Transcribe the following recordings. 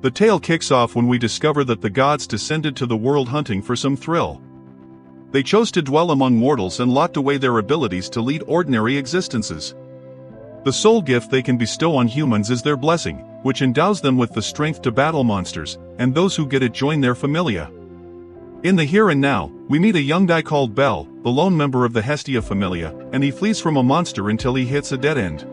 The tale kicks off when we discover that the gods descended to the world hunting for some thrill. They chose to dwell among mortals and locked away their abilities to lead ordinary existences. The sole gift they can bestow on humans is their blessing, which endows them with the strength to battle monsters, and those who get it join their familia. In the here and now, we meet a young guy called Bell, the lone member of the Hestia Familia, and he flees from a monster until he hits a dead end.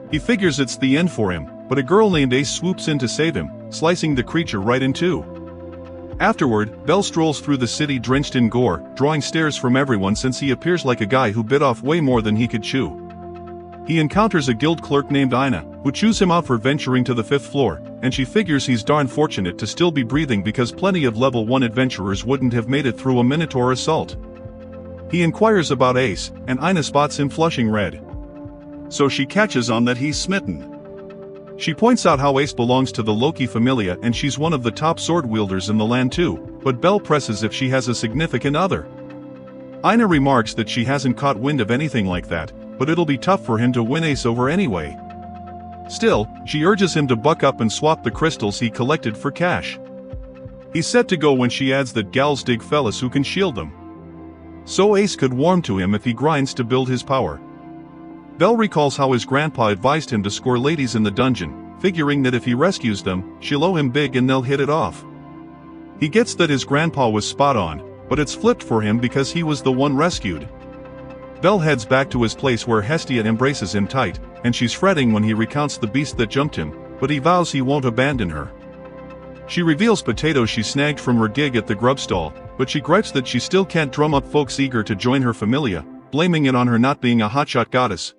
He figures it's the end for him, but a girl named Ais swoops in to save him, slicing the creature right in two. Afterward, Bell strolls through the city drenched in gore, drawing stares from everyone since he appears like a guy who bit off way more than he could chew. He encounters a guild clerk named Eina, who chews him out for venturing to the 5th floor, and she figures he's darn fortunate to still be breathing because plenty of level 1 adventurers wouldn't have made it through a Minotaur assault. He inquires about Ais, and Eina spots him flushing red. So she catches on that he's smitten. She points out how Ais belongs to the Loki Familia and she's one of the top sword wielders in the land too, but Bell presses if she has a significant other. Eina remarks that she hasn't caught wind of anything like that, but it'll be tough for him to win Ais over anyway. Still, she urges him to buck up and swap the crystals he collected for cash. He's set to go when she adds that gals dig fellas who can shield them. So Ais could warm to him if he grinds to build his power. Bell recalls how his grandpa advised him to score ladies in the dungeon, figuring that if he rescues them, she'll owe him big and they'll hit it off. He gets that his grandpa was spot on, but it's flipped for him because he was the one rescued. Bell heads back to his place where Hestia embraces him tight, and she's fretting when he recounts the beast that jumped him, but he vows he won't abandon her. She reveals potatoes she snagged from her gig at the grub stall, but she gripes that she still can't drum up folks eager to join her familia, blaming it on her not being a hotshot goddess.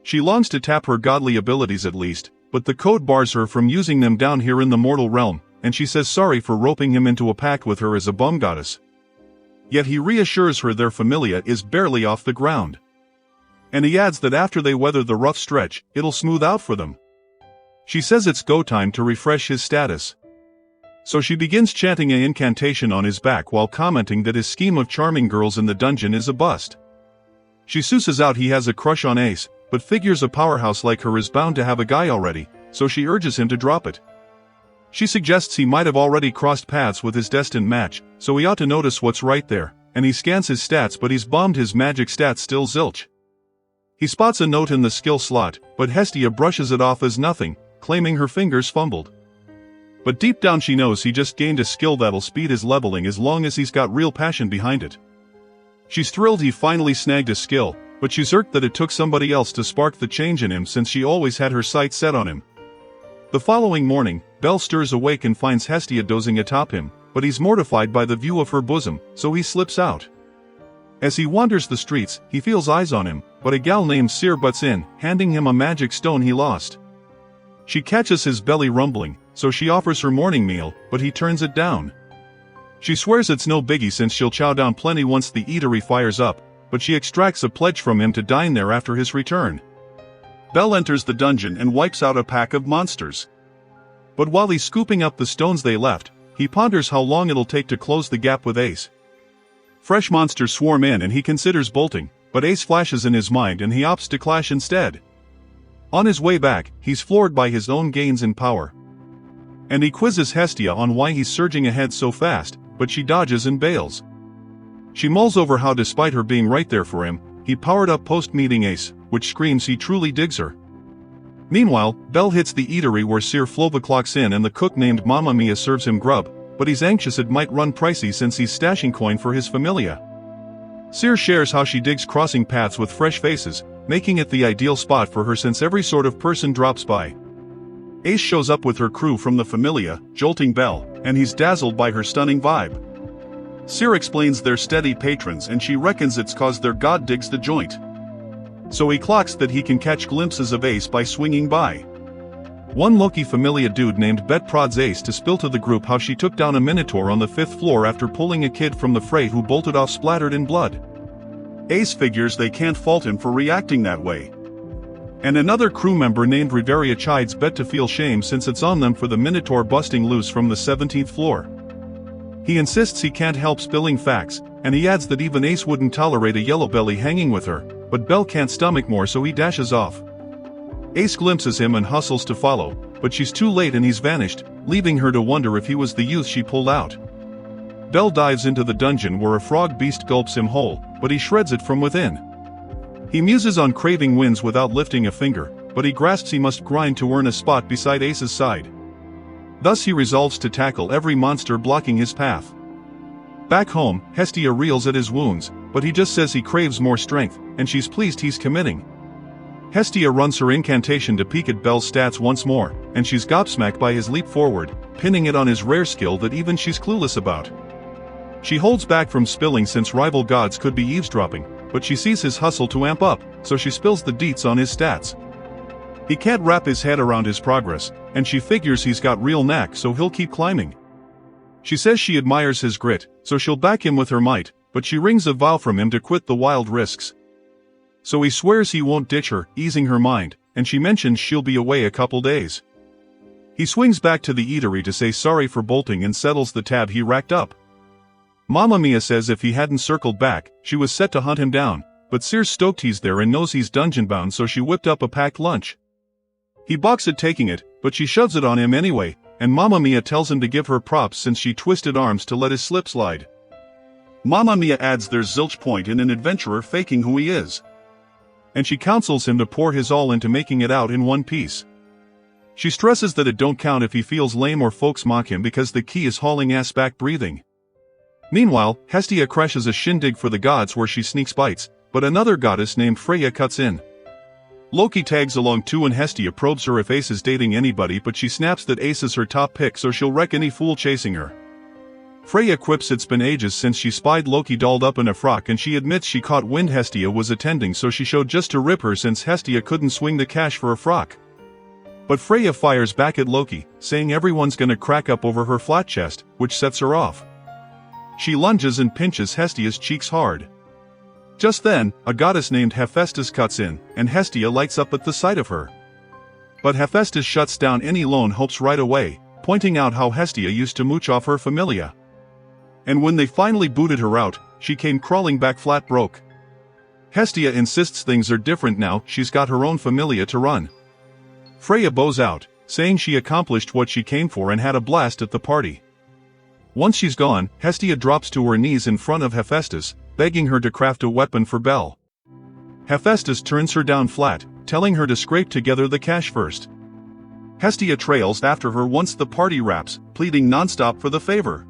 She longs to tap her godly abilities at least, but the code bars her from using them down here in the mortal realm, and she says sorry for roping him into a pact with her as a bum goddess. Yet he reassures her their familia is barely off the ground. And he adds that after they weather the rough stretch, it'll smooth out for them. She says it's go time to refresh his status. So she begins chanting an incantation on his back while commenting that his scheme of charming girls in the dungeon is a bust. She sooses out he has a crush on Ais, but figures a powerhouse like her is bound to have a guy already, so she urges him to drop it. She suggests he might have already crossed paths with his destined match, so he ought to notice what's right there, and he scans his stats but he's bombed his magic stats still zilch. He spots a note in the skill slot, but Hestia brushes it off as nothing, claiming her fingers fumbled. But deep down she knows he just gained a skill that'll speed his leveling as long as he's got real passion behind it. She's thrilled he finally snagged a skill, but she's irked that it took somebody else to spark the change in him since she always had her sights set on him. The following morning, Bell stirs awake and finds Hestia dozing atop him, but he's mortified by the view of her bosom, so he slips out. As he wanders the streets, he feels eyes on him, but a gal named Seer butts in, handing him a magic stone he lost. She catches his belly rumbling, so she offers her morning meal, but he turns it down. She swears it's no biggie since she'll chow down plenty once the eatery fires up, but she extracts a pledge from him to dine there after his return. Bell enters the dungeon and wipes out a pack of monsters. But while he's scooping up the stones they left, he ponders how long it'll take to close the gap with Ais. Fresh monsters swarm in and he considers bolting, but Ais flashes in his mind and he opts to clash instead. On his way back, he's floored by his own gains in power. And he quizzes Hestia on why he's surging ahead so fast, but she dodges and bails. She mulls over how despite her being right there for him, he powered up post-meeting Ais, which screams he truly digs her. Meanwhile, Bell hits the eatery where Seer Flova clocks in and the cook named Mamma Mia serves him grub, but he's anxious it might run pricey since he's stashing coin for his familia. Seer shares how she digs crossing paths with fresh faces, making it the ideal spot for her since every sort of person drops by. Ais shows up with her crew from the familia, jolting Bell, and he's dazzled by her stunning vibe. Seer explains they're steady patrons and she reckons it's cause their god digs the joint. So he clocks that he can catch glimpses of Ais by swinging by. One Loki Familia dude named Bet prods Ais to spill to the group how she took down a Minotaur on the 5th floor after pulling a kid from the fray who bolted off splattered in blood. Ais figures they can't fault him for reacting that way. And another crew member named Riveria chides Bet to feel shame since it's on them for the Minotaur busting loose from the 17th floor. He insists he can't help spilling facts, and he adds that even Ais wouldn't tolerate a yellow belly hanging with her, but Bell can't stomach more so he dashes off. Ace glimpses him and hustles to follow, but she's too late and he's vanished, leaving her to wonder if he was the youth she pulled out. Bell dives into the dungeon where a frog beast gulps him whole, but he shreds it from within. He muses on craving wins without lifting a finger, but he grasps he must grind to earn a spot beside Ace's side. Thus he resolves to tackle every monster blocking his path. Back home, Hestia reels at his wounds, but he just says he craves more strength, and she's pleased he's committing. Hestia runs her incantation to peek at Bell's stats once more, and she's gobsmacked by his leap forward, pinning it on his rare skill that even she's clueless about. She holds back from spilling since rival gods could be eavesdropping, but she sees his hustle to amp up, so she spills the deets on his stats. He can't wrap his head around his progress, and she figures he's got real knack so he'll keep climbing. She says she admires his grit, so she'll back him with her might, but she wrings a vow from him to quit the wild risks. So he swears he won't ditch her, easing her mind, and she mentions she'll be away a couple days. He swings back to the eatery to say sorry for bolting and settles the tab he racked up. Mamma Mia says if he hadn't circled back, she was set to hunt him down, but Seer's stoked he's there and knows he's dungeon-bound, so she whipped up a packed lunch. He balks at taking it, but she shoves it on him anyway, and Mamma Mia tells him to give her props since she twisted arms to let his slip slide. Mamma Mia adds there's zilch point in an adventurer faking who he is. And she counsels him to pour his all into making it out in one piece. She stresses that it don't count if he feels lame or folks mock him because the key is hauling ass back breathing. Meanwhile, Hestia crashes a shindig for the gods where she sneaks bites, but another goddess named Freya cuts in. Loki tags along too and Hestia probes her if Ace is dating anybody, but she snaps that Ace is her top pick so she'll wreck any fool chasing her. Freya quips it's been ages since she spied Loki dolled up in a frock, and she admits she caught wind Hestia was attending, so she showed just to rip her since Hestia couldn't swing the cash for a frock. But Freya fires back at Loki, saying everyone's gonna crack up over her flat chest, which sets her off. She lunges and pinches Hestia's cheeks hard. Just then, a goddess named Hephaestus cuts in, and Hestia lights up at the sight of her. But Hephaestus shuts down any lone hopes right away, pointing out how Hestia used to mooch off her familia. And when they finally booted her out, she came crawling back flat broke. Hestia insists things are different now, she's got her own familia to run. Freya bows out, saying she accomplished what she came for and had a blast at the party. Once she's gone, Hestia drops to her knees in front of Hephaestus, begging her to craft a weapon for Bell. Hephaestus turns her down flat, telling her to scrape together the cash first. Hestia trails after her once the party wraps, pleading nonstop for the favor.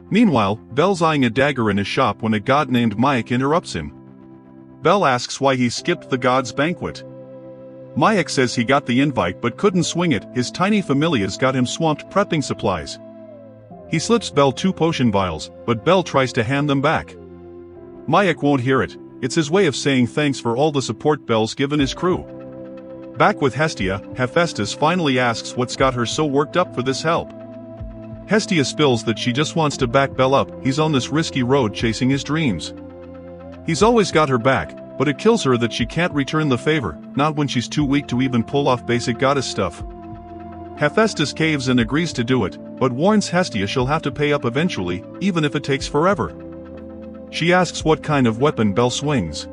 Meanwhile, Bell's eyeing a dagger in his shop when a god named Mayak interrupts him. Bell asks why he skipped the god's banquet. Mayak says he got the invite but couldn't swing it, his tiny familias got him swamped prepping supplies. He slips Bell 2 potion vials, but Bell tries to hand them back. Mayak won't hear it, it's his way of saying thanks for all the support Bell's given his crew. Back with Hestia, Hephaestus finally asks what's got her so worked up for this help. Hestia spills that she just wants to back Bell up, he's on this risky road chasing his dreams. He's always got her back, but it kills her that she can't return the favor, not when she's too weak to even pull off basic goddess stuff. Hephaestus caves and agrees to do it, but warns Hestia she'll have to pay up eventually, even if it takes forever. She asks what kind of weapon Bell swings.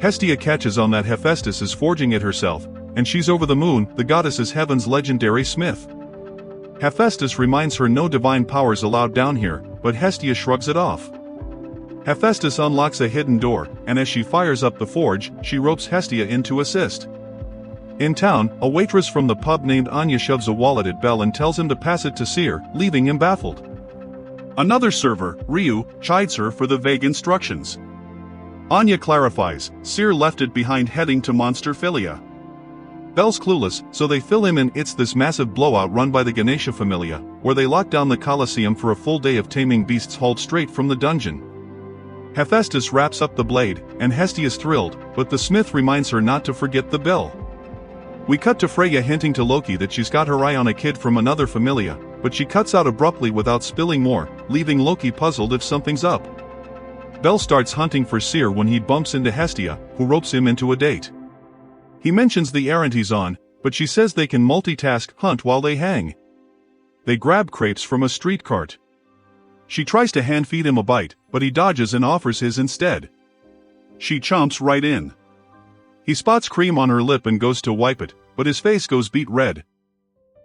Hestia catches on that Hephaestus is forging it herself, and she's over the moon, the goddess is heaven's legendary smith. Hephaestus reminds her no divine powers allowed down here, but Hestia shrugs it off. Hephaestus unlocks a hidden door, and as she fires up the forge, she ropes Hestia in to assist. In town, a waitress from the pub named Anya shoves a wallet at Bell and tells him to pass it to Seer, leaving him baffled. Another server, Ryu, chides her for the vague instructions. Anya clarifies, Seer left it behind heading to Monster Philia. Bell's clueless, so they fill him in. It's this massive blowout run by the Ganesha Familia, where they lock down the Colosseum for a full day of taming beasts hauled straight from the dungeon. Hephaestus wraps up the blade, and Hestia's thrilled, but the smith reminds her not to forget the bell. We cut to Freya hinting to Loki that she's got her eye on a kid from another familia, but she cuts out abruptly without spilling more, leaving Loki puzzled if something's up. Bell starts hunting for Seer when he bumps into Hestia, who ropes him into a date. He mentions the errand he's on, but she says they can multitask hunt while they hang. They grab crepes from a street cart. She tries to hand feed him a bite, but he dodges and offers his instead. She chomps right in. He spots cream on her lip and goes to wipe it, but his face goes beet red.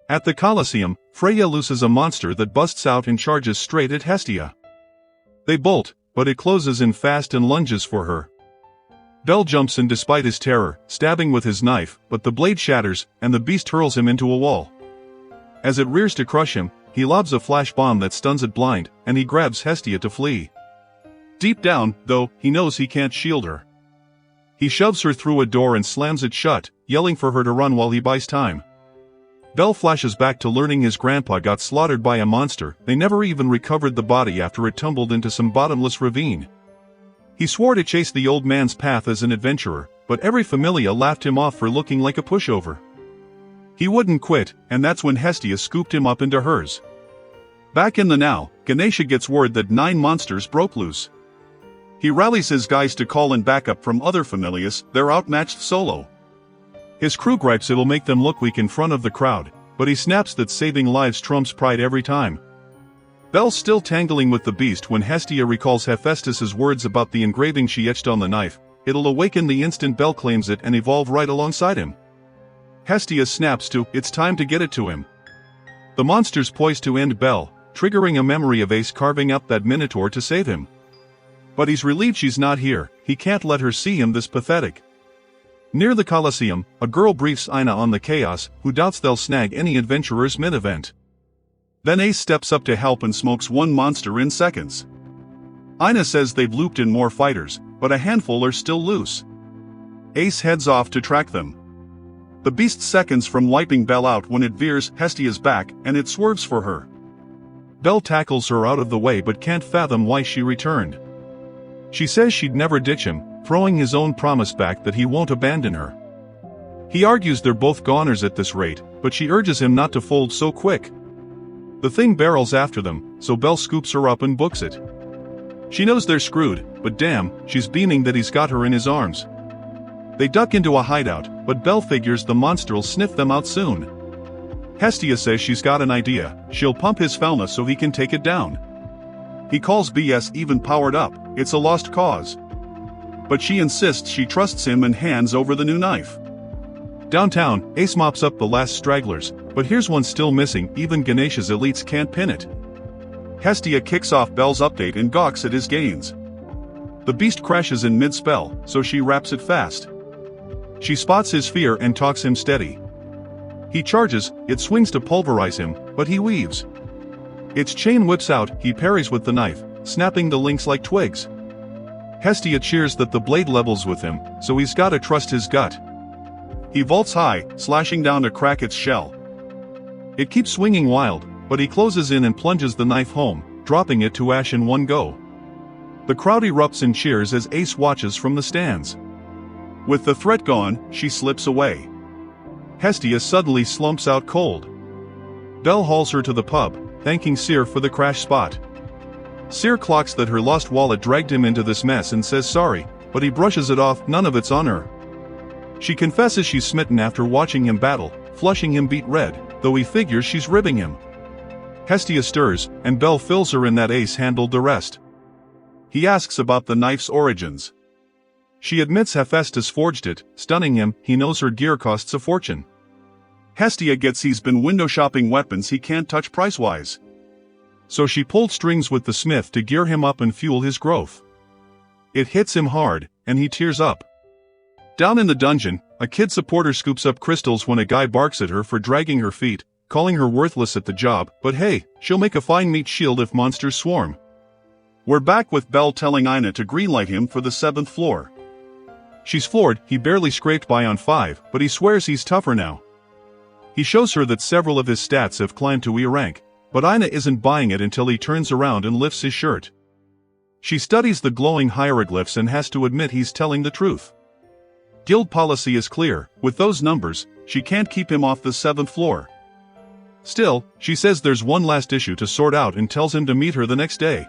At the Colosseum, Freya looses a monster that busts out and charges straight at Hestia. They bolt, but it closes in fast and lunges for her. Bell jumps in despite his terror, stabbing with his knife, but the blade shatters, and the beast hurls him into a wall. As it rears to crush him, he lobs a flash bomb that stuns it blind, and he grabs Hestia to flee. Deep down, though, he knows he can't shield her. He shoves her through a door and slams it shut, yelling for her to run while he buys time. Bell flashes back to learning his grandpa got slaughtered by a monster. They never even recovered the body after it tumbled into some bottomless ravine. He swore to chase the old man's path as an adventurer, but every familia laughed him off for looking like a pushover. He wouldn't quit, and that's when Hestia scooped him up into hers. Back in the now, Ganesha gets word that 9 monsters broke loose. He rallies his guys to call in backup from other familias. They're outmatched solo. His crew gripes it'll make them look weak in front of the crowd, but he snaps that saving lives trumps pride every time. Bell's still tangling with the beast when Hestia recalls Hephaestus's words about the engraving she etched on the knife. It'll awaken the instant Bell claims it and evolve right alongside him. Hestia snaps to, it's time to get it to him. The monster's poised to end Bell, triggering a memory of Ace carving up that Minotaur to save him. But he's relieved she's not here. He can't let her see him this pathetic. Near the Colosseum, a girl briefs Eina on the chaos, who doubts they'll snag any adventurers mid-event. Then Ace steps up to help and smokes one monster in seconds. Eina says they've looped in more fighters, but a handful are still loose. Ace heads off to track them. The beast seconds from wiping Bell out when it veers Hestia's back, and it swerves for her. Bell tackles her out of the way but can't fathom why she returned. She says she'd never ditch him, throwing his own promise back that he won't abandon her. He argues they're both goners at this rate, but she urges him not to fold so quick. The thing barrels after them, so Bell scoops her up and books it. She knows they're screwed, but damn, she's beaming that he's got her in his arms. They duck into a hideout, but Bell figures the monster'll sniff them out soon. Hestia says she's got an idea. She'll pump his Falna so he can take it down. He calls BS even powered up. It's a lost cause. But she insists she trusts him and hands over the new knife. Downtown, Ace mops up the last stragglers, but here's one still missing. Even Ganesha's elites can't pin it. Hestia kicks off Bell's update and gawks at his gains. The beast crashes in mid-spell, so she wraps it fast. She spots his fear and talks him steady. He charges, it swings to pulverize him, but he weaves. Its chain whips out, he parries with the knife, snapping the links like twigs. Hestia cheers that the blade levels with him, so he's gotta trust his gut. He vaults high, slashing down to crack its shell. It keeps swinging wild, but he closes in and plunges the knife home, dropping it to ash in one go. The crowd erupts in cheers as Ace watches from the stands. With the threat gone, she slips away. Hestia suddenly slumps out cold. Bell hauls her to the pub, thanking Seer for the crash spot. Seer clocks that her lost wallet dragged him into this mess and says sorry, but he brushes it off, none of it's on her. She confesses she's smitten after watching him battle, flushing him beet red, though he figures she's ribbing him. Hestia stirs, and Bell fills her in that Ace handled the rest. He asks about the knife's origins. She admits Hephaestus forged it, stunning him. He knows her gear costs a fortune. Hestia gets he's been window shopping weapons he can't touch price-wise. So she pulled strings with the smith to gear him up and fuel his growth. It hits him hard, and he tears up. Down in the dungeon, a kid supporter scoops up crystals when a guy barks at her for dragging her feet, calling her worthless at the job, but hey, she'll make a fine meat shield if monsters swarm. We're back with Bell telling Eina to greenlight him for the 7th floor. She's floored, he barely scraped by on 5, but he swears he's tougher now. He shows her that several of his stats have climbed to E rank, but Eina isn't buying it until he turns around and lifts his shirt. She studies the glowing hieroglyphs and has to admit he's telling the truth. Guild policy is clear, with those numbers, she can't keep him off the 7th floor. Still, she says there's one last issue to sort out and tells him to meet her the next day.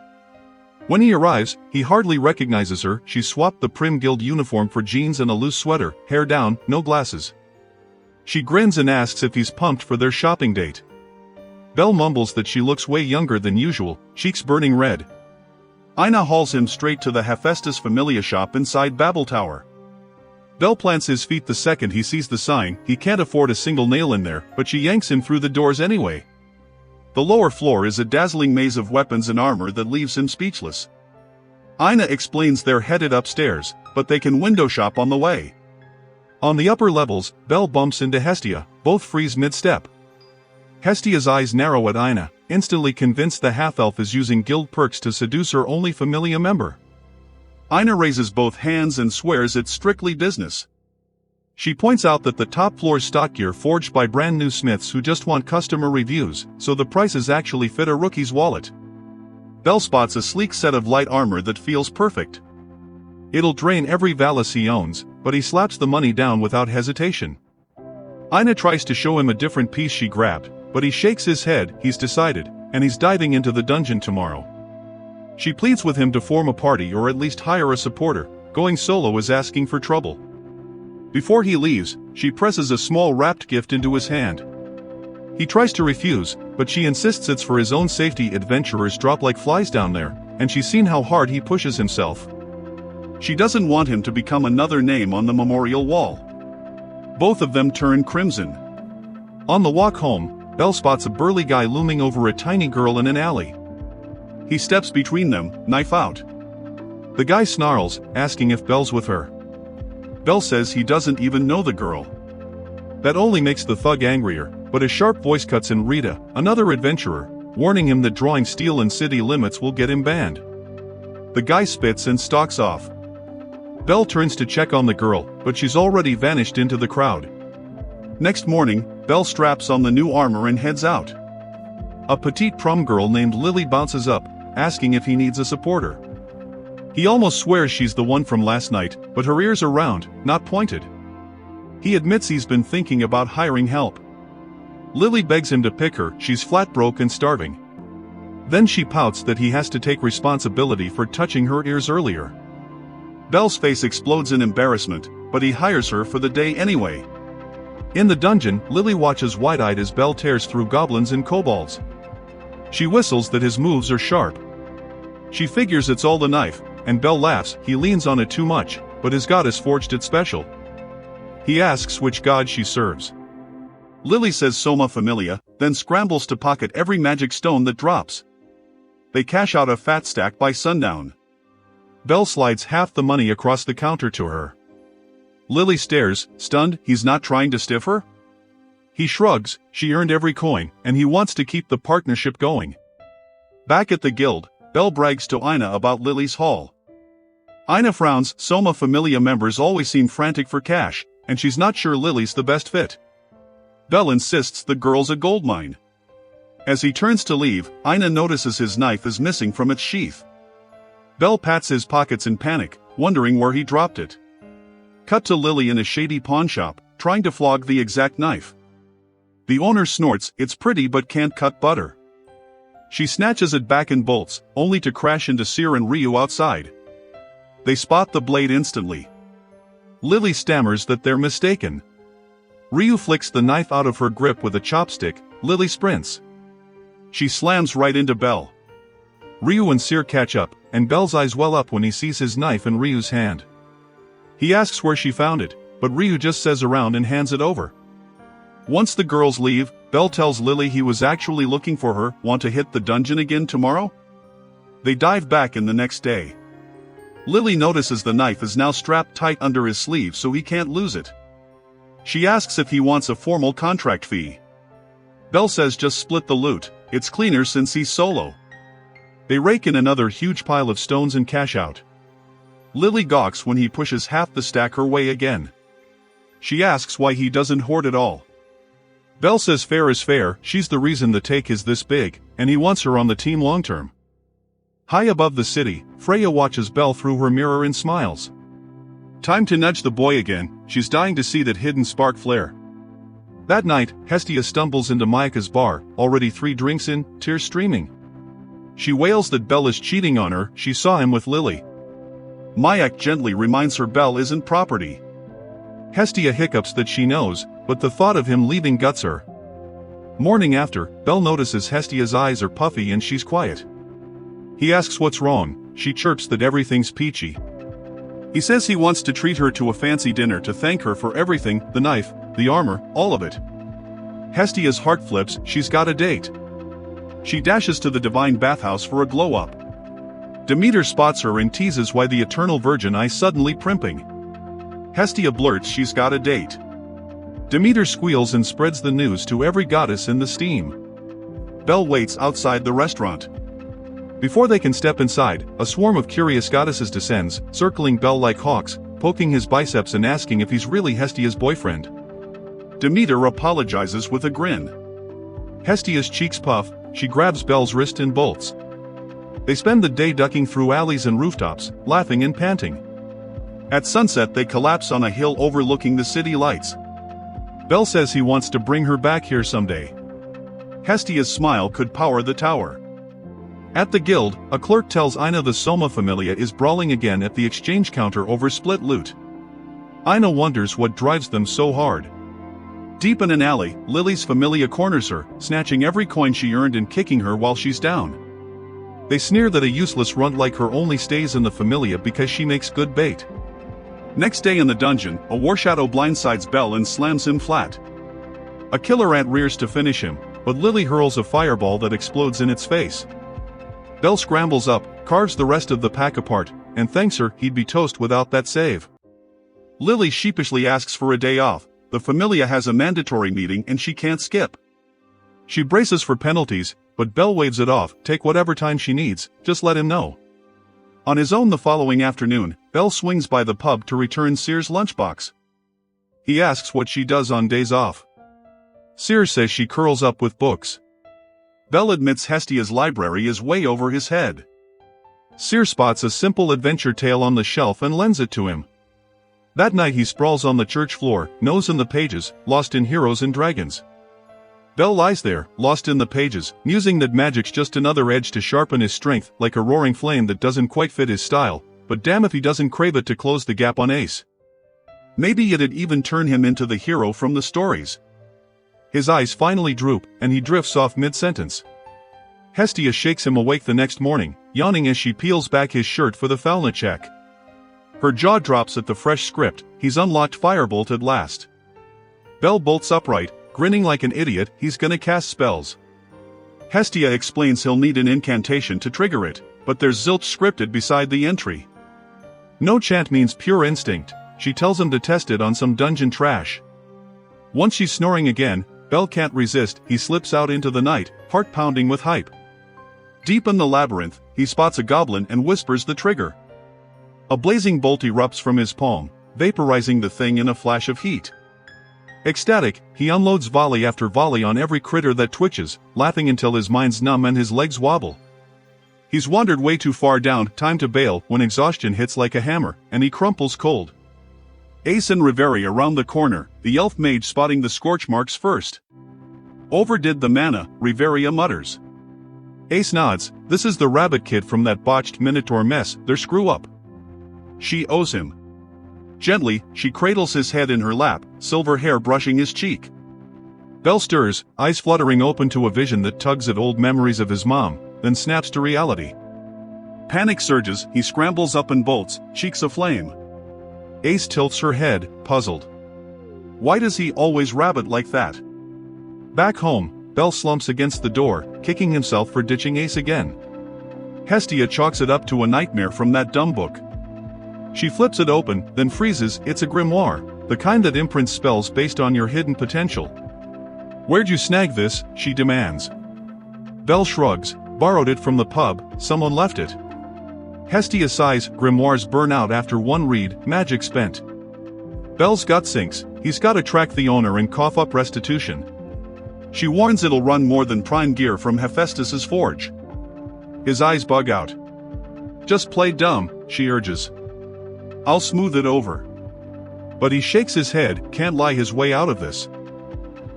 When he arrives, he hardly recognizes her. She's swapped the prim guild uniform for jeans and a loose sweater, hair down, no glasses. She grins and asks if he's pumped for their shopping date. Bell mumbles that she looks way younger than usual, cheeks burning red. Eina hauls him straight to the Hephaestus Familia shop inside Babel Tower. Bell plants his feet the second he sees the sign. He can't afford a single nail in there, but she yanks him through the doors anyway. The lower floor is a dazzling maze of weapons and armor that leaves him speechless. Eina explains they're headed upstairs, but they can window shop on the way. On the upper levels, Bell bumps into Hestia, both freeze mid-step. Hestia's eyes narrow at Eina, instantly convinced the half-elf is using guild perks to seduce her only familia member. Eina raises both hands and swears it's strictly business. She points out that the top floor stock gear forged by brand new smiths who just want customer reviews, so the prices actually fit a rookie's wallet. Bell spots a sleek set of light armor that feels perfect. It'll drain every valise he owns, but he slaps the money down without hesitation. Eina tries to show him a different piece she grabbed, but he shakes his head. He's decided, and he's diving into the dungeon tomorrow. She pleads with him to form a party or at least hire a supporter. Going solo is asking for trouble. Before he leaves, she presses a small wrapped gift into his hand. He tries to refuse, but she insists it's for his own safety. Adventurers drop like flies down there, and she's seen how hard he pushes himself. She doesn't want him to become another name on the memorial wall. Both of them turn crimson. On the walk home, Bell spots a burly guy looming over a tiny girl in an alley. He steps between them, knife out. The guy snarls, asking if Bell's with her. Bell says he doesn't even know the girl. That only makes the thug angrier, but a sharp voice cuts in Rita, another adventurer, warning him that drawing steel in city limits will get him banned. The guy spits and stalks off. Bell turns to check on the girl, but she's already vanished into the crowd. Next morning, Bell straps on the new armor and heads out. A petite prom girl named Lily bounces up, asking if he needs a supporter. He almost swears she's the one from last night, but her ears are round, not pointed. He admits he's been thinking about hiring help. Lily begs him to pick her. She's flat broke and starving. Then she pouts that he has to take responsibility for touching her ears earlier. Bell's face explodes in embarrassment, but he hires her for the day anyway. In the dungeon, Lily watches wide-eyed as Bell tears through goblins and kobolds. She whistles that his moves are sharp. She figures it's all the knife, and Bell laughs. He leans on it too much, but his goddess forged it special. He asks which god she serves. Lily says Soma Familia, then scrambles to pocket every magic stone that drops. They cash out a fat stack by sundown. Bell slides half the money across the counter to her. Lily stares, stunned. He's not trying to stiff her? He shrugs. She earned every coin, and he wants to keep the partnership going. Back at the guild, Bell brags to Eina about Lily's haul. Eina frowns. Soma Familia members always seem frantic for cash, and she's not sure Lily's the best fit. Bell insists the girl's a goldmine. As he turns to leave, Eina notices his knife is missing from its sheath. Bell pats his pockets in panic, wondering where he dropped it. Cut to Lily in a shady pawnshop, trying to flog the exact knife. The owner snorts, "It's pretty but can't cut butter." She snatches it back and bolts, only to crash into Seer and Ryu outside. They spot the blade instantly. Lily stammers that they're mistaken. Ryu flicks the knife out of her grip with a chopstick. Lily sprints. She slams right into Bell. Ryu and Seer catch up, and Bell's eyes well up when he sees his knife in Ryu's hand. He asks where she found it, but Ryu just says around and hands it over. Once the girls leave, Bell tells Lily he was actually looking for her. Want to hit the dungeon again tomorrow? They dive back in the next day. Lily notices the knife is now strapped tight under his sleeve so he can't lose it. She asks if he wants a formal contract fee. Bell says just split the loot, it's cleaner since he's solo. They rake in another huge pile of stones and cash out. Lily gawks when he pushes half the stack her way again. She asks why he doesn't hoard it all. Bell says fair is fair. She's the reason the take is this big, and he wants her on the team long term. High above the city, Freya watches Bell through her mirror and smiles. Time to nudge the boy again. She's dying to see that hidden spark flare. That night, Hestia stumbles into Mayaka's bar, already 3 drinks in, tears streaming. She wails that Bell is cheating on her. She saw him with Lily. Mayak gently reminds her Bell isn't property. Hestia hiccups that she knows, but the thought of him leaving guts her. Morning after, Bell notices Hestia's eyes are puffy and she's quiet. He asks what's wrong. She chirps that everything's peachy. He says he wants to treat her to a fancy dinner to thank her for everything, the knife, the armor, all of it. Hestia's heart flips, she's got a date. She dashes to the divine bathhouse for a glow-up. Demeter spots her and teases why the eternal virgin is suddenly primping. Hestia blurts she's got a date. Demeter squeals and spreads the news to every goddess in the steam. Bell waits outside the restaurant. Before they can step inside, a swarm of curious goddesses descends, circling Bell like hawks, poking his biceps and asking if he's really Hestia's boyfriend. Demeter apologizes with a grin. Hestia's cheeks puff, she grabs Bell's wrist and bolts. They spend the day ducking through alleys and rooftops, laughing and panting. At sunset they collapse on a hill overlooking the city lights. Bell says he wants to bring her back here someday. Hestia's smile could power the tower. At the guild, a clerk tells Eina the Soma Familia is brawling again at the exchange counter over split loot. Eina wonders what drives them so hard. Deep in an alley, Lily's Familia corners her, snatching every coin she earned and kicking her while she's down. They sneer that a useless runt like her only stays in the Familia because she makes good bait. Next day in the dungeon, a warshadow blindsides Bell and slams him flat. A killer ant rears to finish him, but Lily hurls a fireball that explodes in its face. Bell scrambles up, carves the rest of the pack apart, and thanks her he'd be toast without that save. Lily sheepishly asks for a day off. The Familia has a mandatory meeting and she can't skip. She braces for penalties, but Bell waves it off, take whatever time she needs, just let him know. On his own the following afternoon, Bell swings by the pub to return Sears' lunchbox. He asks what she does on days off. Sears says she curls up with books. Bell admits Hestia's library is way over his head. Sears spots a simple adventure tale on the shelf and lends it to him. That night he sprawls on the church floor, nose in the pages, lost in Heroes and Dragons. Bell lies there, lost in the pages, musing that magic's just another edge to sharpen his strength, like a roaring flame that doesn't quite fit his style, but damn if he doesn't crave it to close the gap on Ace. Maybe it'd even turn him into the hero from the stories. His eyes finally droop, and he drifts off mid-sentence. Hestia shakes him awake the next morning, yawning as she peels back his shirt for the Falna check. Her jaw drops at the fresh script, he's unlocked Firebolt at last. Bell bolts upright, grinning like an idiot, he's gonna cast spells. Hestia explains he'll need an incantation to trigger it, but there's zilch scripted beside the entry. No chant means pure instinct, she tells him to test it on some dungeon trash. Once she's snoring again, Bell can't resist, he slips out into the night, heart pounding with hype. Deep in the labyrinth, he spots a goblin and whispers the trigger. A blazing bolt erupts from his palm, vaporizing the thing in a flash of heat. Ecstatic, he unloads volley after volley on every critter that twitches, laughing until his mind's numb and his legs wobble. He's wandered way too far down, time to bail, when exhaustion hits like a hammer, and he crumples cold. Ace and Reverie around the corner, the elf mage spotting the scorch marks first. Overdid the mana, Reveria mutters. Ace nods, this is the rabbit kid from that botched Minotaur mess, their screw-up. She owes him. Gently, she cradles his head in her lap, silver hair brushing his cheek. Bell stirs, eyes fluttering open to a vision that tugs at old memories of his mom, then snaps to reality. Panic surges, he scrambles up and bolts, cheeks aflame. Ace tilts her head, puzzled. Why does he always rabbit like that? Back home, Bell slumps against the door, kicking himself for ditching Ace again. Hestia chalks it up to a nightmare from that dumb book. She flips it open, then freezes, it's a grimoire, the kind that imprints spells based on your hidden potential. Where'd you snag this, she demands. Bell shrugs, borrowed it from the pub, someone left it. Hestia sighs, grimoires burn out after one read, magic spent. Bell's gut sinks, he's gotta track the owner and cough up restitution. She warns it'll run more than prime gear from Hephaestus's forge. His eyes bug out. Just play dumb, she urges. I'll smooth it over. But he shakes his head, can't lie his way out of this.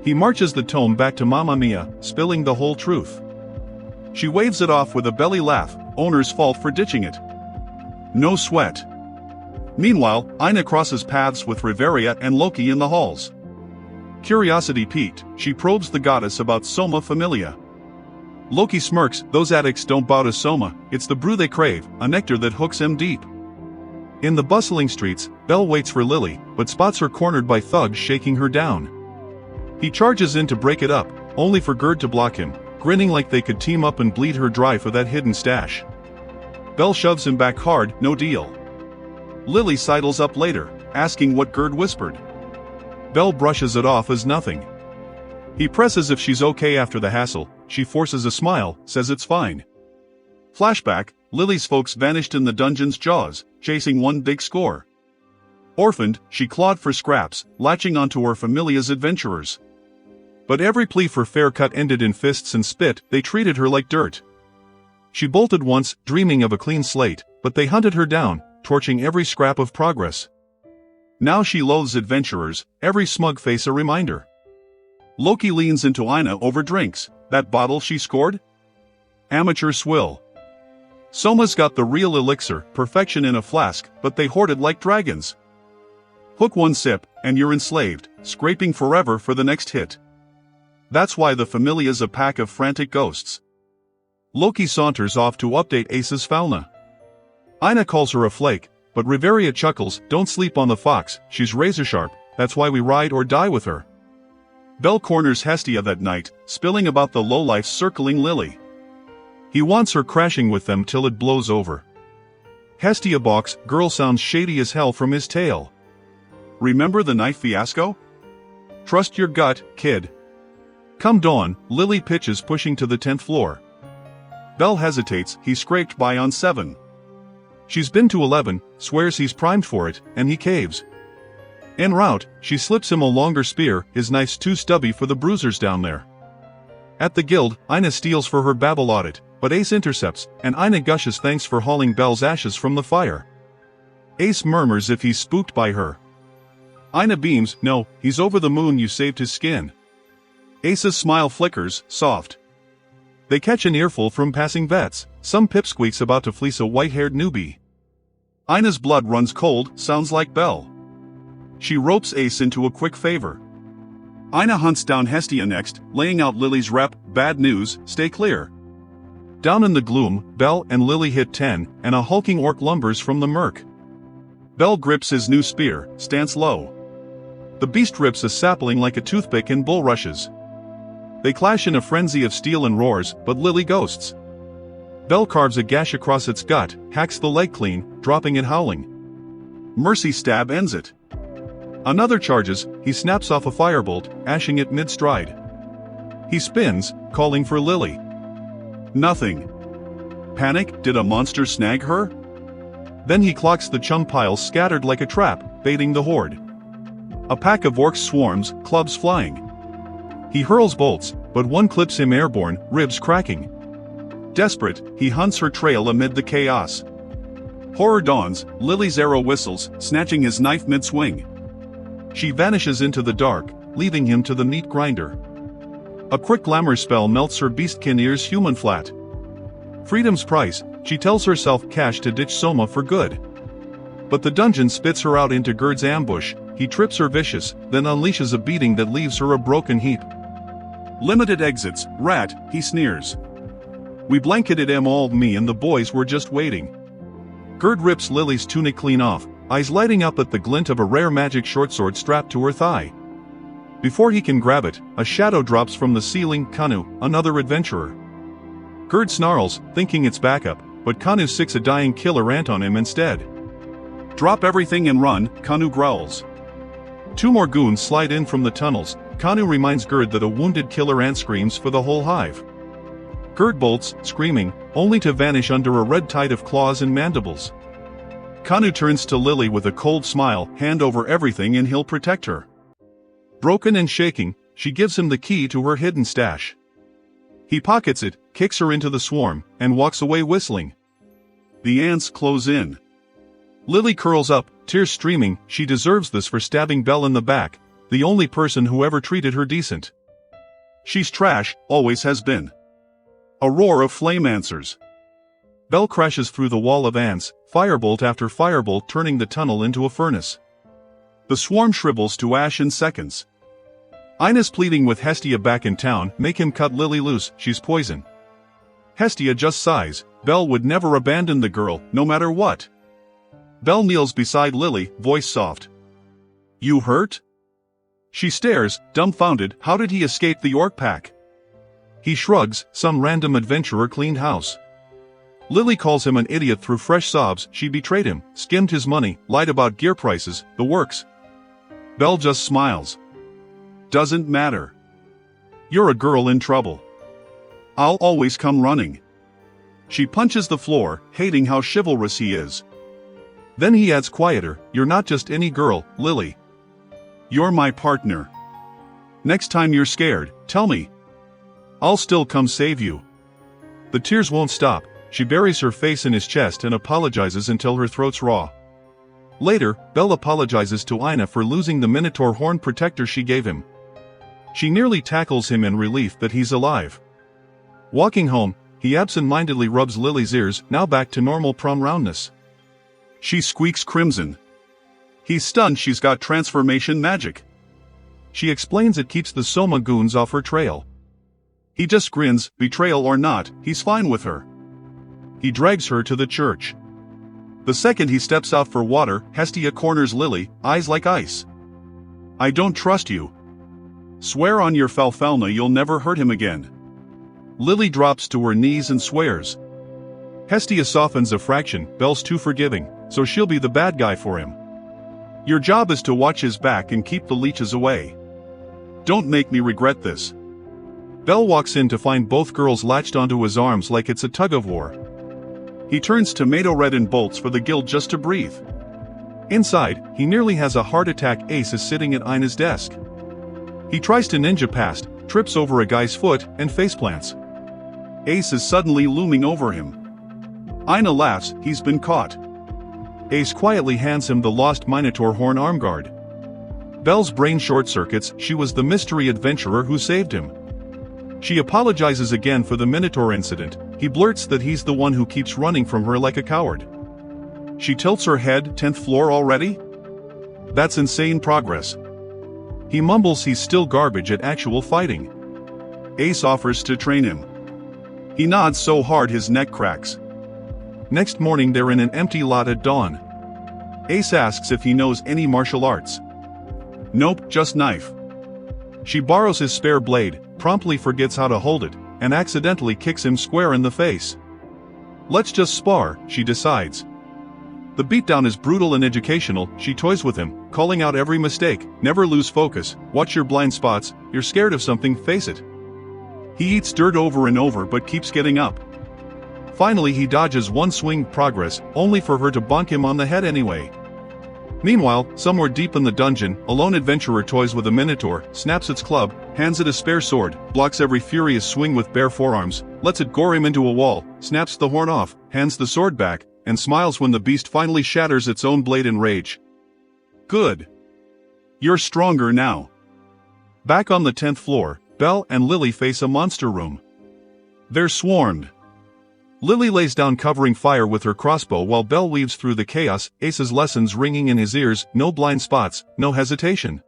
He marches the tome back to Mamma Mia, spilling the whole truth. She waves it off with a belly laugh, owner's fault for ditching it. No sweat. Meanwhile, Eina crosses paths with Reveria and Loki in the halls. Curiosity piqued, she probes the goddess about Soma Familia. Loki smirks, those addicts don't bow to Soma, it's the brew they crave, a nectar that hooks them deep. In the bustling streets, Bell waits for Lily, but spots her cornered by thugs shaking her down. He charges in to break it up, only for Gerd to block him, grinning like they could team up and bleed her dry for that hidden stash. Bell shoves him back hard, no deal. Lily sidles up later, asking what Gerd whispered. Bell brushes it off as nothing. He presses if she's okay after the hassle. She forces a smile, says it's fine. Flashback, Lily's folks vanished in the dungeon's jaws, chasing one big score. Orphaned, she clawed for scraps, latching onto her familia's adventurers. But every plea for fair cut ended in fists and spit. They treated her like dirt. She bolted once, dreaming of a clean slate, but they hunted her down, torching every scrap of progress. Now she loathes adventurers, every smug face a reminder. Loki leans into Eina over drinks. That bottle she scored? Amateur swill. Soma's got the real elixir, perfection in a flask, but they hoarded like dragons. Hook one sip, and you're enslaved, scraping forever for the next hit. That's why the familia's a pack of frantic ghosts. Loki saunters off to update Ais's Falna. Eina calls her a flake, but Riveria chuckles, don't sleep on the fox, she's razor sharp, that's why we ride or die with her. Bell corners Hestia that night, spilling about the lowlifes circling Lily. He wants her crashing with them till it blows over. Hestia balks, girl sounds shady as hell from his tale. Remember the knife fiasco? Trust your gut, kid. Come dawn, Lily pitches pushing to the 10th floor. Bell hesitates, he scraped by on 7. She's been to 11, swears he's primed for it, and he caves. En route, she slips him a longer spear, his knife's too stubby for the bruisers down there. At the guild, Eina steals for her babble audit, but Ace intercepts, and Eina gushes thanks for hauling Bell's ashes from the fire. Ace murmurs if he's spooked by her. Eina beams, no, he's over the moon you saved his skin. Ace's smile flickers, soft. They catch an earful from passing vets, some pipsqueaks about to fleece a white-haired newbie. Eina's blood runs cold, sounds like Bell. She ropes Ace into a quick favor. Eina hunts down Hestia next, laying out Lily's rep, bad news, stay clear. Down in the gloom, Bell and Lily hit 10, and a hulking orc lumbers from the murk. Bell grips his new spear, stance low. The beast rips a sapling like a toothpick in bulrushes. They clash in a frenzy of steel and roars, but Lily ghosts. Bell carves a gash across its gut, hacks the leg clean, dropping it howling. Mercy stab ends it. Another charges, he snaps off a firebolt, ashing it mid-stride. He spins, calling for Lily. Nothing. Panic, did a monster snag her? Then he clocks the chum piles scattered like a trap, baiting the horde. A pack of orcs swarms, clubs flying. He hurls bolts, but one clips him airborne, ribs cracking. Desperate, he hunts her trail amid the chaos. Horror dawns, Lily's arrow whistles, snatching his knife mid-swing. She vanishes into the dark, leaving him to the meat grinder. A quick glamour spell melts her beastkin ears human flat. Freedom's price, she tells herself cash to ditch Soma for good. But the dungeon spits her out into Gerd's ambush, he trips her vicious, then unleashes a beating that leaves her a broken heap. Limited exits, rat, he sneers. We blanketed all, me and the boys were just waiting. Gerd rips Lily's tunic clean off, eyes lighting up at the glint of a rare magic shortsword strapped to her thigh. Before he can grab it, a shadow drops from the ceiling. Kanu, another adventurer. Gerd snarls, thinking it's backup, but Kanu sicks a dying killer ant on him instead. Drop everything and run, Kanu growls. 2 more goons slide in from the tunnels. Kanu reminds Gerd that a wounded killer ant screams for the whole hive. Gerd bolts, screaming, only to vanish under a red tide of claws and mandibles. Kanu turns to Lily with a cold smile, hand over everything and he'll protect her. Broken and shaking, she gives him the key to her hidden stash. He pockets it, kicks her into the swarm, and walks away whistling. The ants close in. Lily curls up, tears streaming, she deserves this for stabbing Bell in the back, the only person who ever treated her decent. She's trash, always has been. A roar of flame answers. Bell crashes through the wall of ants, firebolt after firebolt turning the tunnel into a furnace. The swarm shrivels to ash in seconds. Eina's pleading with Hestia back in town, make him cut Lily loose, she's poison. Hestia just sighs, Bell would never abandon the girl, no matter what. Bell kneels beside Lily, voice soft. You hurt? She stares, dumbfounded. How did he escape the orc pack? He shrugs, some random adventurer cleaned house. Lily calls him an idiot through fresh sobs. She betrayed him, skimmed his money, lied about gear prices, the works. Bell just smiles. Doesn't matter. You're a girl in trouble. I'll always come running. She punches the floor, hating how chivalrous he is. Then he adds quieter, you're not just any girl, Lily. You're my partner. Next time you're scared, tell me. I'll still come save you. The tears won't stop. She buries her face in his chest and apologizes until her throat's raw. Later, Bell apologizes to Eina for losing the Minotaur horn protector she gave him. She nearly tackles him in relief that he's alive. Walking home, he absent-mindedly rubs Lily's ears, now back to normal prom roundness. She squeaks crimson. He's stunned she's got transformation magic. She explains it keeps the Soma goons off her trail. He just grins, betrayal or not, he's fine with her. He drags her to the church. The second he steps out for water, Hestia corners Lily, eyes like ice. I don't trust you. Swear on your Falna you'll never hurt him again. Lily drops to her knees and swears. Hestia softens a fraction. Bell's too forgiving, so she'll be the bad guy for him. Your job is to watch his back and keep the leeches away. Don't make me regret this. Bell walks in to find both girls latched onto his arms like it's a tug-of-war. He turns tomato red and bolts for the guild just to breathe. Inside, he nearly has a heart attack. Ace is sitting at Eina's desk. He tries to ninja past, trips over a guy's foot, and faceplants. Ace is suddenly looming over him. Eina laughs, he's been caught. Ace quietly hands him the lost Minotaur horn armguard. Bell's brain short-circuits. She was the mystery adventurer who saved him. She apologizes again for the Minotaur incident. He blurts that he's the one who keeps running from her like a coward. She tilts her head. 10th floor already? That's insane progress. He mumbles he's still garbage at actual fighting. Ace offers to train him. He nods so hard his neck cracks. Next morning they're in an empty lot at dawn. Ace asks if he knows any martial arts. Nope, just knife. She borrows his spare blade, promptly forgets how to hold it, and accidentally kicks him square in the face. Let's just spar, she decides. The beatdown is brutal and educational. She toys with him, calling out every mistake. Never lose focus, watch your blind spots, you're scared of something, face it. He eats dirt over and over but keeps getting up. Finally he dodges one swing, progress, only for her to bonk him on the head anyway. Meanwhile, somewhere deep in the dungeon, a lone adventurer toys with a Minotaur, snaps its club, hands it a spare sword, blocks every furious swing with bare forearms, lets it gore him into a wall, snaps the horn off, hands the sword back, and smiles when the beast finally shatters its own blade in rage. Good. You're stronger now. Back on the 10th floor, Bell and Lily face a monster room. They're swarmed. Lily lays down covering fire with her crossbow while Bell weaves through the chaos, Ace's lessons ringing in his ears, no blind spots, no hesitation.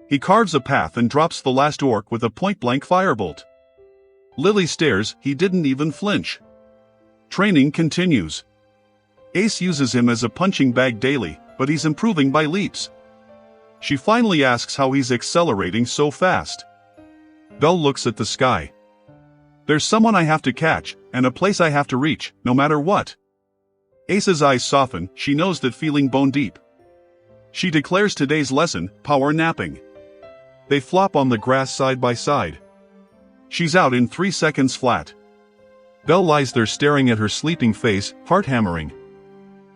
He carves a path and drops the last orc with a point-blank firebolt. Lily stares, he didn't even flinch. Training continues. Ace uses him as a punching bag daily, but he's improving by leaps. She finally asks how he's accelerating so fast. Bell looks at the sky. There's someone I have to catch, and a place I have to reach, no matter what. Ace's eyes soften, she knows that feeling bone deep. She declares today's lesson, power napping. They flop on the grass side by side. She's out in 3 seconds flat. Bell lies there staring at her sleeping face, heart hammering.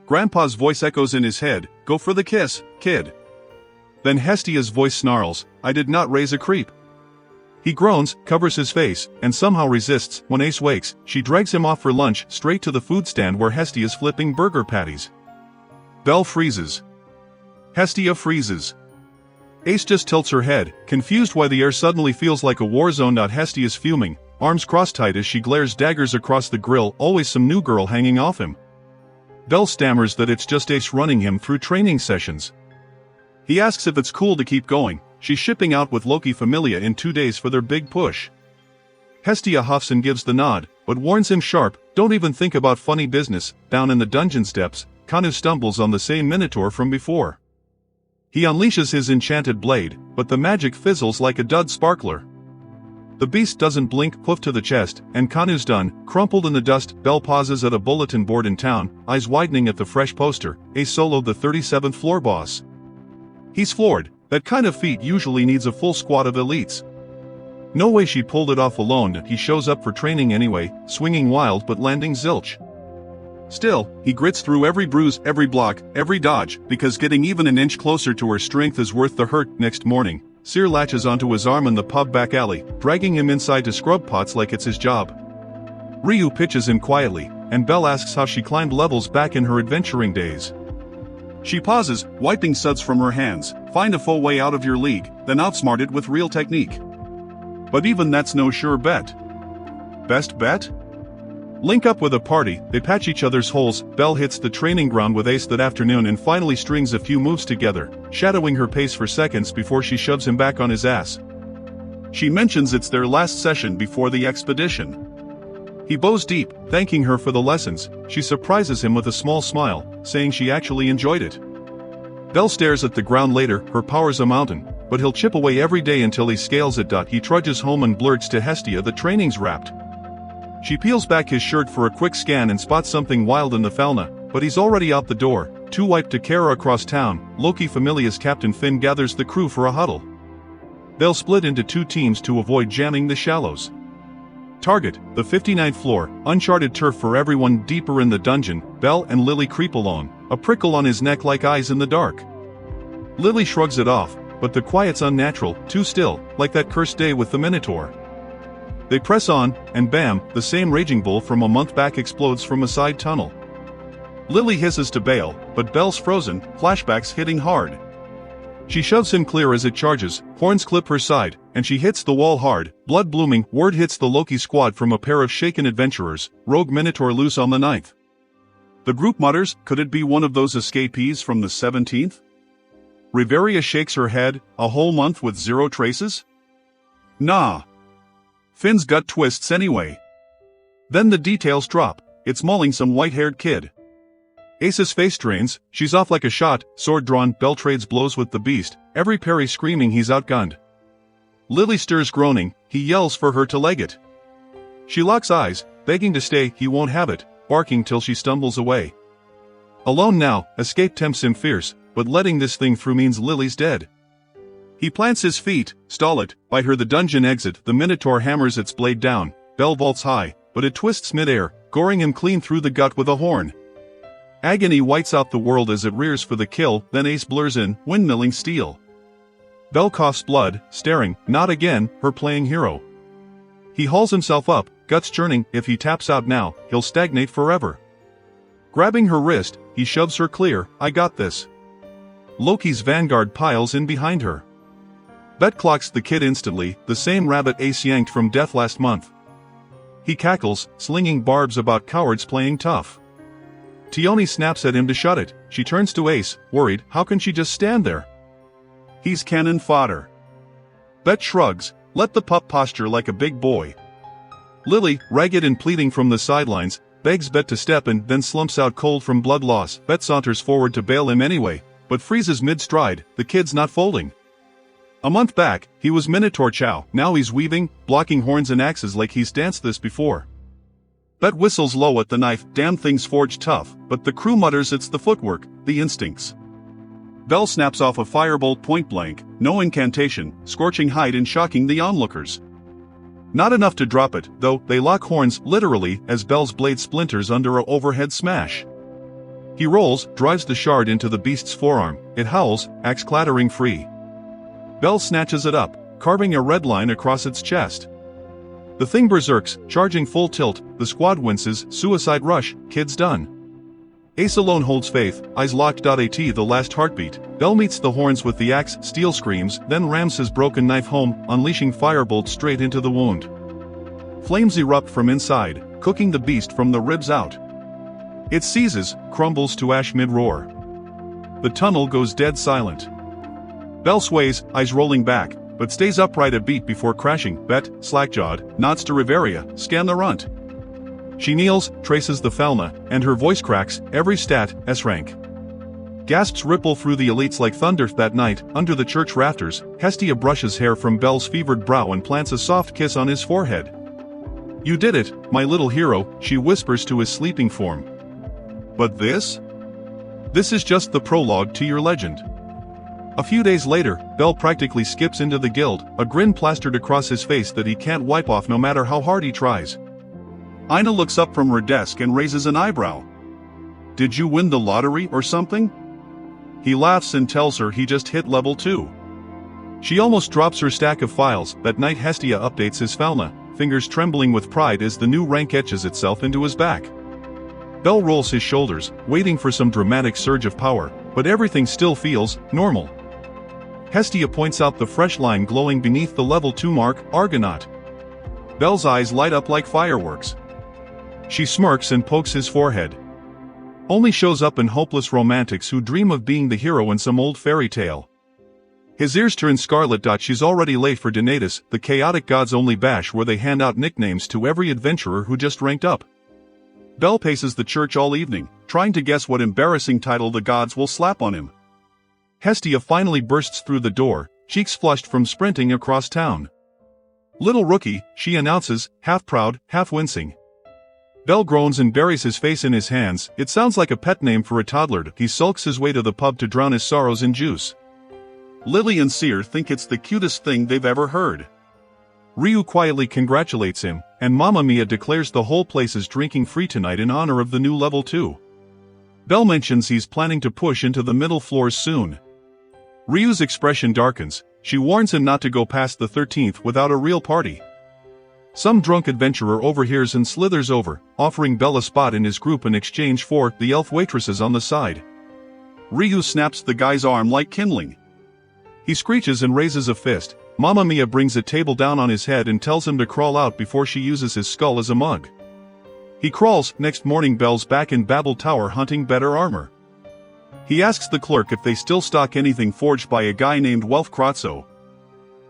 Grandpa's voice echoes in his head, go for the kiss, kid. Then Hestia's voice snarls, I did not raise a creep. He groans, covers his face, and somehow resists. When Ace wakes, she drags him off for lunch, straight to the food stand where Hestia's flipping burger patties. Bell freezes. Hestia freezes. Ace just tilts her head, confused why the air suddenly feels like a war zone. Hestia's fuming, arms cross-tight as she glares daggers across the grill, always some new girl hanging off him. Bell stammers that it's just Ace running him through training sessions. He asks if it's cool to keep going. She's shipping out with Loki Familia in 2 days for their big push. Hestia huffs and gives the nod, but warns him sharp, don't even think about funny business. Down in the dungeon steps, Kanu stumbles on the same Minotaur from before. He unleashes his enchanted blade, but the magic fizzles like a dud sparkler. The beast doesn't blink, hoof to the chest, and Kanu's done, crumpled in the dust. Bell pauses at a bulletin board in town, eyes widening at the fresh poster. Ais soloed the 37th floor boss. He's floored. That kind of feat usually needs a full squad of elites. No way she pulled it off alone. He shows up for training anyway, swinging wild but landing zilch. Still, he grits through every bruise, every block, every dodge, because getting even an inch closer to her strength is worth the hurt. Next morning, Seer latches onto his arm in the pub back alley, dragging him inside to scrub pots like it's his job. Ryu pitches him quietly, and Bell asks how she climbed levels back in her adventuring days. She pauses, wiping suds from her hands. Find a full way out of your league, then outsmart it with real technique. But even that's no sure bet. Best bet? Link up with a party, they patch each other's holes. Bell hits the training ground with Ais that afternoon and finally strings a few moves together, shadowing her pace for seconds before she shoves him back on his ass. She mentions it's their last session before the expedition. He bows deep, thanking her for the lessons. She surprises him with a small smile, saying she actually enjoyed it. Bell stares at the ground later, her power's a mountain, but he'll chip away every day until he scales it. He trudges home and blurts to Hestia the training's wrapped. She peels back his shirt for a quick scan and spots something wild in the Falna, but he's already out the door, too wiped to care across town. Loki Familia's Captain Finn gathers the crew for a huddle. They'll split into two teams to avoid jamming the shallows. Target, the 59th floor, uncharted turf for everyone. Deeper in the dungeon, Bell and Lily creep along, a prickle on his neck like eyes in the dark. Lily shrugs it off, but the quiet's unnatural, too still, like that cursed day with the Minotaur. They press on, and bam, the same raging bull from a month back explodes from a side tunnel. Lily hisses to bail, but Bell's frozen, flashbacks hitting hard. She shoves him clear as it charges, horns clip her side, and she hits the wall hard, blood blooming. Word hits the Loki squad from a pair of shaken adventurers, rogue Minotaur loose on the 9th. The group mutters, could it be one of those escapees from the 17th? Riveria shakes her head, a whole month with zero traces? Nah. Finn's gut twists anyway. Then the details drop, it's mauling some white-haired kid. Ais's face drains, she's off like a shot, sword drawn. Bell trades blows with the beast, every parry screaming he's outgunned. Lily stirs groaning, he yells for her to leg it. She locks eyes, begging to stay. He won't have it, barking till she stumbles away. Alone now, escape tempts him fierce, but letting this thing through means Lily's dead. He plants his feet, stall it, bite her. The dungeon exit. The Minotaur hammers its blade down. Bell vaults high, but it twists midair, goring him clean through the gut with a horn. Agony whites out the world as it rears for the kill. Then Ais blurs in, windmilling steel. Bell coughs blood, staring, not again, her playing hero. He hauls himself up, guts churning. If he taps out now, he'll stagnate forever. Grabbing her wrist, he shoves her clear. I got this. Loki's vanguard piles in behind her. Bet clocks the kid instantly, the same rabbit Ais yanked from death last month. He cackles, slinging barbs about cowards playing tough. Tioni snaps at him to shut it. She turns to Ais, worried, how can she just stand there? He's cannon fodder. Bet shrugs, let the pup posture like a big boy. Lily, ragged and pleading from the sidelines, begs Bet to step in, then slumps out cold from blood loss. Bet saunters forward to bail him anyway, but freezes mid-stride. The kid's not folding. A month back, he was Minotaur Chow. Now he's weaving, blocking horns and axes like he's danced this before. Bet whistles low at the knife. Damn thing's forged tough, but the crew mutters it's the footwork, the instincts. Bell snaps off a firebolt point blank, no incantation, scorching height and shocking the onlookers. Not enough to drop it, though. They lock horns, literally, as Bell's blade splinters under a overhead smash. He rolls, drives the shard into the beast's forearm. It howls, axe clattering free. Bell snatches it up, carving a red line across its chest. The thing berserks, charging full tilt. The squad winces, suicide rush, kid's done. Ais alone holds faith, eyes locked. At the last heartbeat, Bell meets the horns with the axe, steel screams, then rams his broken knife home, unleashing firebolt straight into the wound. Flames erupt from inside, cooking the beast from the ribs out. It seizes, crumbles to ash mid-roar. The tunnel goes dead silent. Bell sways, eyes rolling back, but stays upright a beat before crashing. Bet, slack-jawed, nods to Riveria, scan the runt. She kneels, traces the Falna, and her voice cracks, every stat, S rank. Gasps ripple through the elites like thunder. That night, under the church rafters, Hestia brushes hair from Bell's fevered brow and plants a soft kiss on his forehead. "You did it, my little hero," she whispers to his sleeping form. "But this? This is just the prologue to your legend." A few days later, Bell practically skips into the guild, a grin plastered across his face that he can't wipe off no matter how hard he tries. Eina looks up from her desk and raises an eyebrow. "Did you win the lottery or something?" He laughs and tells her he just hit level 2. She almost drops her stack of files. That night Hestia updates his Falna, fingers trembling with pride as the new rank etches itself into his back. Bell rolls his shoulders, waiting for some dramatic surge of power, but everything still feels normal. Hestia points out the fresh line glowing beneath the level 2 mark, Argonaut. Bell's eyes light up like fireworks. She smirks and pokes his forehead. Only shows up in hopeless romantics who dream of being the hero in some old fairy tale. His ears turn scarlet. She's already late for Donatus, the chaotic gods' only bash where they hand out nicknames to every adventurer who just ranked up. Bell paces the church all evening, trying to guess what embarrassing title the gods will slap on him. Hestia finally bursts through the door, cheeks flushed from sprinting across town. "Little rookie," she announces, half proud, half wincing. Bell groans and buries his face in his hands. It sounds like a pet name for a toddler. He sulks his way to the pub to drown his sorrows in juice. Lily and Seer think it's the cutest thing they've ever heard. Ryu quietly congratulates him, and Mamma Mia declares the whole place is drinking free tonight in honor of the new level 2. Bell mentions he's planning to push into the middle floors soon. Ryu's expression darkens. She warns him not to go past the 13th without a real party. Some drunk adventurer overhears and slithers over, offering Bell a spot in his group in exchange for the elf waitresses on the side. Ryu snaps the guy's arm like kindling. He screeches and raises a fist. Mamma Mia brings a table down on his head and tells him to crawl out before she uses his skull as a mug. He crawls. Next morning Bell's back in Babel Tower hunting better armor. He asks the clerk if they still stock anything forged by a guy named Welf Kratzo.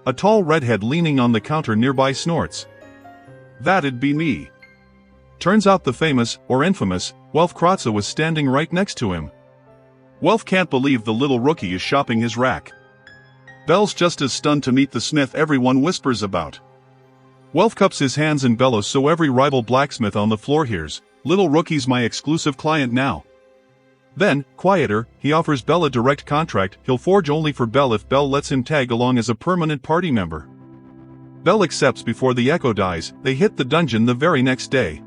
A tall redhead leaning on the counter nearby snorts. "That'd be me." Turns out the famous, or infamous, Welf Kratzo was standing right next to him. Welf can't believe the little rookie is shopping his rack. Bell's just as stunned to meet the smith everyone whispers about. Welf cups his hands and bellows so every rival blacksmith on the floor hears, "Little rookie's my exclusive client now." Then, quieter, he offers Bell a direct contract. He'll forge only for Bell if Bell lets him tag along as a permanent party member. Bell accepts before the echo dies. They hit the dungeon the very next day.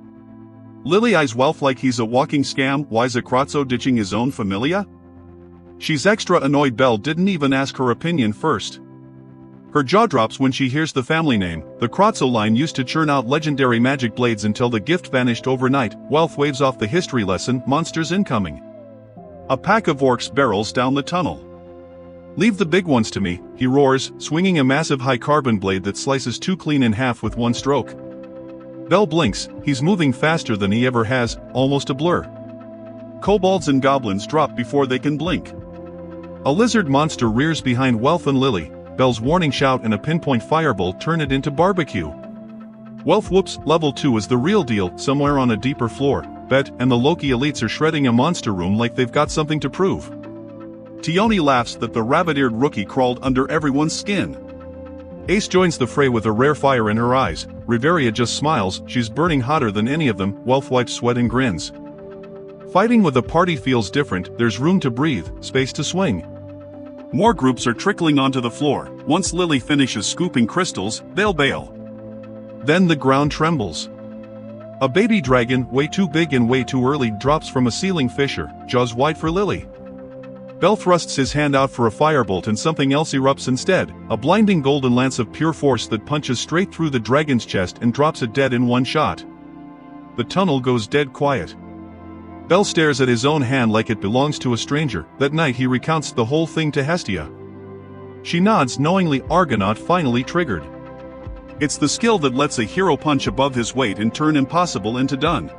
Lily eyes Welf like he's a walking scam. Why's a Kratzo ditching his own familia? She's extra annoyed Bell didn't even ask her opinion first. Her jaw drops when she hears the family name. The Kratzo line used to churn out legendary magic blades until the gift vanished overnight. Welf waves off the history lesson. Monsters incoming. A pack of orcs barrels down the tunnel. "Leave the big ones to me," he roars, swinging a massive high-carbon blade that slices two clean in half with one stroke. Bell blinks. He's moving faster than he ever has, almost a blur. Kobolds and goblins drop before they can blink. A lizard monster rears behind Welf and Lily. Bell's warning shout and a pinpoint firebolt turn it into barbecue. Welf whoops. Level 2 is the real deal, somewhere on a deeper floor. Bet, and the Loki elites are shredding a monster room like they've got something to prove. Tioni laughs that the rabbit-eared rookie crawled under everyone's skin. Ace joins the fray with a rare fire in her eyes. Riveria just smiles. She's burning hotter than any of them. Welf wipes sweat and grins. Fighting with a party feels different. There's room to breathe, space to swing. More groups are trickling onto the floor. Once Lily finishes scooping crystals, they'll bail. Then the ground trembles. A baby dragon, way too big and way too early, drops from a ceiling fissure, jaws wide for Lily. Bell thrusts his hand out for a firebolt and something else erupts instead, a blinding golden lance of pure force that punches straight through the dragon's chest and drops it dead in one shot. The tunnel goes dead quiet. Bell stares at his own hand like it belongs to a stranger. That night he recounts the whole thing to Hestia. She nods knowingly. Argonaut finally triggered. It's the skill that lets a hero punch above his weight and turn impossible into done.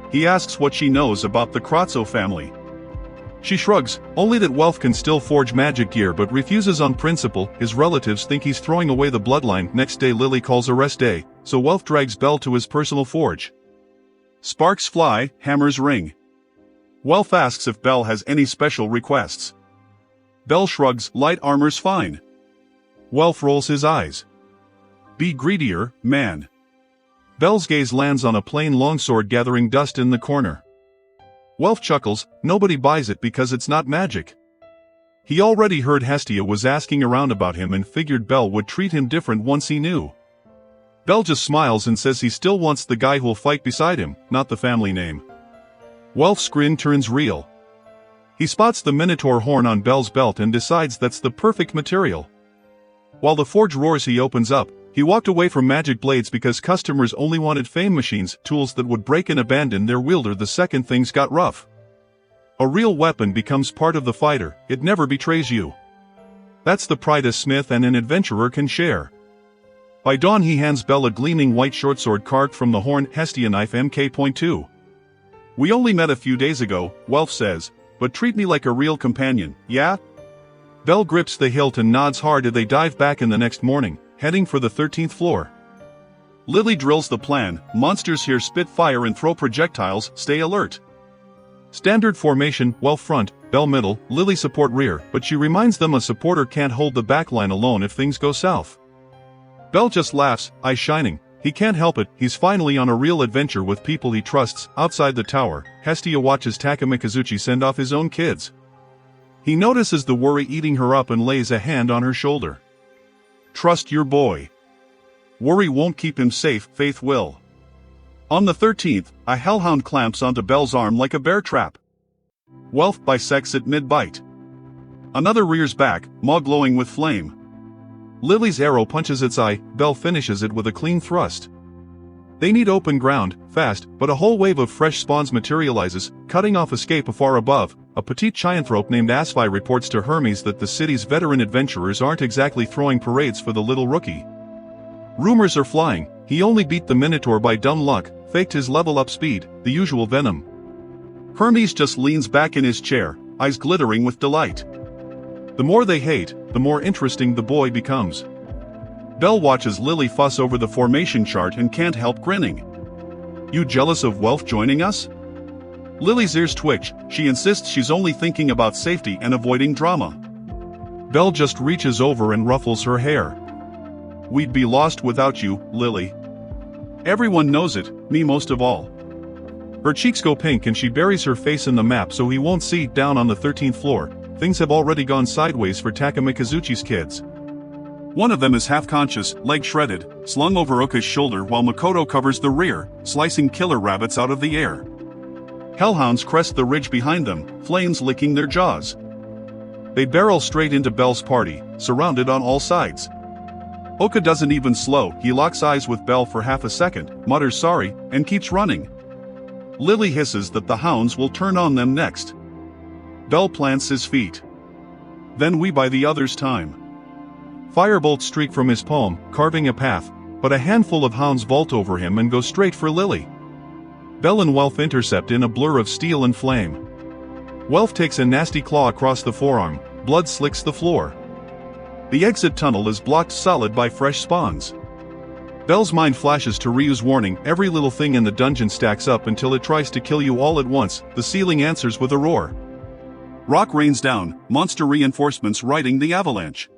He asks what she knows about the Kratzo family. She shrugs, only that Welf can still forge magic gear but refuses on principle. His relatives think he's throwing away the bloodline. Next day Lily calls a rest day, so Welf drags Bell to his personal forge. Sparks fly, hammers ring. Welf asks if Bell has any special requests. Bell shrugs, light armor's fine. Welf rolls his eyes. Be greedier, man. Bell's gaze lands on a plain longsword gathering dust in the corner. Welf chuckles, nobody buys it because it's not magic. He already heard Hestia was asking around about him and figured Bell would treat him different once he knew. Bell just smiles and says he still wants the guy who'll fight beside him, not the family name. Welf's grin turns real. He spots the Minotaur horn on Bell's belt and decides that's the perfect material. While the forge roars he opens up, he walked away from magic blades because customers only wanted fame machines, tools that would break and abandon their wielder the second things got rough. A real weapon becomes part of the fighter, it never betrays you. That's the pride a smith and an adventurer can share. By dawn he hands Bell a gleaming white shortsword carved from the horn Hestia knife Mk.2. We only met a few days ago, Welf says, but treat me like a real companion, yeah? Bell grips the hilt and nods hard as they dive back in the next morning, heading for the 13th floor. Lily drills the plan, monsters here spit fire and throw projectiles, stay alert. Standard formation, Welf front, Bell middle, Lily support rear, but she reminds them a supporter can't hold the backline alone if things go south. Bell just laughs, eyes shining. He can't help it, he's finally on a real adventure with people he trusts. Outside the tower, Hestia watches Takamikazuchi send off his own kids. He notices the worry eating her up and lays a hand on her shoulder. Trust your boy. Worry won't keep him safe, faith will. On the 13th, a hellhound clamps onto Bell's arm like a bear trap. Welf bisects it mid-bite. Another rears back, maw glowing with flame. Lily's arrow punches its eye, Bell finishes it with a clean thrust. They need open ground, fast, but a whole wave of fresh spawns materializes, cutting off escape afar above. A petite gianthrope named Asvi reports to Hermes that the city's veteran adventurers aren't exactly throwing parades for the little rookie. Rumors are flying, he only beat the Minotaur by dumb luck, faked his level-up speed, the usual venom. Hermes just leans back in his chair, eyes glittering with delight. The more they hate, the more interesting the boy becomes. Bell watches Lily fuss over the formation chart and can't help grinning. You jealous of Welf joining us? Lily's ears twitch, she insists she's only thinking about safety and avoiding drama. Bell just reaches over and ruffles her hair. We'd be lost without you, Lily. Everyone knows it, me most of all. Her cheeks go pink and she buries her face in the map so he won't see. Down on the 13th floor, things have already gone sideways for Takamikazuchi's kids. One of them is half-conscious, leg shredded, slung over Uka's shoulder while Makoto covers the rear, slicing killer rabbits out of the air. Hellhounds crest the ridge behind them, flames licking their jaws. They barrel straight into Bell's party, surrounded on all sides. Uka doesn't even slow, he locks eyes with Bell for half a second, mutters sorry, and keeps running. Lily hisses that the hounds will turn on them next. Bell plants his feet. Then we buy the others time. Firebolts streak from his palm, carving a path, but a handful of hounds vault over him and go straight for Lily. Bell and Welf intercept in a blur of steel and flame. Welf takes a nasty claw across the forearm, blood slicks the floor. The exit tunnel is blocked solid by fresh spawns. Bell's mind flashes to Ryu's warning, every little thing in the dungeon stacks up until it tries to kill you all at once. The ceiling answers with a roar. Rock rains down, monster reinforcements riding the avalanche.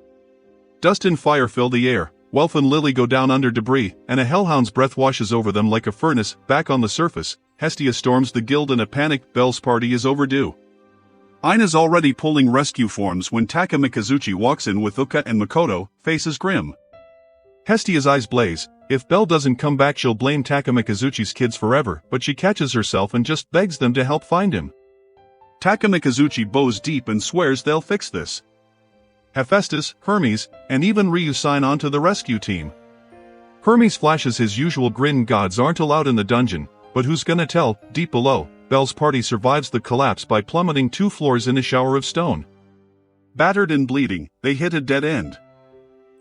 Dust and fire fill the air, Welf and Lily go down under debris, and a hellhound's breath washes over them like a furnace. Back on the surface, Hestia storms the guild in a panic. Bell's party is overdue. Eina's already pulling rescue forms when Takamikazuchi walks in with Uka and Makoto, faces grim. Hestia's eyes blaze. If Bell doesn't come back she'll blame Takamikazuchi's kids forever, but she catches herself and just begs them to help find him. Takamikazuchi bows deep and swears they'll fix this. Hephaestus, Hermes, and even Ryu sign on to the rescue team. Hermes flashes his usual grin. Gods aren't allowed in the dungeon, but who's gonna tell? Deep below, Bell's party survives the collapse by plummeting 2 floors in a shower of stone. Battered and bleeding, they hit a dead end.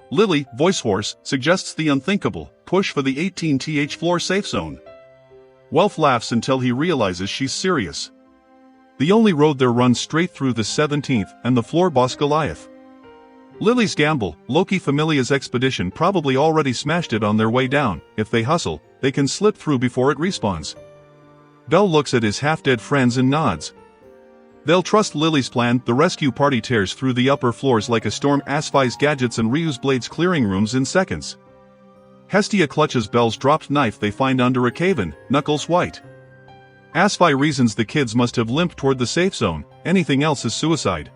Lily, voice hoarse, suggests the unthinkable, push for the 18th floor safe zone. Welf laughs until he realizes she's serious. The only road there runs straight through the 17th and the floor boss Goliath. Lily's gamble, Loki Familia's expedition probably already smashed it on their way down. If they hustle, they can slip through before it respawns. Bell looks at his half-dead friends and nods. They'll trust Lily's plan. The rescue party tears through the upper floors like a storm, Asvi's gadgets and Ryu's blades clearing rooms in seconds. Hestia clutches Bell's dropped knife they find under a cave-in, knuckles white. Asvi reasons the kids must have limped toward the safe zone, anything else is suicide.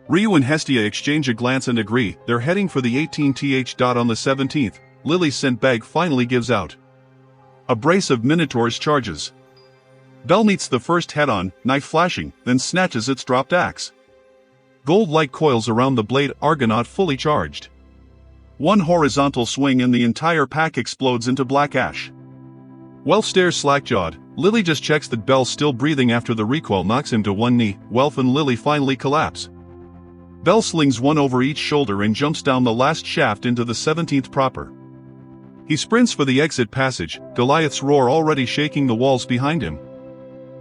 Ryu and Hestia exchange a glance and agree, they're heading for the 18th. On the 17th, Lily's scent bag finally gives out. A brace of Minotaur's charges. Bell meets the first head-on, knife flashing, then snatches its dropped axe. Gold-like coils around the blade, Argonaut fully charged. One horizontal swing and the entire pack explodes into black ash. Welf stares slack-jawed. Lily just checks that Bell's still breathing after the recoil knocks him to one knee. Welf and Lily finally collapse. Bell slings one over each shoulder and jumps down the last shaft into the 17th proper. He sprints for the exit passage, Goliath's roar already shaking the walls behind him.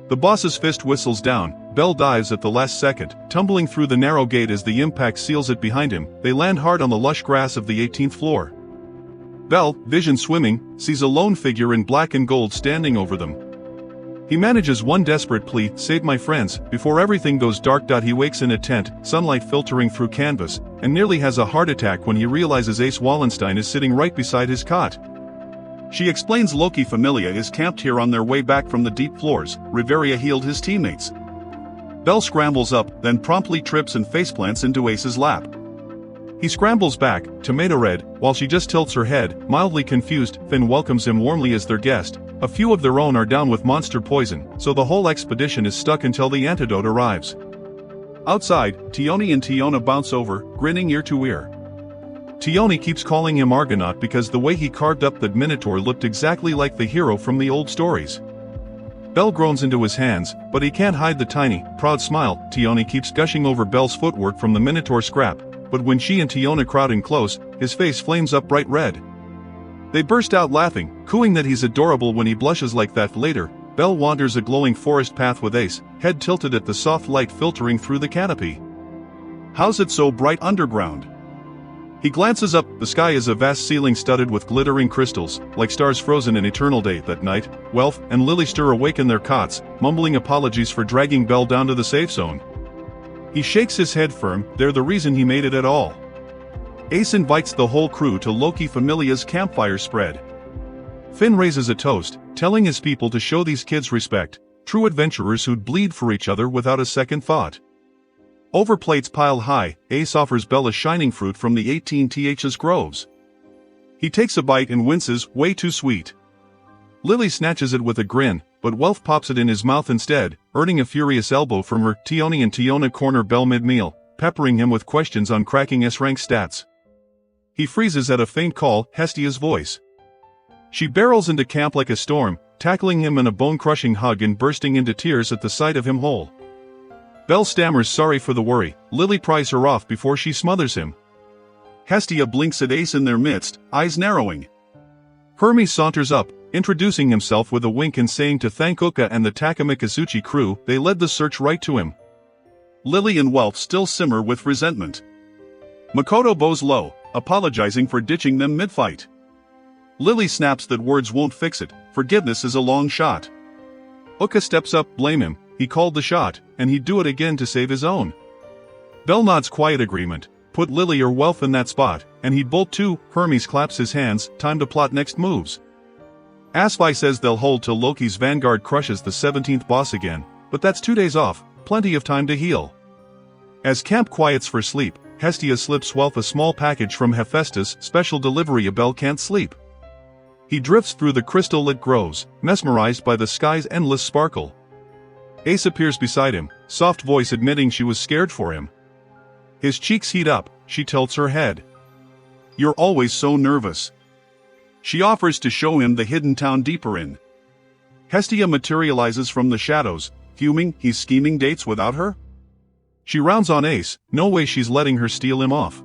The boss's fist whistles down. Bell dives at the last second, tumbling through the narrow gate as the impact seals it behind him. They land hard on the lush grass of the 18th floor. Bell, vision swimming, sees a lone figure in black and gold standing over them. He manages one desperate plea, "Save my friends," before everything goes dark. He wakes in a tent, sunlight filtering through canvas, and nearly has a heart attack when he realizes Ais Wallenstein is sitting right beside his cot. She explains Loki Familia is camped here on their way back from the deep floors. Riveria healed his teammates. Bell scrambles up, then promptly trips and faceplants into Ace's lap. He scrambles back, tomato red, while she just tilts her head, mildly confused. Finn welcomes him warmly as their guest. A few of their own are down with monster poison, so the whole expedition is stuck until the antidote arrives. Outside, Tioni and Tiona bounce over, grinning ear to ear. Tioni keeps calling him Argonaut because the way he carved up that Minotaur looked exactly like the hero from the old stories. Bell groans into his hands, but he can't hide the tiny, proud smile. Tioni keeps gushing over Bell's footwork from the Minotaur scrap, but when she and Tiona crowd in close, his face flames up bright red. They burst out laughing, cooing that he's adorable when he blushes like that. Later, Bell wanders a glowing forest path with Ace, head tilted at the soft light filtering through the canopy. How's it so bright underground? He glances up. The sky is a vast ceiling studded with glittering crystals, like stars frozen in eternal day. That night, Welf and Lily stir awake in their cots, mumbling apologies for dragging Bell down to the safe zone. He shakes his head firm, they're the reason he made it at all. Ace invites the whole crew to Loki Familia's campfire spread. Finn raises a toast, telling his people to show these kids respect, true adventurers who'd bleed for each other without a second thought. Over plates piled high, Ace offers Bell a shining fruit from the 18th's groves. He takes a bite and winces, way too sweet. Lily snatches it with a grin, but Welf pops it in his mouth instead, earning a furious elbow from her. Tioni and Tiona corner Bell mid-meal, peppering him with questions on cracking S-rank stats. He freezes at a faint call, Hestia's voice. She barrels into camp like a storm, tackling him in a bone-crushing hug and bursting into tears at the sight of him whole. Bell stammers sorry for the worry. Lily pries her off before she smothers him. Hestia blinks at Ace in their midst, eyes narrowing. Hermes saunters up, introducing himself with a wink and saying to thank Uka and the Takamikazuchi crew they led the search right to him. Lily and Welf still simmer with resentment. Makoto bows low, apologizing for ditching them mid-fight. Lily snaps that words won't fix it, forgiveness is a long shot. Uka steps up, blame him, he called the shot, and he'd do it again to save his own. Bell nods quiet agreement, put Lily or Welf in that spot, and he'd bolt too. Hermes claps his hands, time to plot next moves. Asvi says they'll hold till Loki's vanguard crushes the 17th boss again, but that's 2 days off, plenty of time to heal. As camp quiets for sleep, Hestia slips Welf a small package from Hephaestus, special delivery. A Bell can't sleep. He drifts through the crystal-lit groves, mesmerized by the sky's endless sparkle. Ace appears beside him, soft voice admitting she was scared for him. His cheeks heat up, she tilts her head. You're always so nervous. She offers to show him the hidden town deeper in. Hestia materializes from the shadows, fuming he's scheming dates without her? She rounds on Ace, no way she's letting her steal him off.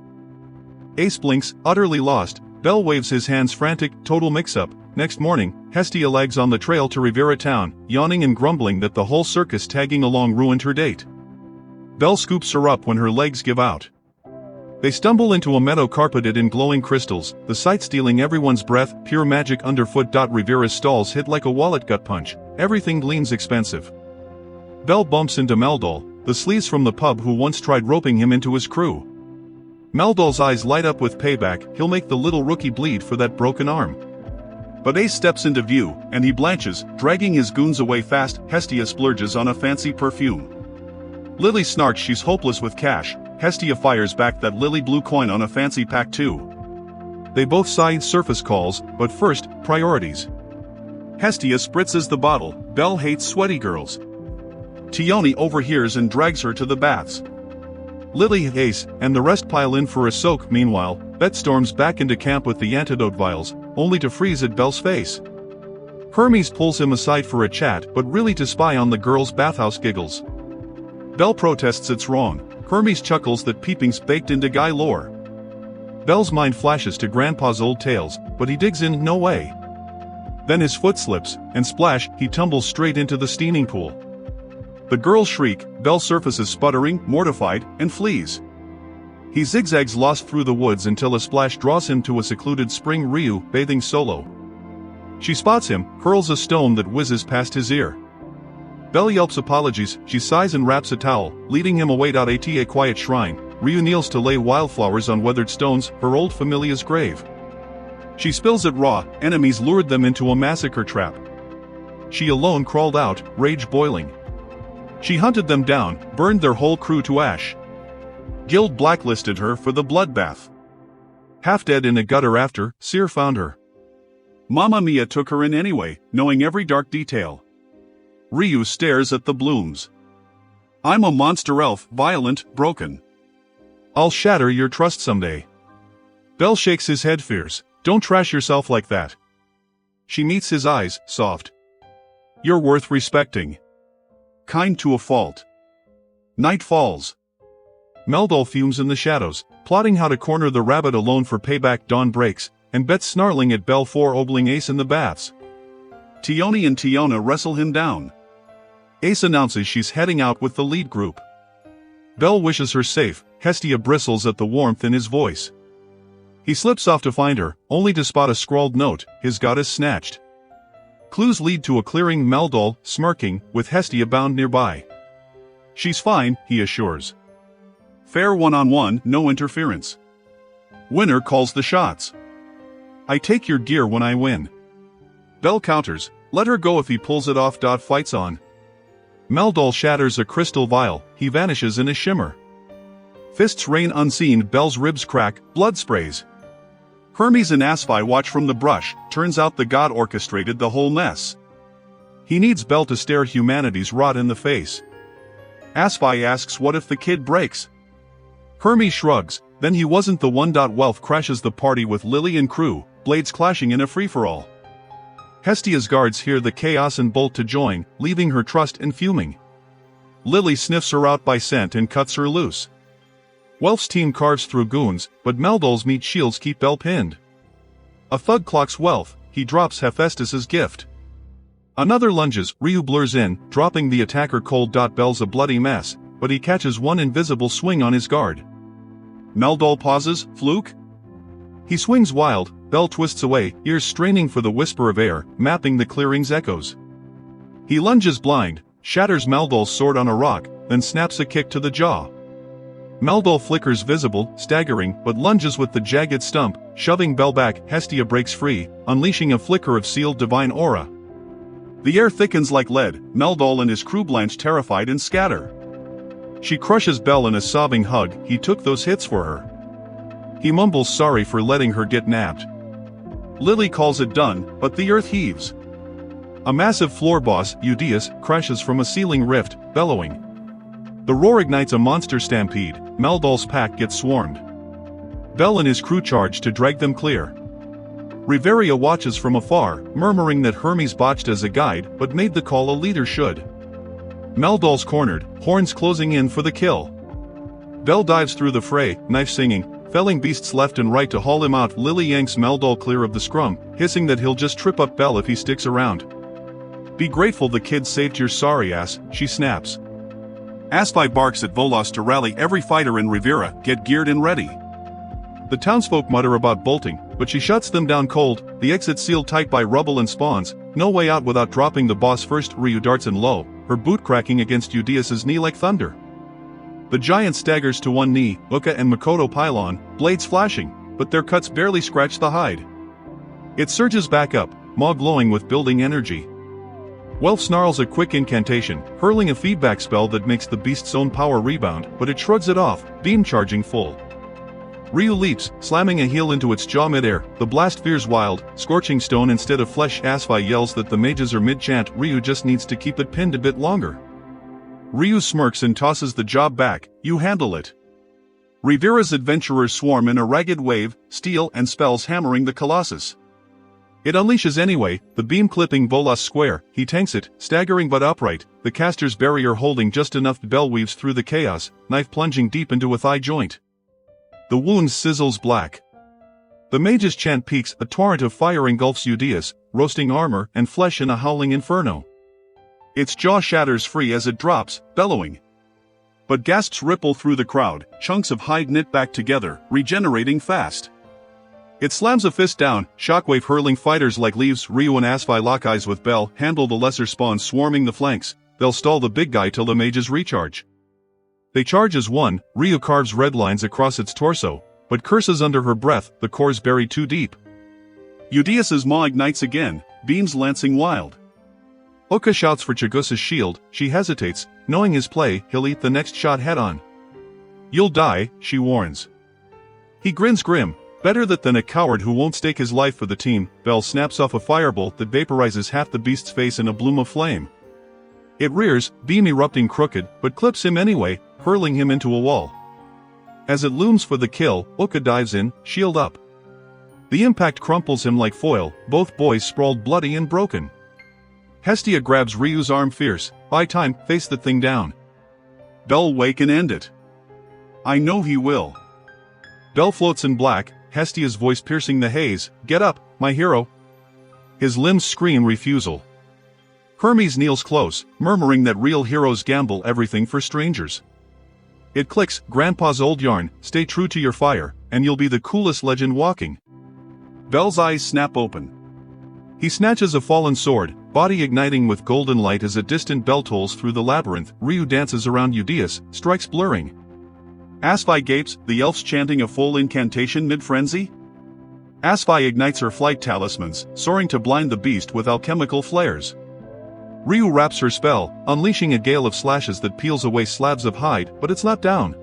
Ace blinks, utterly lost. Bell waves his hands frantic, total mix-up. Next morning, Hestia lags on the trail to Rivera town, yawning and grumbling that the whole circus tagging along ruined her date. Bell scoops her up when her legs give out. They stumble into a meadow carpeted in glowing crystals, the sight stealing everyone's breath, pure magic underfoot. Rivera's stalls hit like a wallet gut punch, everything gleams expensive. Bell bumps into Meldal, the sleaze from the pub who once tried roping him into his crew. Meldal's eyes light up with payback, he'll make the little rookie bleed for that broken arm. But Ace steps into view, and he blanches, dragging his goons away fast. Hestia splurges on a fancy perfume. Lily snarks she's hopeless with cash. Hestia fires back that lily blue coin on a fancy pack too. They both sigh surface calls, but first, priorities. Hestia spritzes the bottle. Bell hates sweaty girls. Tione overhears and drags her to the baths. Lily, Ace, and the rest pile in for a soak. Meanwhile, Bet storms back into camp with the antidote vials, only to freeze at Bell's face. Hermes pulls him aside for a chat, but really to spy on the girls' bathhouse giggles. Bell protests it's wrong. Hermes chuckles that peeping's baked into guy lore. Bell's mind flashes to Grandpa's old tales, but he digs in no way. Then his foot slips, and splash, he tumbles straight into the steaming pool. The girls shriek, Bell surfaces sputtering, mortified, and flees. He zigzags lost through the woods until a splash draws him to a secluded spring. Ryu, bathing solo. She spots him, hurls a stone that whizzes past his ear. Bell yelps apologies, she sighs and wraps a towel, leading him away. At a quiet shrine, Ryu kneels to lay wildflowers on weathered stones, her old familia's grave. She spills it raw, enemies lured them into a massacre trap. She alone crawled out, rage boiling. She hunted them down, burned their whole crew to ash. Guild blacklisted her for the bloodbath. Half dead in a gutter after, Seer found her. Mamma Mia took her in anyway, knowing every dark detail. Ryu stares at the blooms. I'm a monster elf, violent, broken. I'll shatter your trust someday. Bell shakes his head fierce, don't trash yourself like that. She meets his eyes, soft. You're worth respecting. Kind to a fault. Night falls. Meldal fumes in the shadows, plotting how to corner the rabbit alone for payback. Dawn breaks, and Bet's snarling at Bell for ogling Ace in the baths. Tione and Tiona wrestle him down. Ace announces she's heading out with the lead group. Bell wishes her safe. Hestia bristles at the warmth in his voice. He slips off to find her, only to spot a scrawled note, his goddess snatched. Clues lead to a clearing. Meldal, smirking, with Hestia bound nearby. She's fine, he assures. Fair one-on-one, no interference. Winner calls the shots. I take your gear when I win. Bell counters, let her go if he pulls it off. Fights on. Meldal shatters a crystal vial, he vanishes in a shimmer. Fists rain unseen. Bell's ribs crack, blood sprays. Hermes and Asphi watch from the brush. Turns out the god orchestrated the whole mess. He needs Bell to stare humanity's rot in the face. Asphi asks what if the kid breaks? Hermes shrugs, then he wasn't the one. Wealth crashes the party with Lily and crew, blades clashing in a free-for-all. Hestia's guards hear the chaos and bolt to join, leaving her trussed and fuming. Lily sniffs her out by scent and cuts her loose. Welf's team carves through goons, but Meldal's meat shields keep Bell pinned. A thug clocks Welf, he drops Hephaestus's gift. Another lunges, Ryu blurs in, dropping the attacker cold. Bell's a bloody mess, but he catches one invisible swing on his guard. Meldal pauses, fluke? He swings wild, Bell twists away, ears straining for the whisper of air, mapping the clearing's echoes. He lunges blind, shatters Meldal's sword on a rock, then snaps a kick to the jaw. Meldal flickers visible, staggering, but lunges with the jagged stump, shoving Bell back. Hestia breaks free, unleashing a flicker of sealed divine aura. The air thickens like lead, Meldal and his crew blanch terrified and scatter. She crushes Bell in a sobbing hug, he took those hits for her. He mumbles sorry for letting her get nabbed. Lily calls it done, but the earth heaves. A massive floor boss, Eudeus, crashes from a ceiling rift, bellowing. The roar ignites a monster stampede, Meldal's pack gets swarmed. Bell and his crew charge to drag them clear. Riveria watches from afar, murmuring that Hermes botched as a guide but made the call a leader should. Meldal's cornered, horns closing in for the kill. Bell dives through the fray, knife singing, felling beasts left and right to haul him out. Lily yanks Meldal clear of the scrum, hissing that he'll just trip up Bell if he sticks around. Be grateful the kid saved your sorry ass, she snaps. Asphi barks at Volos to rally every fighter in Rivera, get geared and ready. The townsfolk mutter about bolting, but she shuts them down cold, the exit sealed tight by rubble and spawns, no way out without dropping the boss first. Ryu darts in low, her boot cracking against Udias's knee like thunder. The giant staggers to one knee, Uka and Makoto pile on, blades flashing, but their cuts barely scratch the hide. It surges back up, maw glowing with building energy. Welf snarls a quick incantation, hurling a feedback spell that makes the beast's own power rebound, but it shrugs it off, beam charging full. Ryu leaps, slamming a heel into its jaw midair, the blast veers wild, scorching stone instead of flesh. Asfi yells that the mages are mid-chant. Ryu just needs to keep it pinned a bit longer. Ryu smirks and tosses the job back, you handle it. Rivera's adventurers swarm in a ragged wave, steel and spells hammering the Colossus. It unleashes anyway, the beam clipping Bolas square, he tanks it, staggering but upright, the caster's barrier holding just enough. Bell weaves through the chaos, knife plunging deep into a thigh joint. The wound sizzles black. The mage's chant peaks, a torrent of fire engulfs Udias, roasting armor and flesh in a howling inferno. Its jaw shatters free as it drops, bellowing. But gasps ripple through the crowd, chunks of hide knit back together, regenerating fast. It slams a fist down, shockwave hurling fighters like leaves. Ryu and Asfi lock eyes with Bell, handle the lesser spawns swarming the flanks, they'll stall the big guy till the mages recharge. They charge as one, Ryu carves red lines across its torso, but curses under her breath, the core's buried too deep. Udias's maw ignites again, beams lancing wild. Uka shouts for Chigusa's shield, she hesitates, knowing his play, he'll eat the next shot head-on. You'll die, she warns. He grins grim, better that than a coward who won't stake his life for the team. Bell snaps off a firebolt that vaporizes half the beast's face in a bloom of flame. It rears, beam erupting crooked, but clips him anyway, hurling him into a wall. As it looms for the kill, Uka dives in, shield up. The impact crumples him like foil, both boys sprawled bloody and broken. Hestia grabs Ryu's arm fierce, by time, face the thing down. Bell wake and end it. I know he will. Bell floats in black, Hestia's voice piercing the haze, get up, my hero. His limbs scream refusal. Hermes kneels close, murmuring that real heroes gamble everything for strangers. It clicks, Grandpa's old yarn, stay true to your fire, and you'll be the coolest legend walking. Bell's eyes snap open. He snatches a fallen sword, body igniting with golden light as a distant bell tolls through the labyrinth. Ryu dances around Udias, strikes blurring. Asfi gapes, the elf's chanting a full incantation mid-frenzy? Asfi ignites her flight talismans, soaring to blind the beast with alchemical flares. Ryu wraps her spell, unleashing a gale of slashes that peels away slabs of hide, but it's not down.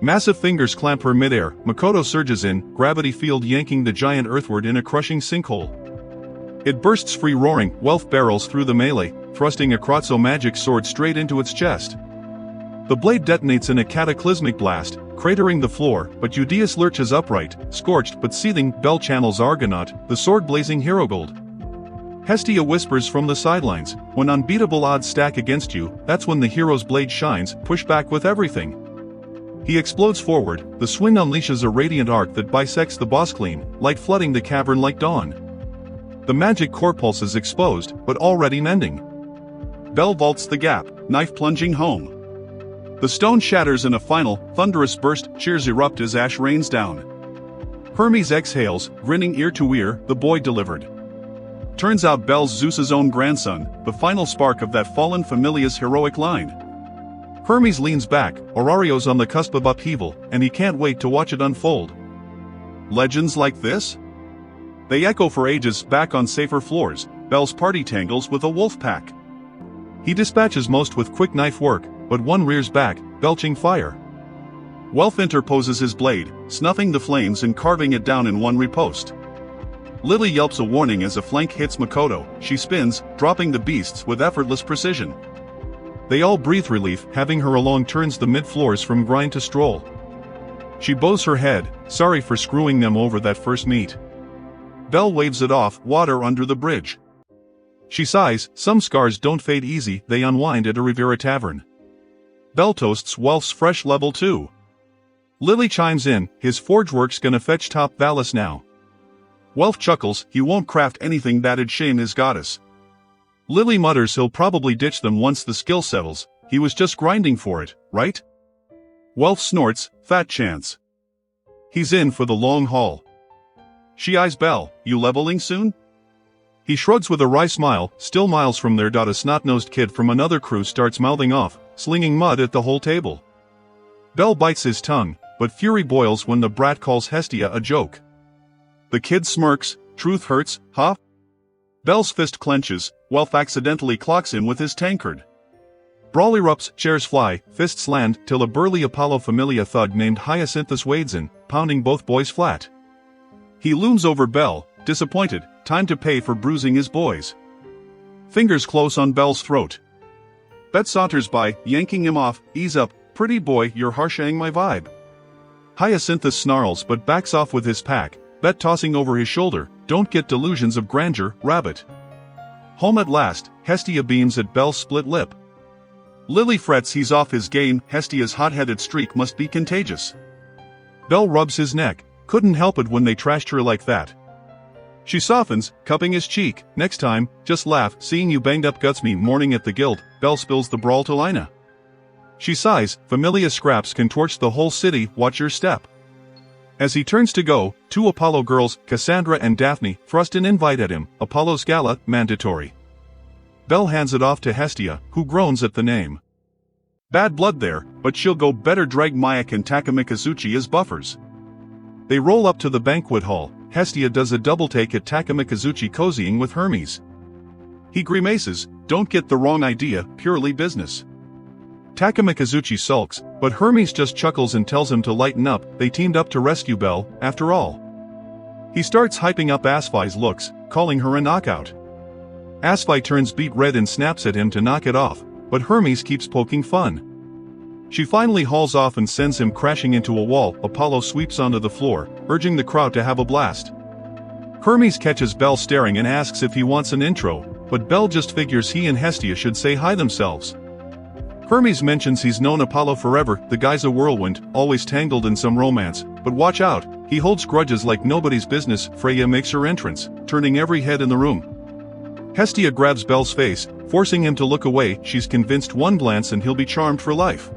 Massive fingers clamp her midair, Makoto surges in, gravity field yanking the giant earthward in a crushing sinkhole. It bursts free roaring, Welf barrels through the melee, thrusting a Krotso magic sword straight into its chest. The blade detonates in a cataclysmic blast, cratering the floor, but Udias lurches upright, scorched but seething. Bell channels Argonaut, the sword blazing hero gold. Hestia whispers from the sidelines, when unbeatable odds stack against you, that's when the hero's blade shines, push back with everything. He explodes forward, the swing unleashes a radiant arc that bisects the boss clean, light flooding the cavern like dawn. The magic core pulse is exposed, but already mending. Bell vaults the gap, knife plunging home. The stone shatters in a final, thunderous burst, cheers erupt as ash rains down. Hermes exhales, grinning ear to ear, the boy delivered. Turns out Bell's Zeus's own grandson, the final spark of that fallen familia's heroic line. Hermes leans back, Orario's on the cusp of upheaval, and he can't wait to watch it unfold. Legends like this? They echo for ages back on safer floors. Bell's party tangles with a wolf pack. He dispatches most with quick knife work, but one rears back, belching fire. Welf interposes his blade, snuffing the flames and carving it down in one riposte. Lily yelps a warning as a flank hits Makoto. She spins, dropping the beasts with effortless precision. They all breathe relief, having her along turns the mid-floors from grind to stroll. She bows her head, sorry for screwing them over that first meet. Bell waves it off, water under the bridge. She sighs, some scars don't fade easy, they unwind at a Rivera tavern. Bell toasts Welf's fresh level 2. Lily chimes in, his forge work's gonna fetch top Valis now. Welf chuckles, he won't craft anything that'd shame his goddess. Lily mutters he'll probably ditch them once the skill settles, he was just grinding for it, right? Welf snorts, fat chance. He's in for the long haul. She eyes Bell. You leveling soon? He shrugs with a wry smile. Still miles from there. A snot-nosed kid from another crew starts mouthing off, slinging mud at the whole table. Bell bites his tongue, but fury boils when the brat calls Hestia a joke. The kid smirks. Truth hurts, huh? Bell's fist clenches. Welf accidentally clocks him with his tankard. Brawl erupts, chairs fly, fists land, till a burly Apollo Familia thug named Hyacinthus wades in, pounding both boys flat. He looms over Bell, disappointed. Time to pay for bruising his boys. Fingers close on Bell's throat. Bet saunters by, yanking him off. Ease up, pretty boy, you're harshing my vibe. Hyacinthus snarls but backs off with his pack, Bet tossing over his shoulder. Don't get delusions of grandeur, rabbit. Home at last, Hestia beams at Bell's split lip. Lily frets he's off his game. Hestia's hot-headed streak must be contagious. Bell rubs his neck. Couldn't help it when they trashed her like that. She softens, cupping his cheek. Next time, just laugh. Seeing you banged up guts me morning at the guild. Bell spills the brawl to Eina. She sighs. Familia scraps can torch the whole city. Watch your step. As he turns to go, two Apollo girls, Cassandra and Daphne, thrust an invite at him. Apollo's gala, mandatory. Bell hands it off to Hestia, who groans at the name. Bad blood there, but she'll go better drag Mayak and Takamikazuchi as buffers. They roll up to the banquet hall. Hestia does a double take at Takamikazuchi cozying with Hermes. He grimaces. Don't get the wrong idea, purely business. Takamikazuchi sulks, but Hermes just chuckles and tells him to lighten up. They teamed up to rescue Bell, after all. He starts hyping up Asfi's looks, calling her a knockout. Asfi turns beet red and snaps at him to knock it off, but Hermes keeps poking fun. She finally hauls off and sends him crashing into a wall. Apollo sweeps onto the floor, urging the crowd to have a blast. Hermes catches Bell staring and asks if he wants an intro, but Bell just figures he and Hestia should say hi themselves. Hermes mentions he's known Apollo forever. The guy's a whirlwind, always tangled in some romance, but watch out, he holds grudges like nobody's business. Freya makes her entrance, turning every head in the room. Hestia grabs Bell's face, forcing him to look away. She's convinced one glance and he'll be charmed for life.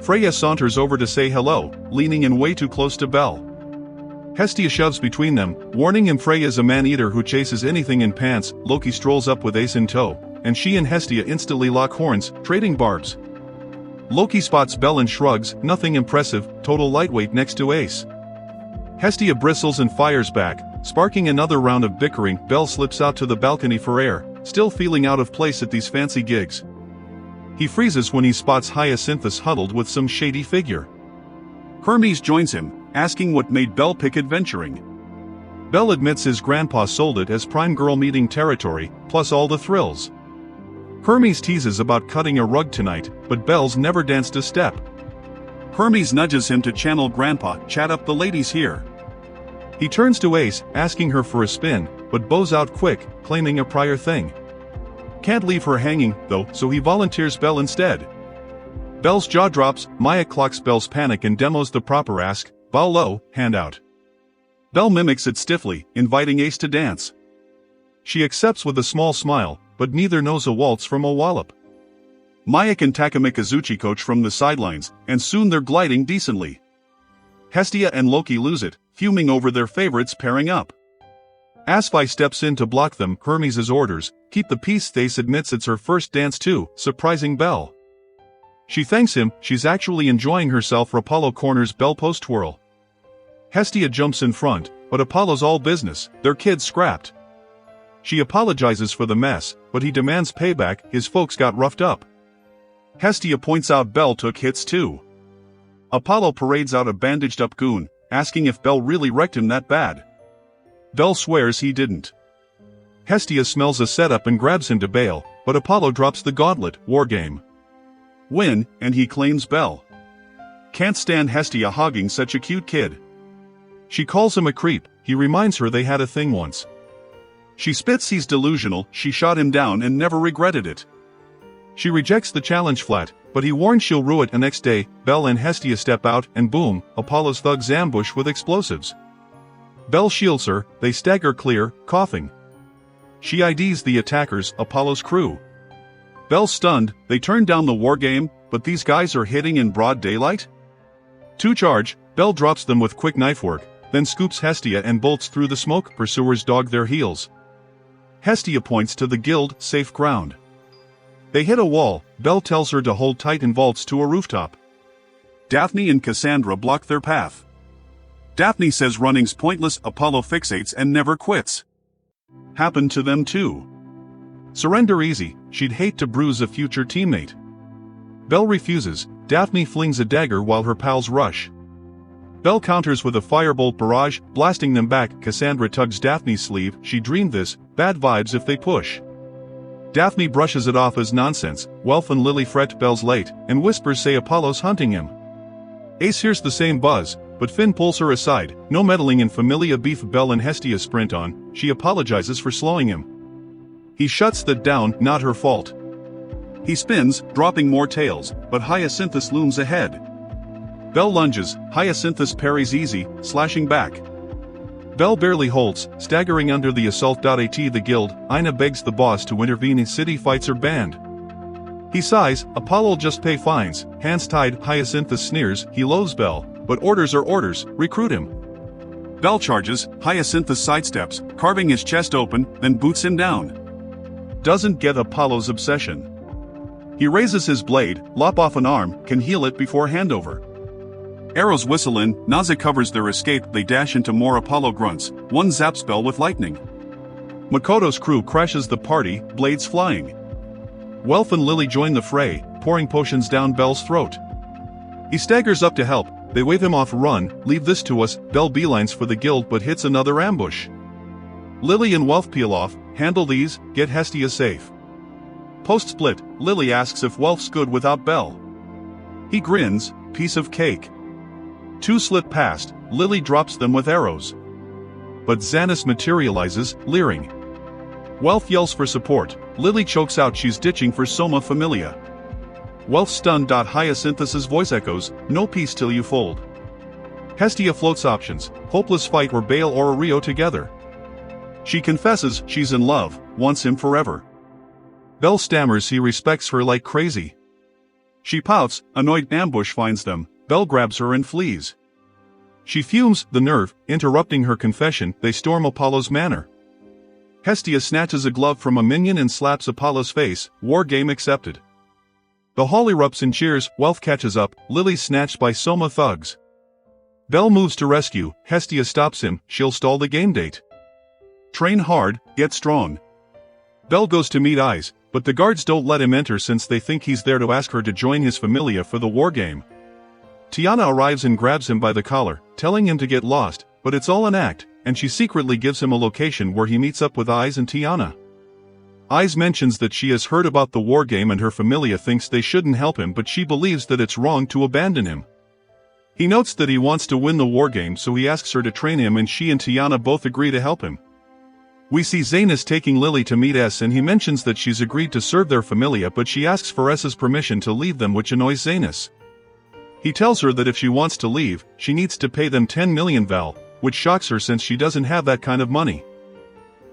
Freya saunters over to say hello, leaning in way too close to Bell. Hestia shoves between them, warning him Freya's a man-eater who chases anything in pants. Loki strolls up with Ace in tow, and she and Hestia instantly lock horns, trading barbs. Loki spots Bell and shrugs. Nothing impressive, total lightweight next to Ace. Hestia bristles and fires back, sparking another round of bickering. Bell slips out to the balcony for air, still feeling out of place at these fancy gigs. He freezes when he spots Hyacinthus huddled with some shady figure. Hermes joins him, asking what made Bell pick adventuring. Bell admits his grandpa sold it as prime girl meeting territory, plus all the thrills. Hermes teases about cutting a rug tonight, but Bell's never danced a step. Hermes nudges him to channel grandpa. Chat up, the ladies here. He turns to Ace, asking her for a spin, but bows out quick, claiming a prior thing. Can't leave her hanging, though, so he volunteers Bell instead. Bell's jaw drops. Maya clocks Bell's panic and demos the proper ask, bow low, hand out. Bell mimics it stiffly, inviting Ace to dance. She accepts with a small smile, but neither knows a waltz from a wallop. Mayak and Takamikazuchi coach from the sidelines, and soon they're gliding decently. Hestia and Loki lose it, fuming over their favorites pairing up. Asfi steps in to block them. Hermes' orders, keep the peace. Ace admits it's her first dance too, surprising Bell. She thanks him. She's actually enjoying herself. Apollo corners Bell post-twirl. Hestia jumps in front, but Apollo's all business. Their kid's scrapped. She apologizes for the mess, but he demands payback. His folks got roughed up. Hestia points out Bell took hits too. Apollo parades out a bandaged-up goon, asking if Bell really wrecked him that bad. Bell swears he didn't. Hestia smells a setup and grabs him to bail, but Apollo drops the gauntlet. War game. Win, and he claims Bell. Can't stand Hestia hogging such a cute kid. She calls him a creep. He reminds her they had a thing once. She spits he's delusional. She shot him down and never regretted it. She rejects the challenge flat, but he warns she'll rue it. The next day, Bell and Hestia step out, and boom, Apollo's thugs ambush with explosives. Bell shields her. They stagger clear, coughing. She IDs the attackers, Apollo's crew. Bell's stunned. They turn down the war game, but these guys are hitting in broad daylight? To charge, Bell drops them with quick knife work. then scoops Hestia and bolts through the smoke. Pursuers dog their heels. Hestia points to the guild, safe ground. They hit a wall. Bell tells her to hold tight and vaults to a rooftop. Daphne and Cassandra block their path. Daphne says running's pointless. Apollo fixates and never quits. Happened to them too. Surrender easy, she'd hate to bruise a future teammate. Bell refuses. Daphne flings a dagger while her pals rush. Bell counters with a firebolt barrage, blasting them back. Cassandra tugs Daphne's sleeve. She dreamed this, bad vibes if they push. Daphne brushes it off as nonsense. Welf and Lily fret Bell's late, and whispers say Apollo's hunting him. Ace hears the same buzz, but Finn pulls her aside. No meddling in familia beef. Bell and Hestia sprint on. She apologizes for slowing him. He shuts that down, not her fault. He spins, dropping more tails, but Hyacinthus looms ahead. Bell lunges. Hyacinthus parries easy, slashing back. Bell barely holds, staggering under the assault. At the guild, Eina begs the boss to intervene in city fights are banned. He sighs. Apollo'll just pay fines. Hands tied. Hyacinthus sneers. He loathes Bell, but orders are orders. Recruit him. Bell charges. Hyacinthus sidesteps, carving his chest open, then boots him down. Doesn't get Apollo's obsession. He raises his blade, lop off an arm, can heal it before handover. Arrows whistle in. Nausea covers their escape. They dash into more. Apollo grunts. One zaps Bell with lightning. Makoto's crew crashes the party, blades flying. Welf and Lily join the fray, pouring potions down Bell's throat. He staggers up to help. They wave him off. Run, leave this to us. Bell beelines for the guild but hits another ambush. Lily and Welf peel off. Handle these, get Hestia safe. Post-split, Lily asks if Welf's good without Bell. He grins, piece of cake. Two slip past, Lily drops them with arrows. But Xanus materializes, leering. Welf yells for support. Lily chokes out. She's ditching for Soma Familia. Welf stunned. Hyacinthus's voice echoes, no peace till you fold. Hestia floats options, hopeless fight or Bale or Orario together. She confesses she's in love, wants him forever. Bell stammers he respects her like crazy. She pouts, annoyed. Ambush finds them. Bell grabs her and flees. She fumes, the nerve, interrupting her confession. They storm Apollo's manor. Hestia snatches a glove from a minion and slaps Apollo's face. War game accepted. The hall erupts in cheers. Welf catches up. Lily's snatched by Soma thugs. Bell moves to rescue. Hestia stops him. She'll stall the game date. Train hard, get strong. Bell goes to meet Ais, but the guards don't let him enter since they think he's there to ask her to join his familia for the war game. Tiana arrives and grabs him by the collar, telling him to get lost, but it's all an act, and she secretly gives him a location where he meets up with Ais and Tiana. Ais mentions that she has heard about the war game and her familia thinks they shouldn't help him, but she believes that it's wrong to abandon him. He notes that he wants to win the war game, so he asks her to train him, and she and Tiana both agree to help him. We see Xanus taking Lily to meet S, and he mentions that she's agreed to serve their familia, but she asks for S's permission to leave them, which annoys Xanus. He tells her that if she wants to leave, she needs to pay them 10 million val, which shocks her since she doesn't have that kind of money.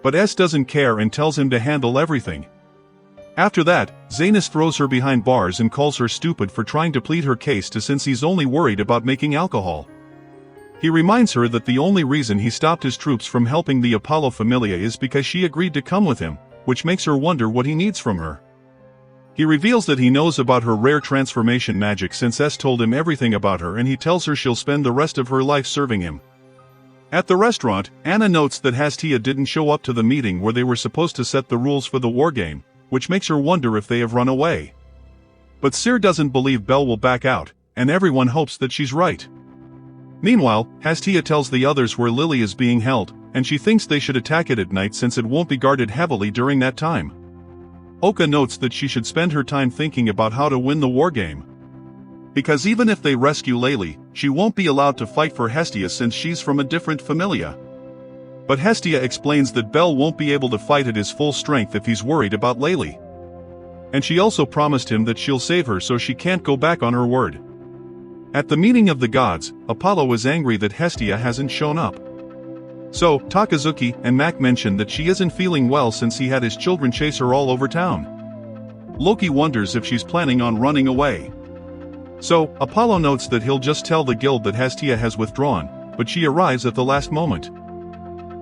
But S doesn't care and tells him to handle everything. After that, Xanus throws her behind bars and calls her stupid for trying to plead her case to since he's only worried about making alcohol. He reminds her that the only reason he stopped his troops from helping the Apollo Familia is because she agreed to come with him, which makes her wonder what he needs from her. He reveals that he knows about her rare transformation magic since S told him everything about her, and he tells her she'll spend the rest of her life serving him. At the restaurant, Anna notes that Hestia didn't show up to the meeting where they were supposed to set the rules for the war game, which makes her wonder if they have run away. But Cyr doesn't believe Bell will back out, and everyone hopes that she's right. Meanwhile, Hestia tells the others where Lily is being held, and she thinks they should attack it at night since it won't be guarded heavily during that time. Oka notes that she should spend her time thinking about how to win the war game. Because even if they rescue Lily, she won't be allowed to fight for Hestia since she's from a different familia. But Hestia explains that Bell won't be able to fight at his full strength if he's worried about Lily. And she also promised him that she'll save her, so she can't go back on her word. At the meeting of the gods, Apollo is angry that Hestia hasn't shown up. So, Takazuki and Mac mention that she isn't feeling well since he had his children chase her all over town. Loki wonders if she's planning on running away. So, Apollo notes that he'll just tell the guild that Hestia has withdrawn, but she arrives at the last moment.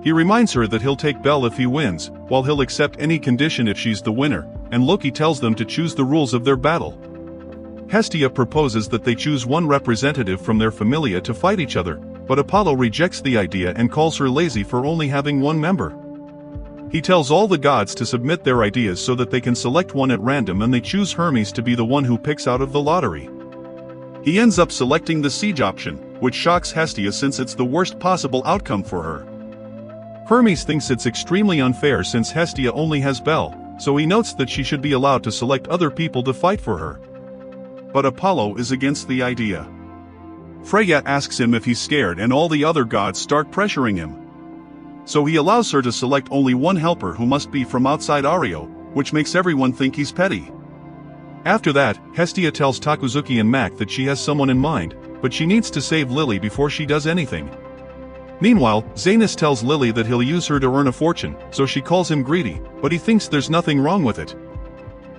He reminds her that he'll take Bell if he wins, while he'll accept any condition if she's the winner, and Loki tells them to choose the rules of their battle. Hestia proposes that they choose one representative from their familia to fight each other, but Apollo rejects the idea and calls her lazy for only having one member. He tells all the gods to submit their ideas so that they can select one at random, and they choose Hermes to be the one who picks out of the lottery. He ends up selecting the siege option, which shocks Hestia since it's the worst possible outcome for her. Hermes thinks it's extremely unfair since Hestia only has Bell, so he notes that she should be allowed to select other people to fight for her. But Apollo is against the idea. Freya asks him if he's scared, and all the other gods start pressuring him. So he allows her to select only one helper who must be from outside Orario, which makes everyone think he's petty. After that, Hestia tells Takuzuki and Mac that she has someone in mind, but she needs to save Lily before she does anything. Meanwhile, Zanus tells Lily that he'll use her to earn a fortune, so she calls him greedy, but he thinks there's nothing wrong with it.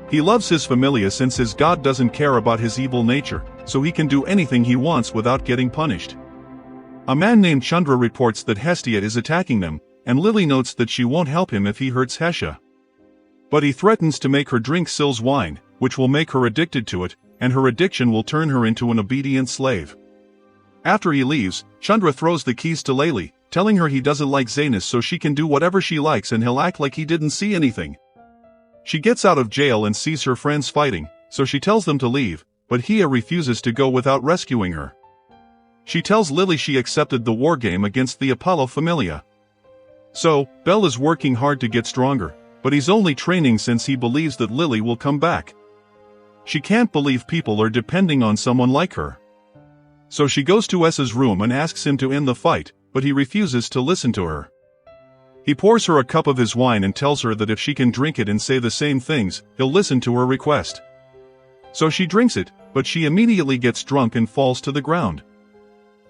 He loves his familia since his god doesn't care about his evil nature, so he can do anything he wants without getting punished. A man named Chandra reports that Hestia is attacking them, and Lily notes that she won't help him if he hurts Hestia. But he threatens to make her drink Syl's wine, which will make her addicted to it, and her addiction will turn her into an obedient slave. After he leaves, Chandra throws the keys to Lily, telling her he doesn't like Zanus so she can do whatever she likes and he'll act like he didn't see anything. She gets out of jail and sees her friends fighting, so she tells them to leave, but Hea refuses to go without rescuing her. She tells Lily she accepted the war game against the Apollo Familia. So, Bell is working hard to get stronger, but he's only training since he believes that Lily will come back. She can't believe people are depending on someone like her. So she goes to S's room and asks him to end the fight, but he refuses to listen to her. He pours her a cup of his wine and tells her that if she can drink it and say the same things, he'll listen to her request. So she drinks it, but she immediately gets drunk and falls to the ground.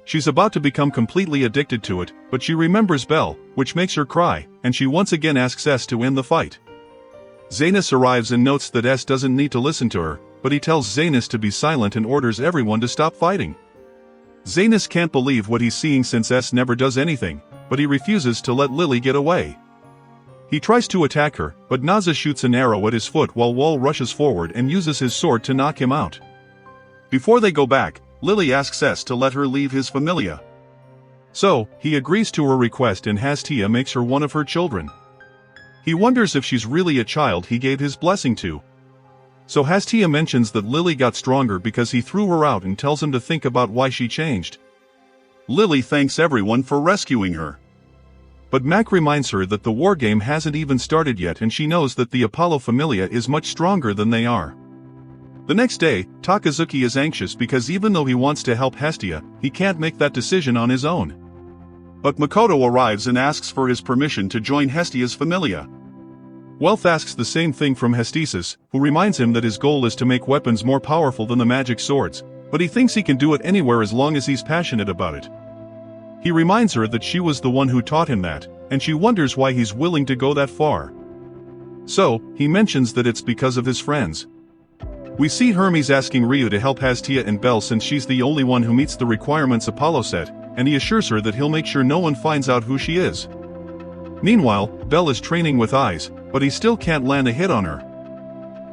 She's about to become completely addicted to it, but she remembers Bell, which makes her cry, and she once again asks S to end the fight. Zanus arrives and notes that S doesn't need to listen to her, but he tells Zanus to be silent and orders everyone to stop fighting. Zanus can't believe what he's seeing since S never does anything, but he refuses to let Lily get away. He tries to attack her, but Naza shoots an arrow at his foot while Wall rushes forward and uses his sword to knock him out. Before they go back, Lily asks S to let her leave his familia. So, he agrees to her request and Hestia makes her one of her children. He wonders if she's really a child he gave his blessing to. So Hestia mentions that Lily got stronger because he threw her out and tells him to think about why she changed. Lily thanks everyone for rescuing her. But Mac reminds her that the war game hasn't even started yet and she knows that the Apollo Familia is much stronger than they are. The next day, Takuzuki is anxious because even though he wants to help Hestia, he can't make that decision on his own. But Makoto arrives and asks for his permission to join Hestia's familia. Wealth asks the same thing from Hestisis, who reminds him that his goal is to make weapons more powerful than the magic swords, but he thinks he can do it anywhere as long as he's passionate about it. He reminds her that she was the one who taught him that, and she wonders why he's willing to go that far. So, he mentions that it's because of his friends. We see Hermes asking Ryu to help Hestia and Bell since she's the only one who meets the requirements Apollo set, and he assures her that he'll make sure no one finds out who she is. Meanwhile, Bell is training with Ais, but he still can't land a hit on her.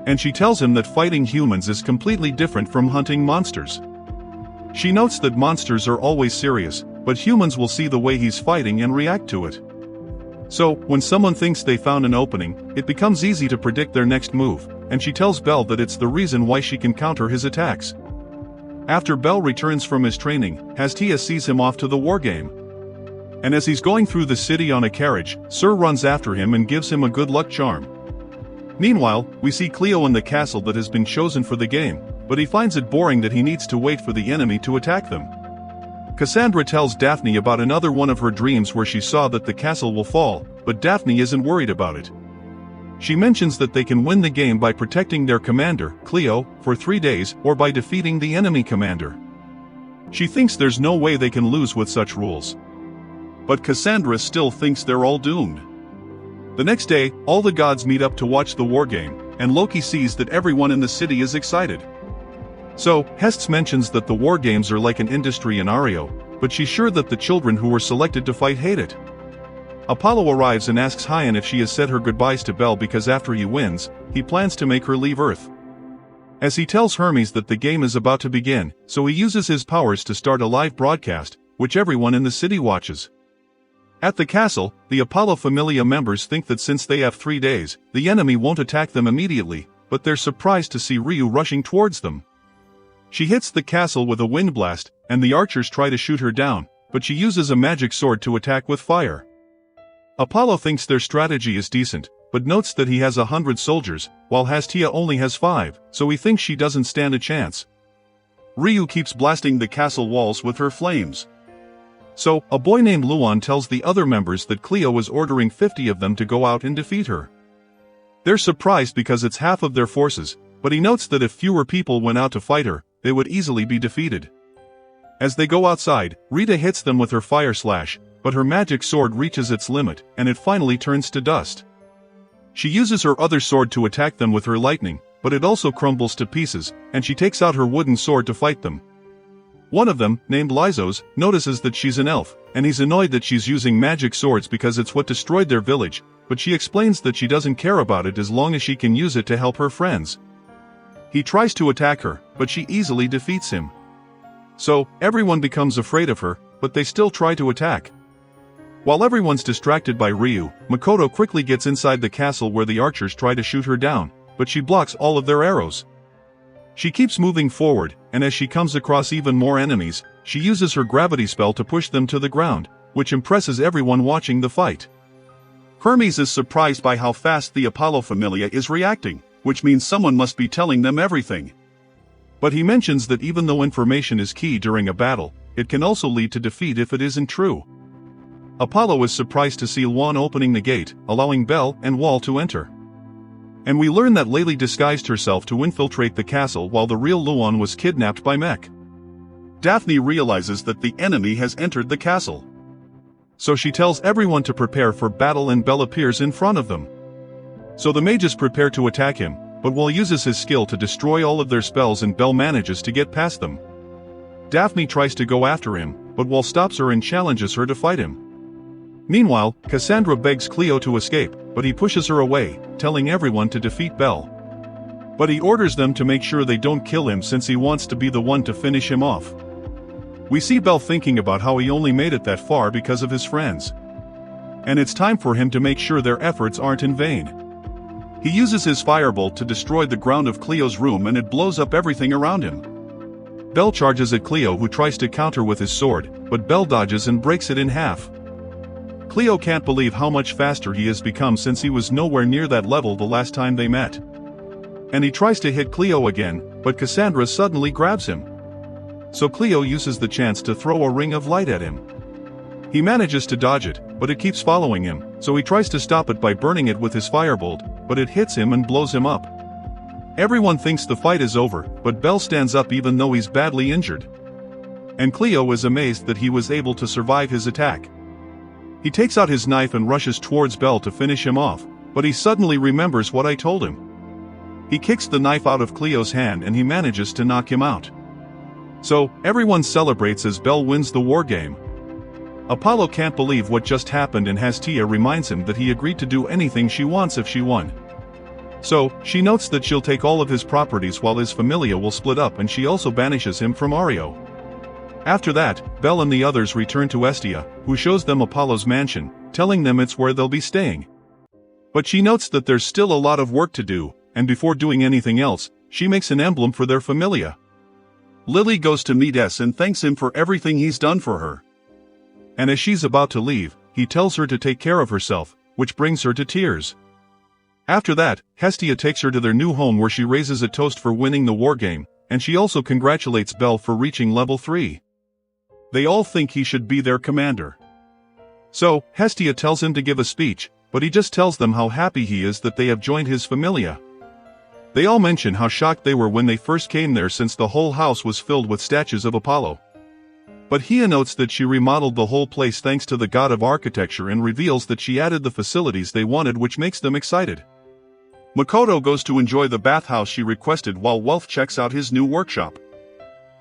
And she tells him that fighting humans is completely different from hunting monsters. She notes that monsters are always serious, but humans will see the way he's fighting and react to it. So, when someone thinks they found an opening, it becomes easy to predict their next move, and she tells Bell that it's the reason why she can counter his attacks. After Bell returns from his training, Hestia sees him off to the war game. And as he's going through the city on a carriage, Sir runs after him and gives him a good luck charm. Meanwhile, we see Cleo in the castle that has been chosen for the game, but he finds it boring that he needs to wait for the enemy to attack them. Cassandra tells Daphne about another one of her dreams where she saw that the castle will fall, but Daphne isn't worried about it. She mentions that they can win the game by protecting their commander, Cleo, for 3 days, or by defeating the enemy commander. She thinks there's no way they can lose with such rules. But Cassandra still thinks they're all doomed. The next day, all the gods meet up to watch the war game, and Loki sees that everyone in the city is excited. So, Hestia mentions that the war games are like an industry in Orario, but she's sure that the children who were selected to fight hate it. Apollo arrives and asks Hyen if she has said her goodbyes to Bell because after he wins, he plans to make her leave Earth. As he tells Hermes that the game is about to begin, so he uses his powers to start a live broadcast, which everyone in the city watches. At the castle, the Apollo Familia members think that since they have 3 days, the enemy won't attack them immediately, but they're surprised to see Ryu rushing towards them. She hits the castle with a wind blast, and the archers try to shoot her down, but she uses a magic sword to attack with fire. Apollo thinks their strategy is decent, but notes that he has 100 soldiers, while Hestia only has 5, so he thinks she doesn't stand a chance. Ryu keeps blasting the castle walls with her flames. So, a boy named Luan tells the other members that Cleo is ordering 50 of them to go out and defeat her. They're surprised because it's half of their forces, but he notes that if fewer people went out to fight her, they would easily be defeated. As they go outside, Rita hits them with her fire slash, but her magic sword reaches its limit, and it finally turns to dust. She uses her other sword to attack them with her lightning, but it also crumbles to pieces, and she takes out her wooden sword to fight them. One of them, named Lysos, notices that she's an elf, and he's annoyed that she's using magic swords because it's what destroyed their village, but she explains that she doesn't care about it as long as she can use it to help her friends. He tries to attack her, but she easily defeats him. So, everyone becomes afraid of her, but they still try to attack. While everyone's distracted by Ryu, Makoto quickly gets inside the castle where the archers try to shoot her down, but she blocks all of their arrows. She keeps moving forward, and as she comes across even more enemies, she uses her gravity spell to push them to the ground, which impresses everyone watching the fight. Hermes is surprised by how fast the Apollo Familia is reacting, which means someone must be telling them everything. But he mentions that even though information is key during a battle, it can also lead to defeat if it isn't true. Apollo is surprised to see Luan opening the gate, allowing Bell and Wall to enter. And we learn that Layli disguised herself to infiltrate the castle while the real Luan was kidnapped by Mech. Daphne realizes that the enemy has entered the castle. So she tells everyone to prepare for battle and Bell appears in front of them. So the mages prepare to attack him, but Wall uses his skill to destroy all of their spells and Bell manages to get past them. Daphne tries to go after him, but Wall stops her and challenges her to fight him. Meanwhile, Cassandra begs Cleo to escape, but he pushes her away, telling everyone to defeat Bell. But he orders them to make sure they don't kill him since he wants to be the one to finish him off. We see Bell thinking about how he only made it that far because of his friends. And it's time for him to make sure their efforts aren't in vain. He uses his firebolt to destroy the ground of Cleo's room and it blows up everything around him. Bell charges at Cleo who tries to counter with his sword, but Bell dodges and breaks it in half. Cleo can't believe how much faster he has become since he was nowhere near that level the last time they met. And he tries to hit Cleo again, but Cassandra suddenly grabs him. So Cleo uses the chance to throw a ring of light at him. He manages to dodge it, but it keeps following him, so he tries to stop it by burning it with his firebolt, but it hits him and blows him up. Everyone thinks the fight is over, but Bell stands up even though he's badly injured. And Cleo is amazed that he was able to survive his attack. He takes out his knife and rushes towards Bell to finish him off, but he suddenly remembers what I told him. He kicks the knife out of Cleo's hand and he manages to knock him out. So, everyone celebrates as Bell wins the war game. Apollo can't believe what just happened and Hestia reminds him that he agreed to do anything she wants if she won. So, she notes that she'll take all of his properties while his familia will split up and she also banishes him from Orario. After that, Bell and the others return to Hestia, who shows them Apollo's mansion, telling them it's where they'll be staying. But she notes that there's still a lot of work to do, and before doing anything else, she makes an emblem for their familia. Lily goes to meet S and thanks him for everything he's done for her. And as she's about to leave, he tells her to take care of herself, which brings her to tears. After that, Hestia takes her to their new home where she raises a toast for winning the war game, and she also congratulates Bell for reaching level 3. They all think he should be their commander. So, Hestia tells him to give a speech, but he just tells them how happy he is that they have joined his familia. They all mention how shocked they were when they first came there since the whole house was filled with statues of Apollo. But Hia notes that she remodeled the whole place thanks to the god of architecture and reveals that she added the facilities they wanted, which makes them excited. Makoto goes to enjoy the bathhouse she requested while Wolf checks out his new workshop.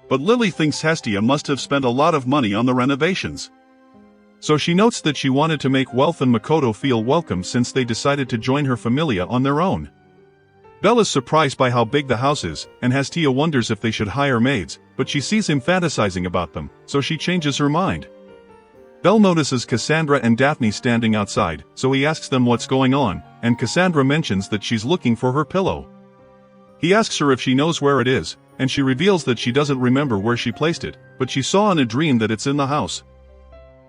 But Lily thinks Hestia must have spent a lot of money on the renovations. So she notes that she wanted to make Wealth and Makoto feel welcome since they decided to join her familia on their own. Bell is surprised by how big the house is, and Hestia wonders if they should hire maids, but she sees him fantasizing about them, so she changes her mind. Bell notices Cassandra and Daphne standing outside, so he asks them what's going on, and Cassandra mentions that she's looking for her pillow. He asks her if she knows where it is, and she reveals that she doesn't remember where she placed it, but she saw in a dream that it's in the house.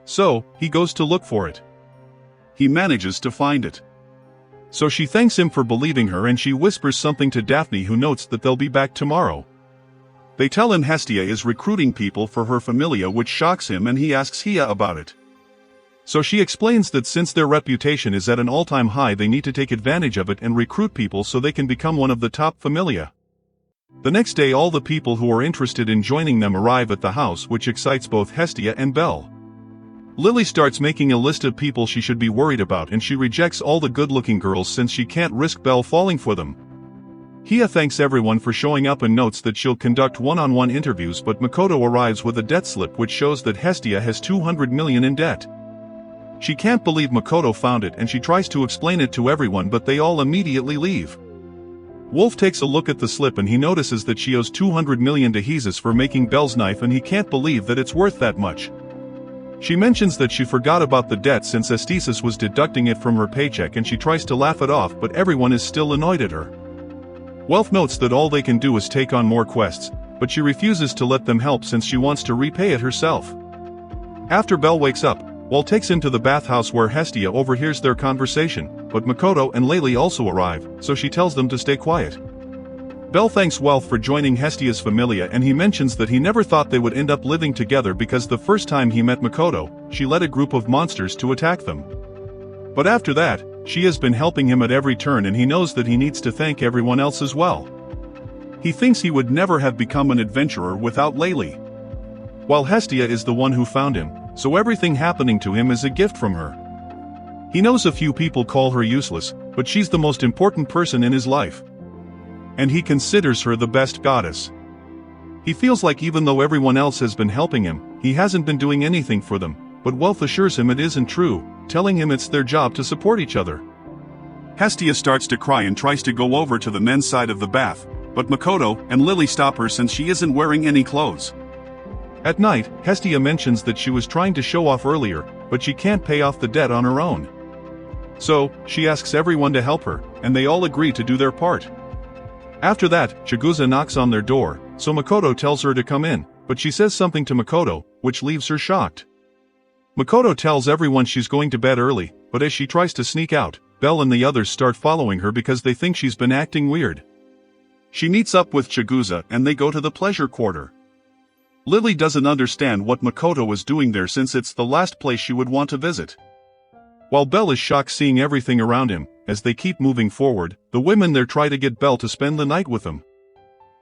So, he goes to look for it. He manages to find it. So she thanks him for believing her and she whispers something to Daphne, who notes that they'll be back tomorrow. They tell him Hestia is recruiting people for her familia, which shocks him, and he asks Hia about it. So she explains that since their reputation is at an all-time high, they need to take advantage of it and recruit people so they can become one of the top familia. The next day all the people who are interested in joining them arrive at the house, which excites both Hestia and Bell. Lily starts making a list of people she should be worried about, and she rejects all the good-looking girls since she can't risk Bell falling for them. Hia thanks everyone for showing up and notes that she'll conduct one-on-one interviews, but Makoto arrives with a debt slip which shows that Hestia has 200 million in debt. She can't believe Makoto found it and she tries to explain it to everyone, but they all immediately leave. Wolf takes a look at the slip and he notices that she owes 200 million to Jesus for making Bell's knife, and he can't believe that it's worth that much. She mentions that she forgot about the debt since Aesthesis was deducting it from her paycheck, and she tries to laugh it off, but everyone is still annoyed at her. Wealth notes that all they can do is take on more quests, but she refuses to let them help since she wants to repay it herself. After Bell wakes up, Walt takes him to the bathhouse where Hestia overhears their conversation, but Makoto and Lily also arrive, so she tells them to stay quiet. Bell thanks Wealth for joining Hestia's familia, and he mentions that he never thought they would end up living together because the first time he met Makoto, she led a group of monsters to attack them. But after that, she has been helping him at every turn, and he knows that he needs to thank everyone else as well. He thinks he would never have become an adventurer without Lily. While Hestia is the one who found him, so everything happening to him is a gift from her. He knows a few people call her useless, but she's the most important person in his life. And he considers her the best goddess. He feels like even though everyone else has been helping him, he hasn't been doing anything for them, but Wealth assures him it isn't true, telling him it's their job to support each other. Hestia starts to cry and tries to go over to the men's side of the bath, but Makoto and Lily stop her since she isn't wearing any clothes. At night, Hestia mentions that she was trying to show off earlier, but she can't pay off the debt on her own. So, she asks everyone to help her, and they all agree to do their part. After that, Chigusa knocks on their door, so Makoto tells her to come in, but she says something to Makoto, which leaves her shocked. Makoto tells everyone she's going to bed early, but as she tries to sneak out, Bell and the others start following her because they think she's been acting weird. She meets up with Chigusa and they go to the pleasure quarter. Lily doesn't understand what Makoto is doing there since it's the last place she would want to visit. While Bell is shocked seeing everything around him, as they keep moving forward, the women there try to get Bell to spend the night with them.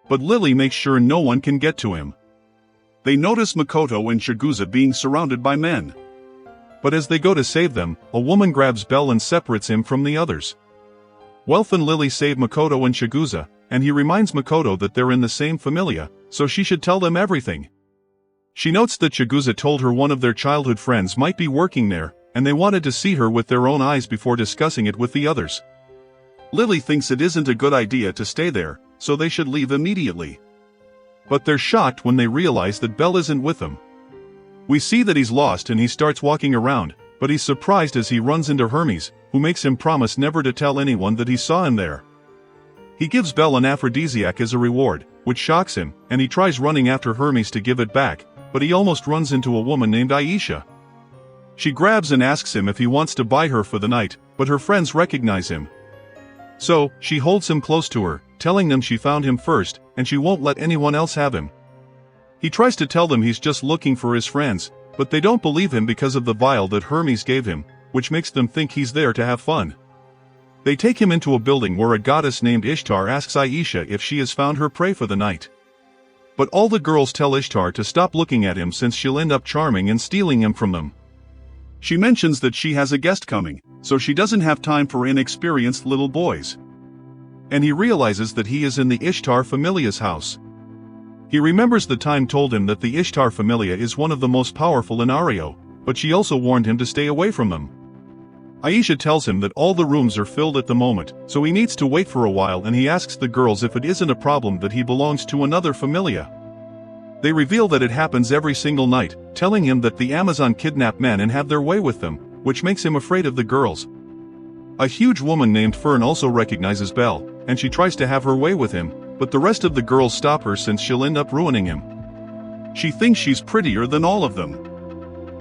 But Lily makes sure no one can get to him. They notice Makoto and Chigusa being surrounded by men. But as they go to save them, a woman grabs Bell and separates him from the others. Wealth and Lily save Makoto and Chigusa, and he reminds Makoto that they're in the same familia, so she should tell them everything. She notes that Chigusa told her one of their childhood friends might be working there, and they wanted to see her with their own eyes before discussing it with the others. Lily thinks it isn't a good idea to stay there, so they should leave immediately. But they're shocked when they realize that Bell isn't with them. We see that he's lost and he starts walking around, but he's surprised as he runs into Hermes, who makes him promise never to tell anyone that he saw him there. He gives Bell an aphrodisiac as a reward, which shocks him, and he tries running after Hermes to give it back, but he almost runs into a woman named Aisha. She grabs and asks him if he wants to buy her for the night, but her friends recognize him. So, she holds him close to her, telling them she found him first, and she won't let anyone else have him. He tries to tell them he's just looking for his friends, but they don't believe him because of the vial that Hermes gave him, which makes them think he's there to have fun. They take him into a building where a goddess named Ishtar asks Aisha if she has found her prey for the night. But all the girls tell Ishtar to stop looking at him since she'll end up charming and stealing him from them. She mentions that she has a guest coming, so she doesn't have time for inexperienced little boys. And he realizes that he is in the Ishtar Familia's house. He remembers the time told him that the Ishtar Familia is one of the most powerful in Orario, but she also warned him to stay away from them. Aisha tells him that all the rooms are filled at the moment, so he needs to wait for a while, and he asks the girls if it isn't a problem that he belongs to another familia. They reveal that it happens every single night, telling him that the Amazon kidnap men and have their way with them, which makes him afraid of the girls. A huge woman named Fern also recognizes Bell, and she tries to have her way with him, but the rest of the girls stop her since she'll end up ruining him. She thinks she's prettier than all of them.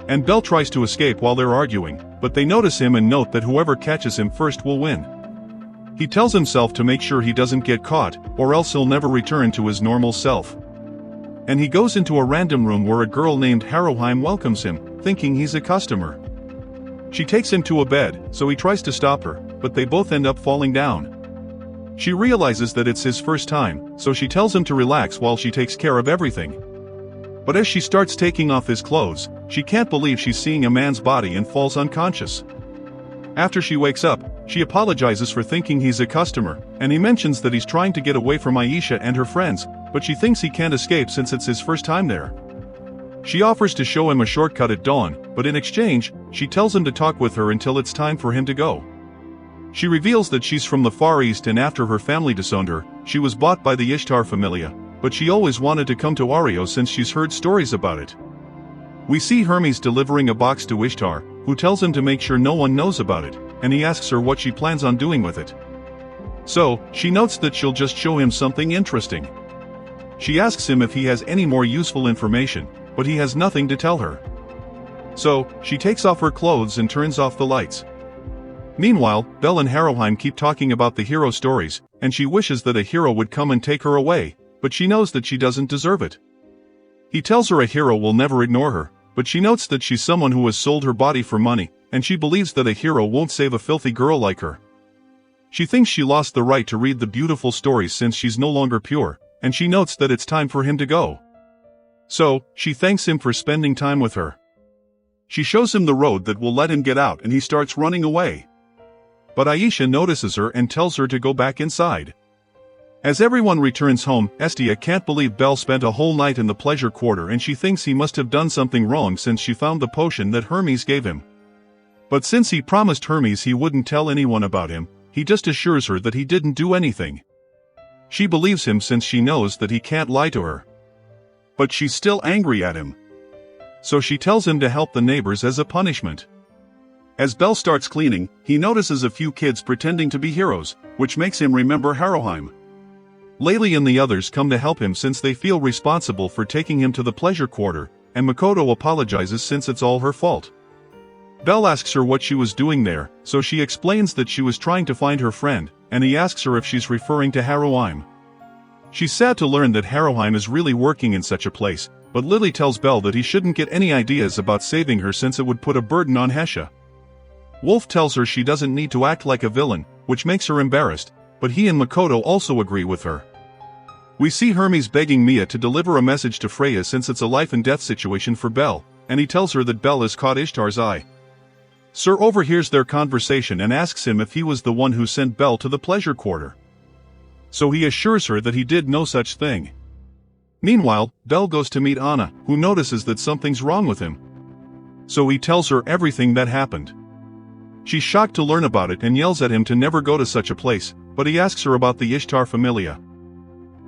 And Bell tries to escape while they're arguing, but they notice him and note that whoever catches him first will win. He tells himself to make sure he doesn't get caught, or else he'll never return to his normal self. And he goes into a random room where a girl named Harrowheim welcomes him, thinking he's a customer. She takes him to a bed, so he tries to stop her, but they both end up falling down. She realizes that it's his first time, so she tells him to relax while she takes care of everything. But as she starts taking off his clothes, she can't believe she's seeing a man's body and falls unconscious. After she wakes up, she apologizes for thinking he's a customer, and he mentions that he's trying to get away from Aisha and her friends, but she thinks he can't escape since it's his first time there. She offers to show him a shortcut at dawn, but in exchange, she tells him to talk with her until it's time for him to go. She reveals that she's from the Far East, and after her family disowned her, she was bought by the Ishtar Familia, but she always wanted to come to Orario since she's heard stories about it. We see Hermes delivering a box to Ishtar, who tells him to make sure no one knows about it, and he asks her what she plans on doing with it. So, she notes that she'll just show him something interesting. She asks him if he has any more useful information, but he has nothing to tell her. So, she takes off her clothes and turns off the lights. Meanwhile, Bell and Harrowheim keep talking about the hero stories, and she wishes that a hero would come and take her away, but she knows that she doesn't deserve it. He tells her a hero will never ignore her, but she notes that she's someone who has sold her body for money, and she believes that a hero won't save a filthy girl like her. She thinks she lost the right to read the beautiful stories since she's no longer pure, and she notes that it's time for him to go. So, she thanks him for spending time with her. She shows him the road that will let him get out, and he starts running away. But Aisha notices her and tells her to go back inside. As everyone returns home, Hestia can't believe Bell spent a whole night in the pleasure quarter, and she thinks he must have done something wrong since she found the potion that Hermes gave him. But since he promised Hermes he wouldn't tell anyone about him, he just assures her that he didn't do anything. She believes him since she knows that he can't lie to her. But she's still angry at him. So she tells him to help the neighbors as a punishment. As Bell starts cleaning, he notices a few kids pretending to be heroes, which makes him remember Harrowheim. Layli and the others come to help him since they feel responsible for taking him to the pleasure quarter, and Makoto apologizes since it's all her fault. Bell asks her what she was doing there, so she explains that she was trying to find her friend, and he asks her if she's referring to Harrowheim. She's sad to learn that Harrowheim is really working in such a place, but Lily tells Bell that he shouldn't get any ideas about saving her since it would put a burden on Hestia. Wolf tells her she doesn't need to act like a villain, which makes her embarrassed, but he and Makoto also agree with her. We see Hermes begging Mia to deliver a message to Freya since it's a life-and-death situation for Bell, and he tells her that Bell has caught Ishtar's eye. Sir overhears their conversation and asks him if he was the one who sent Bell to the pleasure quarter. So he assures her that he did no such thing. Meanwhile, Bell goes to meet Anna, who notices that something's wrong with him. So he tells her everything that happened. She's shocked to learn about it and yells at him to never go to such a place, but he asks her about the Ishtar Familia.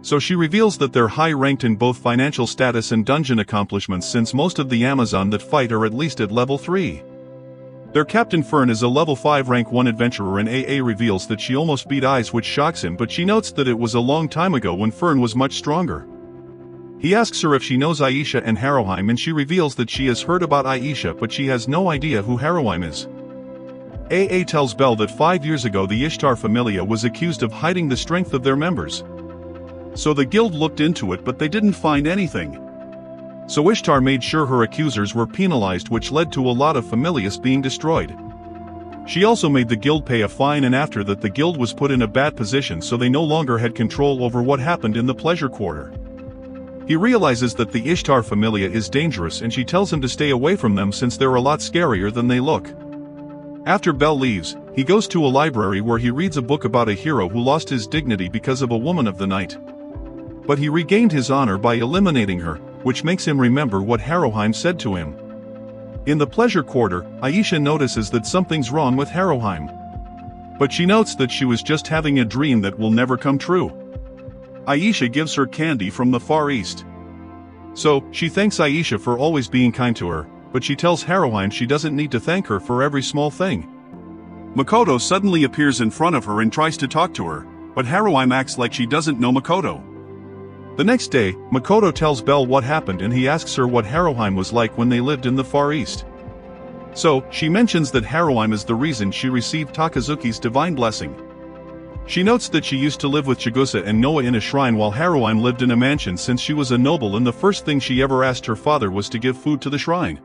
So she reveals that they're high-ranked in both financial status and dungeon accomplishments since most of the Amazon that fight are at least at level 3. Their captain Fern is a level 5 rank 1 adventurer, and AA reveals that she almost beat Ais, which shocks him, but she notes that it was a long time ago when Fern was much stronger. He asks her if she knows Aisha and Harrowheim, and she reveals that she has heard about Aisha but she has no idea who Harrowheim is. AA tells Bell that 5 years ago the Ishtar Familia was accused of hiding the strength of their members. So the guild looked into it but they didn't find anything. So Ishtar made sure her accusers were penalized, which led to a lot of familias being destroyed. She also made the guild pay a fine, and after that the guild was put in a bad position so they no longer had control over what happened in the pleasure quarter. He realizes that the Ishtar Familia is dangerous and she tells him to stay away from them since they're a lot scarier than they look. After Bell leaves, he goes to a library where he reads a book about a hero who lost his dignity because of a woman of the night. But he regained his honor by eliminating her, which makes him remember what Haroheim said to him. In the pleasure quarter, Aisha notices that something's wrong with Haroheim. But she notes that she was just having a dream that will never come true. Aisha gives her candy from the Far East. So, she thanks Aisha for always being kind to her, but she tells Haroheim she doesn't need to thank her for every small thing. Makoto suddenly appears in front of her and tries to talk to her, but Haroheim acts like she doesn't know Makoto. The next day, Makoto tells Bell what happened and he asks her what Haroheim was like when they lived in the Far East. So, she mentions that Haroheim is the reason she received Takazuki's divine blessing. She notes that she used to live with Chigusa and Noah in a shrine while Haroheim lived in a mansion since she was a noble, and the first thing she ever asked her father was to give food to the shrine.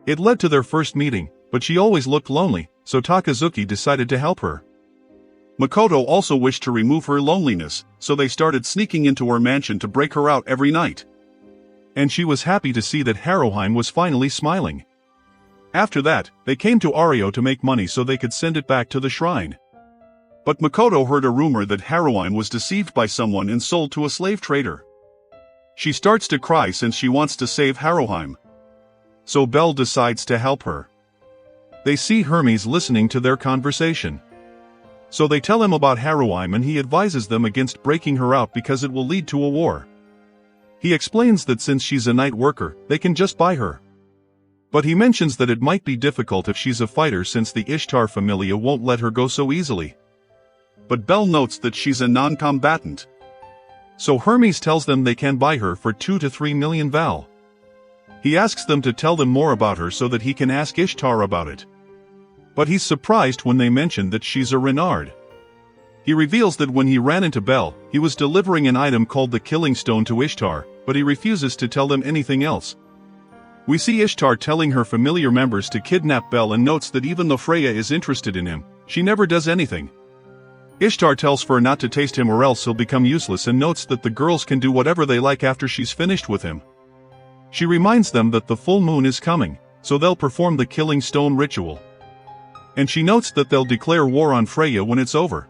It led to their first meeting, but she always looked lonely, so Takazuki decided to help her. Makoto also wished to remove her loneliness, so they started sneaking into her mansion to break her out every night. And she was happy to see that Haroheim was finally smiling. After that, they came to Orario to make money so they could send it back to the shrine. But Makoto heard a rumor that Haroheim was deceived by someone and sold to a slave trader. She starts to cry since she wants to save Haroheim. So Bell decides to help her. They see Hermes listening to their conversation. So they tell him about Haroheim and he advises them against breaking her out because it will lead to a war. He explains that since she's a night worker, they can just buy her. But he mentions that it might be difficult if she's a fighter since the Ishtar Familia won't let her go so easily. But Bell notes that she's a non-combatant. So Hermes tells them they can buy her for 2 to 3 million val. He asks them to tell them more about her so that he can ask Ishtar about it. But he's surprised when they mention that she's a Renard. He reveals that when he ran into Bell, he was delivering an item called the Killing Stone to Ishtar, but he refuses to tell them anything else. We see Ishtar telling her familiar members to kidnap Bell and notes that even though Freya is interested in him, she never does anything. Ishtar tells Fer not to taste him or else he'll become useless and notes that the girls can do whatever they like after she's finished with him. She reminds them that the full moon is coming, so they'll perform the Killing Stone ritual. And she notes that they'll declare war on Freya when it's over.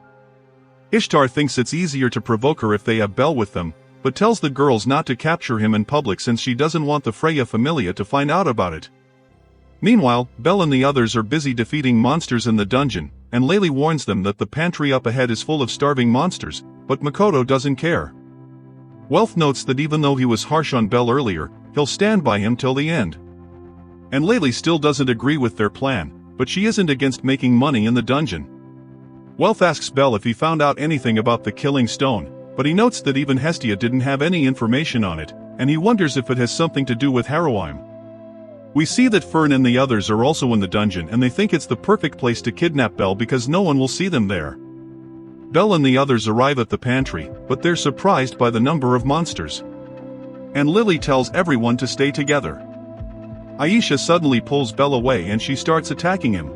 Ishtar thinks it's easier to provoke her if they have Bell with them, but tells the girls not to capture him in public since she doesn't want the Freya Familia to find out about it. Meanwhile, Bell and the others are busy defeating monsters in the dungeon, and Laylee warns them that the pantry up ahead is full of starving monsters, but Makoto doesn't care. Wealth notes that even though he was harsh on Bell earlier, he'll stand by him till the end. And Laylee still doesn't agree with their plan, but she isn't against making money in the dungeon. Wealth asks Bell if he found out anything about the Killing Stone, but he notes that even Hestia didn't have any information on it, and he wonders if it has something to do with Haroheim. We see that Fern and the others are also in the dungeon and they think it's the perfect place to kidnap Bell because no one will see them there. Bell and the others arrive at the pantry, but they're surprised by the number of monsters. And Lily tells everyone to stay together. Aisha suddenly pulls Bell away and she starts attacking him.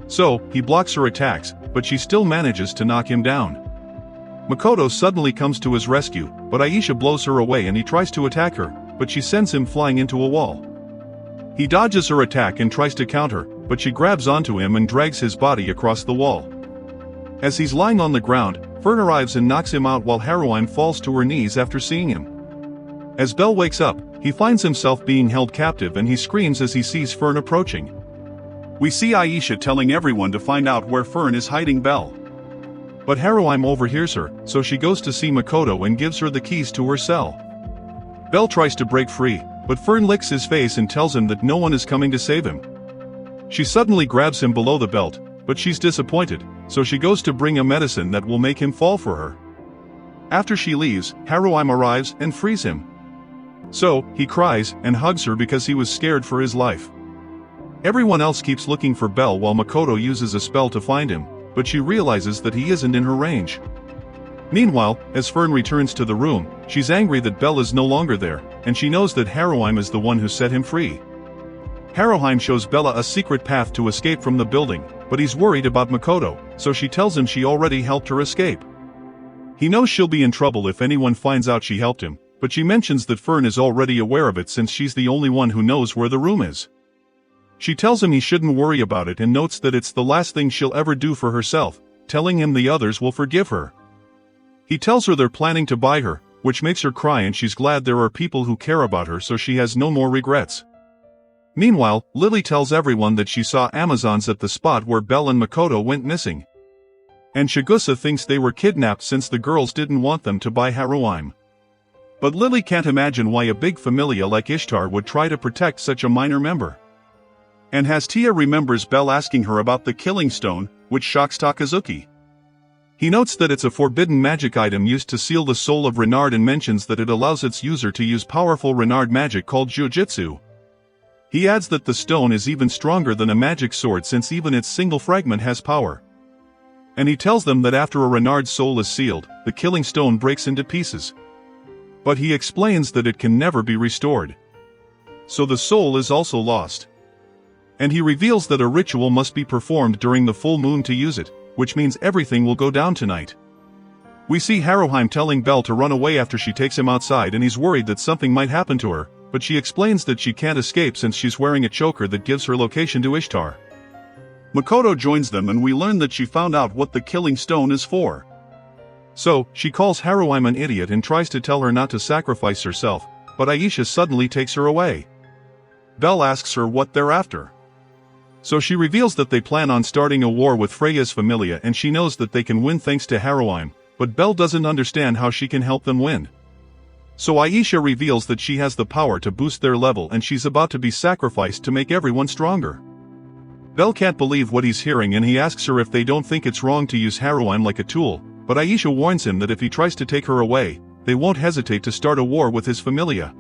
So, he blocks her attacks, but she still manages to knock him down. Makoto suddenly comes to his rescue, but Aisha blows her away and he tries to attack her, but she sends him flying into a wall. He dodges her attack and tries to counter, but she grabs onto him and drags his body across the wall. As he's lying on the ground, Fern arrives and knocks him out while Haroheim falls to her knees after seeing him. As Bell wakes up, he finds himself being held captive and he screams as he sees Fern approaching. We see Aisha telling everyone to find out where Fern is hiding Bell. But Haroheim overhears her, so she goes to see Makoto and gives her the keys to her cell. Bell tries to break free, but Fern licks his face and tells him that no one is coming to save him. She suddenly grabs him below the belt, but she's disappointed, so she goes to bring a medicine that will make him fall for her. After she leaves, Haroheim arrives and frees him. So, he cries and hugs her because he was scared for his life. Everyone else keeps looking for Bell while Makoto uses a spell to find him, but she realizes that he isn't in her range. Meanwhile, as Fern returns to the room, she's angry that Bell is no longer there, and she knows that Haroheim is the one who set him free. Haroheim shows Bella a secret path to escape from the building, but he's worried about Makoto, so she tells him she already helped her escape. He knows she'll be in trouble if anyone finds out she helped him, but she mentions that Fern is already aware of it since she's the only one who knows where the room is. She tells him he shouldn't worry about it and notes that it's the last thing she'll ever do for herself, telling him the others will forgive her. He tells her they're planning to buy her, which makes her cry, and she's glad there are people who care about her, so she has no more regrets. Meanwhile, Lily tells everyone that she saw Amazons at the spot where Bell and Makoto went missing. And Chigusa thinks they were kidnapped since the girls didn't want them to buy heroine. But Lily can't imagine why a big familia like Ishtar would try to protect such a minor member. And Hestia remembers Bell asking her about the killing stone, which shocks Takazuki. He notes that it's a forbidden magic item used to seal the soul of Renard and mentions that it allows its user to use powerful Renard magic called Jujutsu. He adds that the stone is even stronger than a magic sword since even its single fragment has power. And he tells them that after a Renard soul is sealed, the killing stone breaks into pieces. But he explains that it can never be restored. So the soul is also lost. And he reveals that a ritual must be performed during the full moon to use it, which means everything will go down tonight. We see Haruheim telling Bell to run away after she takes him outside, and he's worried that something might happen to her, but she explains that she can't escape since she's wearing a choker that gives her location to Ishtar. Makoto joins them, and we learn that she found out what the killing stone is for. So, she calls Haruheim an idiot and tries to tell her not to sacrifice herself, but Aisha suddenly takes her away. Bell asks her what they're after. So she reveals that they plan on starting a war with Freya's familia, and she knows that they can win thanks to Haruheim, but Bell doesn't understand how she can help them win. So Aisha reveals that she has the power to boost their level, and she's about to be sacrificed to make everyone stronger. Bell can't believe what he's hearing, and he asks her if they don't think it's wrong to use Haruheim like a tool, but Aisha warns him that if he tries to take her away, they won't hesitate to start a war with his familia.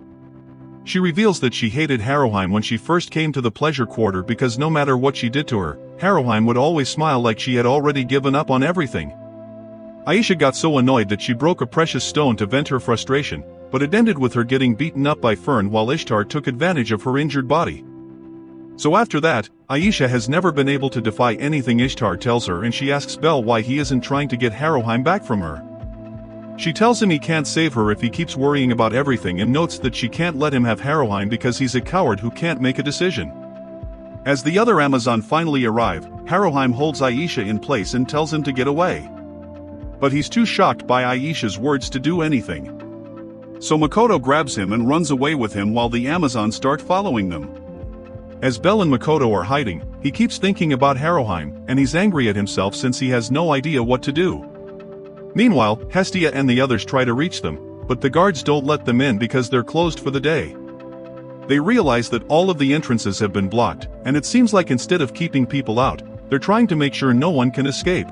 She reveals that she hated Haruheim when she first came to the pleasure quarter because no matter what she did to her, Haruheim would always smile like she had already given up on everything. Aisha got so annoyed that she broke a precious stone to vent her frustration, but it ended with her getting beaten up by Fern while Ishtar took advantage of her injured body. So after that, Aisha has never been able to defy anything Ishtar tells her, and she asks Bell why he isn't trying to get Haruheim back from her. She tells him he can't save her if he keeps worrying about everything, and notes that she can't let him have Haruheim because he's a coward who can't make a decision. As the other Amazon finally arrive, Haruheim holds Aisha in place and tells him to get away. But he's too shocked by Aisha's words to do anything. So Makoto grabs him and runs away with him while the Amazons start following them. As Bell and Makoto are hiding, he keeps thinking about Haruheim, and he's angry at himself since he has no idea what to do. Meanwhile, Hestia and the others try to reach them, but the guards don't let them in because they're closed for the day. They realize that all of the entrances have been blocked, and it seems like instead of keeping people out, they're trying to make sure no one can escape.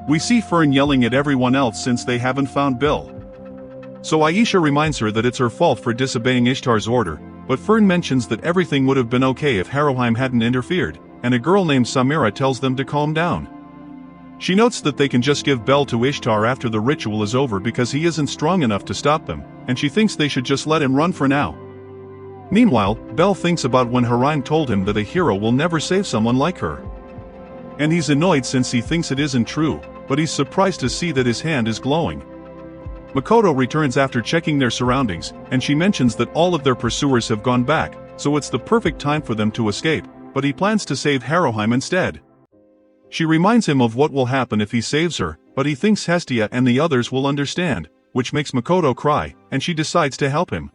We see Fern yelling at everyone else since they haven't found Bill. So Aisha reminds her that it's her fault for disobeying Ishtar's order, but Fern mentions that everything would have been okay if Haruheim hadn't interfered, and a girl named Samira tells them to calm down. She notes that they can just give Bell to Ishtar after the ritual is over because he isn't strong enough to stop them, and she thinks they should just let him run for now. Meanwhile, Bell thinks about when Haruheim told him that a hero will never save someone like her. And he's annoyed since he thinks it isn't true, but he's surprised to see that his hand is glowing. Makoto returns after checking their surroundings, and she mentions that all of their pursuers have gone back, so it's the perfect time for them to escape, but he plans to save Haruheim instead. She reminds him of what will happen if he saves her, but he thinks Hestia and the others will understand, which makes Makoto cry, and she decides to help him.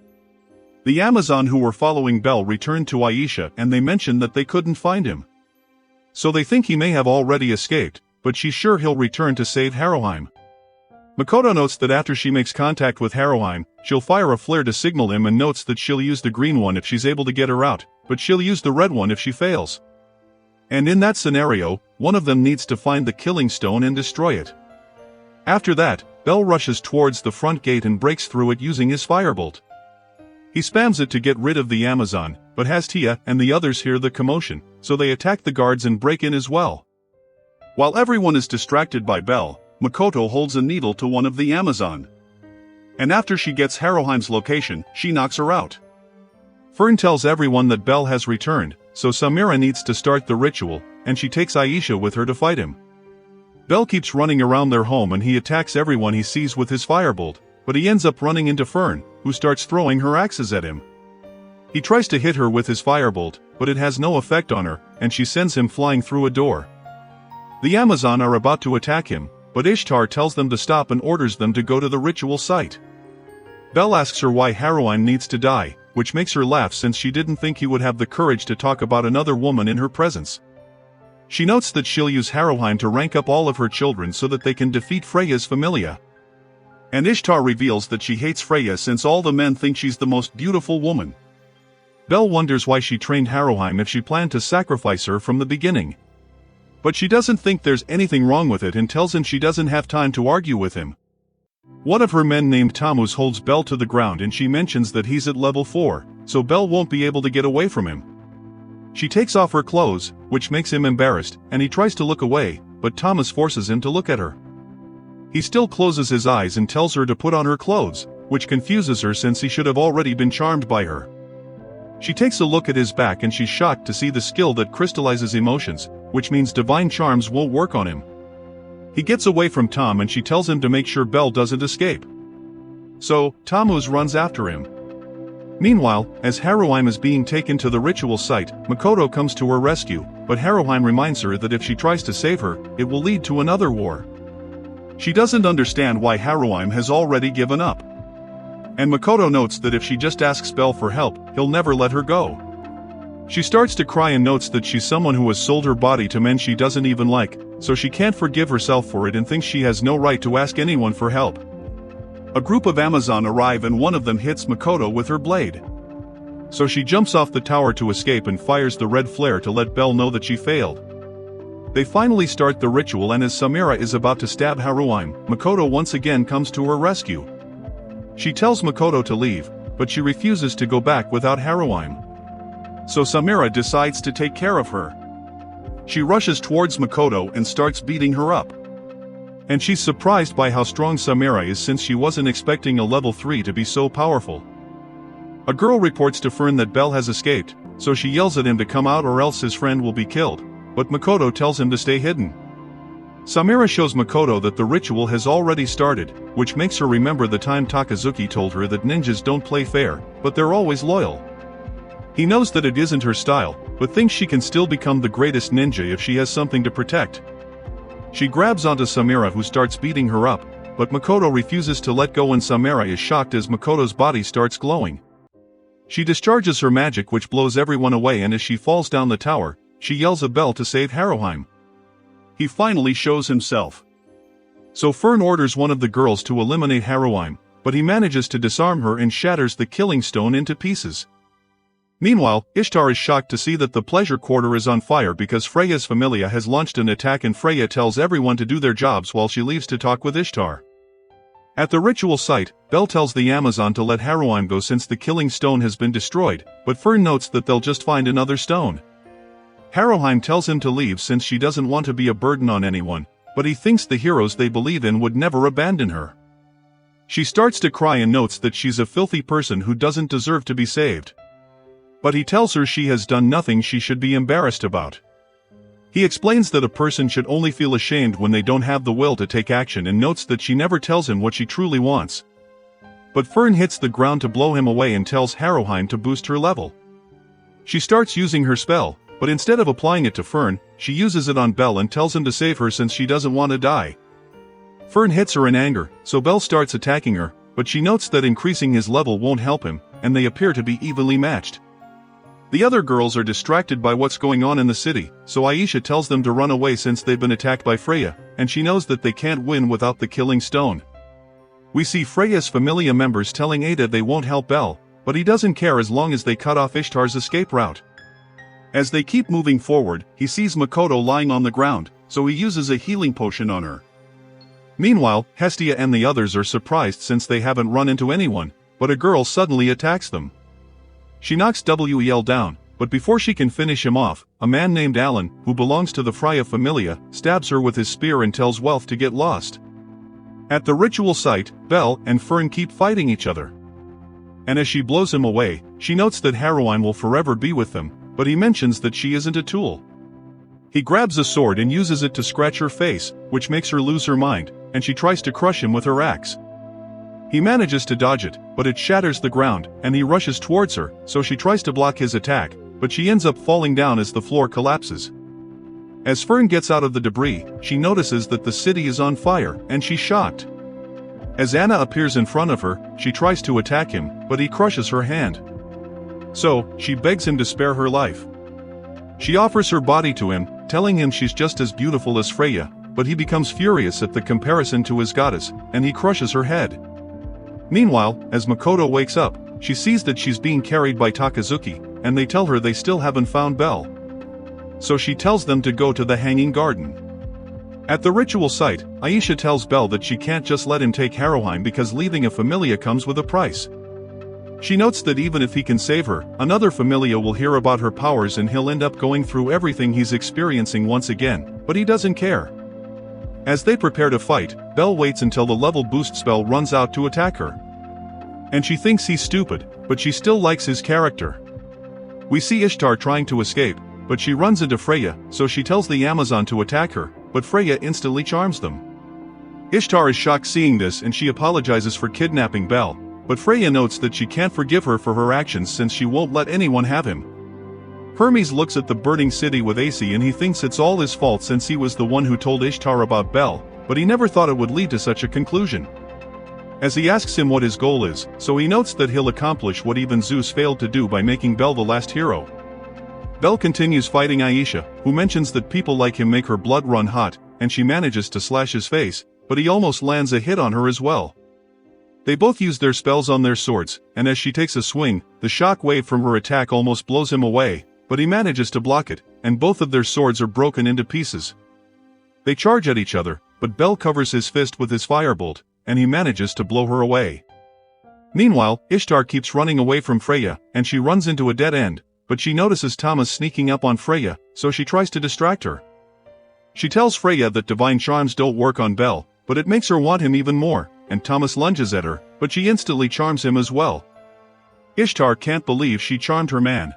The Amazon who were following Bell return to Aisha, and they mention that they couldn't find him. So they think he may have already escaped, but she's sure he'll return to save Haruheim. Makoto notes that after she makes contact with Haruheim, she'll fire a flare to signal him, and notes that she'll use the green one if she's able to get her out, but she'll use the red one if she fails. And in that scenario, one of them needs to find the killing stone and destroy it. After that, Bell rushes towards the front gate and breaks through it using his firebolt. He spams it to get rid of the Amazon, but Hestia and the others hear the commotion, so they attack the guards and break in as well. While everyone is distracted by Bell, Makoto holds a needle to one of the Amazon. And after she gets Haruheim's location, she knocks her out. Fern tells everyone that Bell has returned, so Samira needs to start the ritual, and she takes Aisha with her to fight him. Bell keeps running around their home and he attacks everyone he sees with his firebolt, but he ends up running into Fern, who starts throwing her axes at him. He tries to hit her with his firebolt, but it has no effect on her, and she sends him flying through a door. The Amazon are about to attack him, but Ishtar tells them to stop and orders them to go to the ritual site. Bell asks her why Haruheim needs to die, which makes her laugh since she didn't think he would have the courage to talk about another woman in her presence. She notes that she'll use Haruheim to rank up all of her children so that they can defeat Freya's familia. And Ishtar reveals that she hates Freya since all the men think she's the most beautiful woman. Bell wonders why she trained Haruheim if she planned to sacrifice her from the beginning. But she doesn't think there's anything wrong with it and tells him she doesn't have time to argue with him. One of her men named Tammuz holds Bell to the ground and she mentions that he's at level 4, so Bell won't be able to get away from him. She takes off her clothes, which makes him embarrassed, and he tries to look away, but Tammuz forces him to look at her. He still closes his eyes and tells her to put on her clothes, which confuses her since he should have already been charmed by her. She takes a look at his back and she's shocked to see the skill that crystallizes emotions, which means divine charms won't work on him. He gets away from Tom and she tells him to make sure Bell doesn't escape. So, Tammuz runs after him. Meanwhile, as Haruheim is being taken to the ritual site, Makoto comes to her rescue, but Haruheim reminds her that if she tries to save her, it will lead to another war. She doesn't understand why Haruheim has already given up. And Makoto notes that if she just asks Bell for help, he'll never let her go. She starts to cry and notes that she's someone who has sold her body to men she doesn't even like, so she can't forgive herself for it and thinks she has no right to ask anyone for help. A group of Amazon arrive and one of them hits Makoto with her blade. So she jumps off the tower to escape and fires the red flare to let Bell know that she failed. They finally start the ritual and as Samira is about to stab Haruheim, Makoto once again comes to her rescue. She tells Makoto to leave, but she refuses to go back without Haruheim. So Samira decides to take care of her. She rushes towards Makoto and starts beating her up. And she's surprised by how strong Samira is since she wasn't expecting a level 3 to be so powerful. A girl reports to Fern that Bell has escaped, so she yells at him to come out or else his friend will be killed, but Makoto tells him to stay hidden. Samira shows Makoto that the ritual has already started, which makes her remember the time Takazuki told her that ninjas don't play fair, but they're always loyal. He knows that it isn't her style, but thinks she can still become the greatest ninja if she has something to protect. She grabs onto Samira who starts beating her up, but Makoto refuses to let go and Samira is shocked as Makoto's body starts glowing. She discharges her magic which blows everyone away and as she falls down the tower, she yells at Bell to save Haruheim. He finally shows himself. So Fern orders one of the girls to eliminate Haruheim, but he manages to disarm her and shatters the killing stone into pieces. Meanwhile, Ishtar is shocked to see that the pleasure quarter is on fire because Freya's familia has launched an attack and Freya tells everyone to do their jobs while she leaves to talk with Ishtar. At the ritual site, Bell tells the Amazon to let Haruheim go since the killing stone has been destroyed, but Fern notes that they'll just find another stone. Haruheim tells him to leave since she doesn't want to be a burden on anyone, but he thinks the heroes they believe in would never abandon her. She starts to cry and notes that she's a filthy person who doesn't deserve to be saved. But he tells her she has done nothing she should be embarrassed about. He explains that a person should only feel ashamed when they don't have the will to take action and notes that she never tells him what she truly wants. But Fern hits the ground to blow him away and tells Haruheim to boost her level. She starts using her spell, but instead of applying it to Fern, she uses it on Bell and tells him to save her since she doesn't want to die. Fern hits her in anger, so Bell starts attacking her, but she notes that increasing his level won't help him, and they appear to be evenly matched. The other girls are distracted by what's going on in the city, so Aisha tells them to run away since they've been attacked by Freya, and she knows that they can't win without the killing stone. We see Freya's familia members telling Ada they won't help Bell, but he doesn't care as long as they cut off Ishtar's escape route. As they keep moving forward, he sees Makoto lying on the ground, so he uses a healing potion on her. Meanwhile, Hestia and the others are surprised since they haven't run into anyone, but a girl suddenly attacks them. She knocks Wel down, but before she can finish him off, a man named Alan, who belongs to the Freya familia, stabs her with his spear and tells Wealth to get lost. At the ritual site, Bell and Fern keep fighting each other. And as she blows him away, she notes that Haruheim will forever be with them, but he mentions that she isn't a tool. He grabs a sword and uses it to scratch her face, which makes her lose her mind, and she tries to crush him with her axe. He manages to dodge it, but it shatters the ground, and he rushes towards her, so she tries to block his attack, but she ends up falling down as the floor collapses. As Fern gets out of the debris, she notices that the city is on fire, and she's shocked. As Anna appears in front of her, she tries to attack him, but he crushes her hand. So, she begs him to spare her life. She offers her body to him, telling him she's just as beautiful as Freya, but he becomes furious at the comparison to his goddess, and he crushes her head. Meanwhile, as Makoto wakes up, she sees that she's being carried by Takazuki, and they tell her they still haven't found Bell. So she tells them to go to the Hanging Garden. At the ritual site, Aisha tells Bell that she can't just let him take Haruheim because leaving a familia comes with a price. She notes that even if he can save her, another familia will hear about her powers and he'll end up going through everything he's experiencing once again, but he doesn't care. As they prepare to fight, Bell waits until the level boost spell runs out to attack her. And she thinks he's stupid, but she still likes his character. We see Ishtar trying to escape, but she runs into Freya, so she tells the Amazon to attack her, but Freya instantly charms them. Ishtar is shocked seeing this and she apologizes for kidnapping Bell, but Freya notes that she can't forgive her for her actions since she won't let anyone have him. Hermes looks at the burning city with Ace and he thinks it's all his fault since he was the one who told Ishtar about Bell, but he never thought it would lead to such a conclusion. As he asks him what his goal is, so he notes that he'll accomplish what even Zeus failed to do by making Bell the last hero. Bell continues fighting Aisha, who mentions that people like him make her blood run hot, and she manages to slash his face, but he almost lands a hit on her as well. They both use their spells on their swords, and as she takes a swing, the shock wave from her attack almost blows him away, but he manages to block it, and both of their swords are broken into pieces. They charge at each other, but Bell covers his fist with his firebolt, and he manages to blow her away. Meanwhile, Ishtar keeps running away from Freya, and she runs into a dead end, but she notices Thomas sneaking up on Freya, so she tries to distract her. She tells Freya that divine charms don't work on Bell, but it makes her want him even more, and Thomas lunges at her, but she instantly charms him as well. Ishtar can't believe she charmed her man.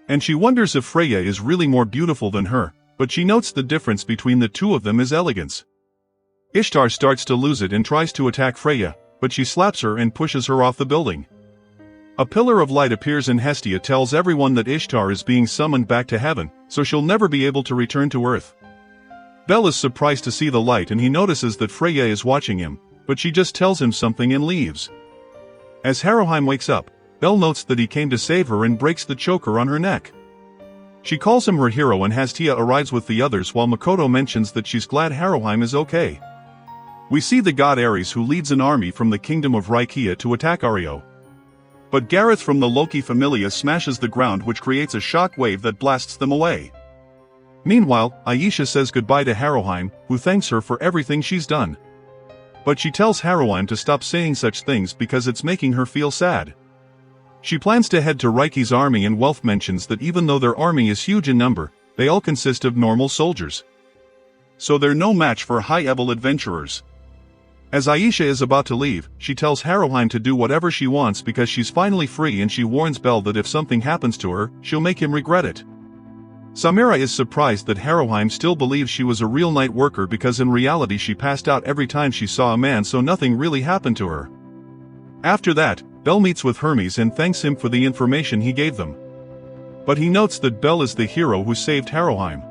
And she wonders if Freya is really more beautiful than her, but she notes the difference between the two of them is elegance. Ishtar starts to lose it and tries to attack Freya, but she slaps her and pushes her off the building. A pillar of light appears and Hestia tells everyone that Ishtar is being summoned back to heaven, so she'll never be able to return to Earth. Bell is surprised to see the light and he notices that Freya is watching him, but she just tells him something and leaves. As Haruheim wakes up, Bell notes that he came to save her and breaks the choker on her neck. She calls him her hero and Hestia arrives with the others while Makoto mentions that she's glad Haruheim is okay. We see the god Ares who leads an army from the kingdom of Rykia to attack Orario. But Gareth from the Loki Familia smashes the ground which creates a shock wave that blasts them away. Meanwhile, Aisha says goodbye to Haruheim, who thanks her for everything she's done. But she tells Haruheim to stop saying such things because it's making her feel sad. She plans to head to Ryki's army and Welf mentions that even though their army is huge in number, they all consist of normal soldiers. So they're no match for high-level adventurers. As Aisha is about to leave, she tells Haruheim to do whatever she wants because she's finally free and she warns Bell that if something happens to her, she'll make him regret it. Samira is surprised that Haruheim still believes she was a real night worker because in reality she passed out every time she saw a man so nothing really happened to her. After that, Bell meets with Hermes and thanks him for the information he gave them. But he notes that Bell is the hero who saved Haruheim.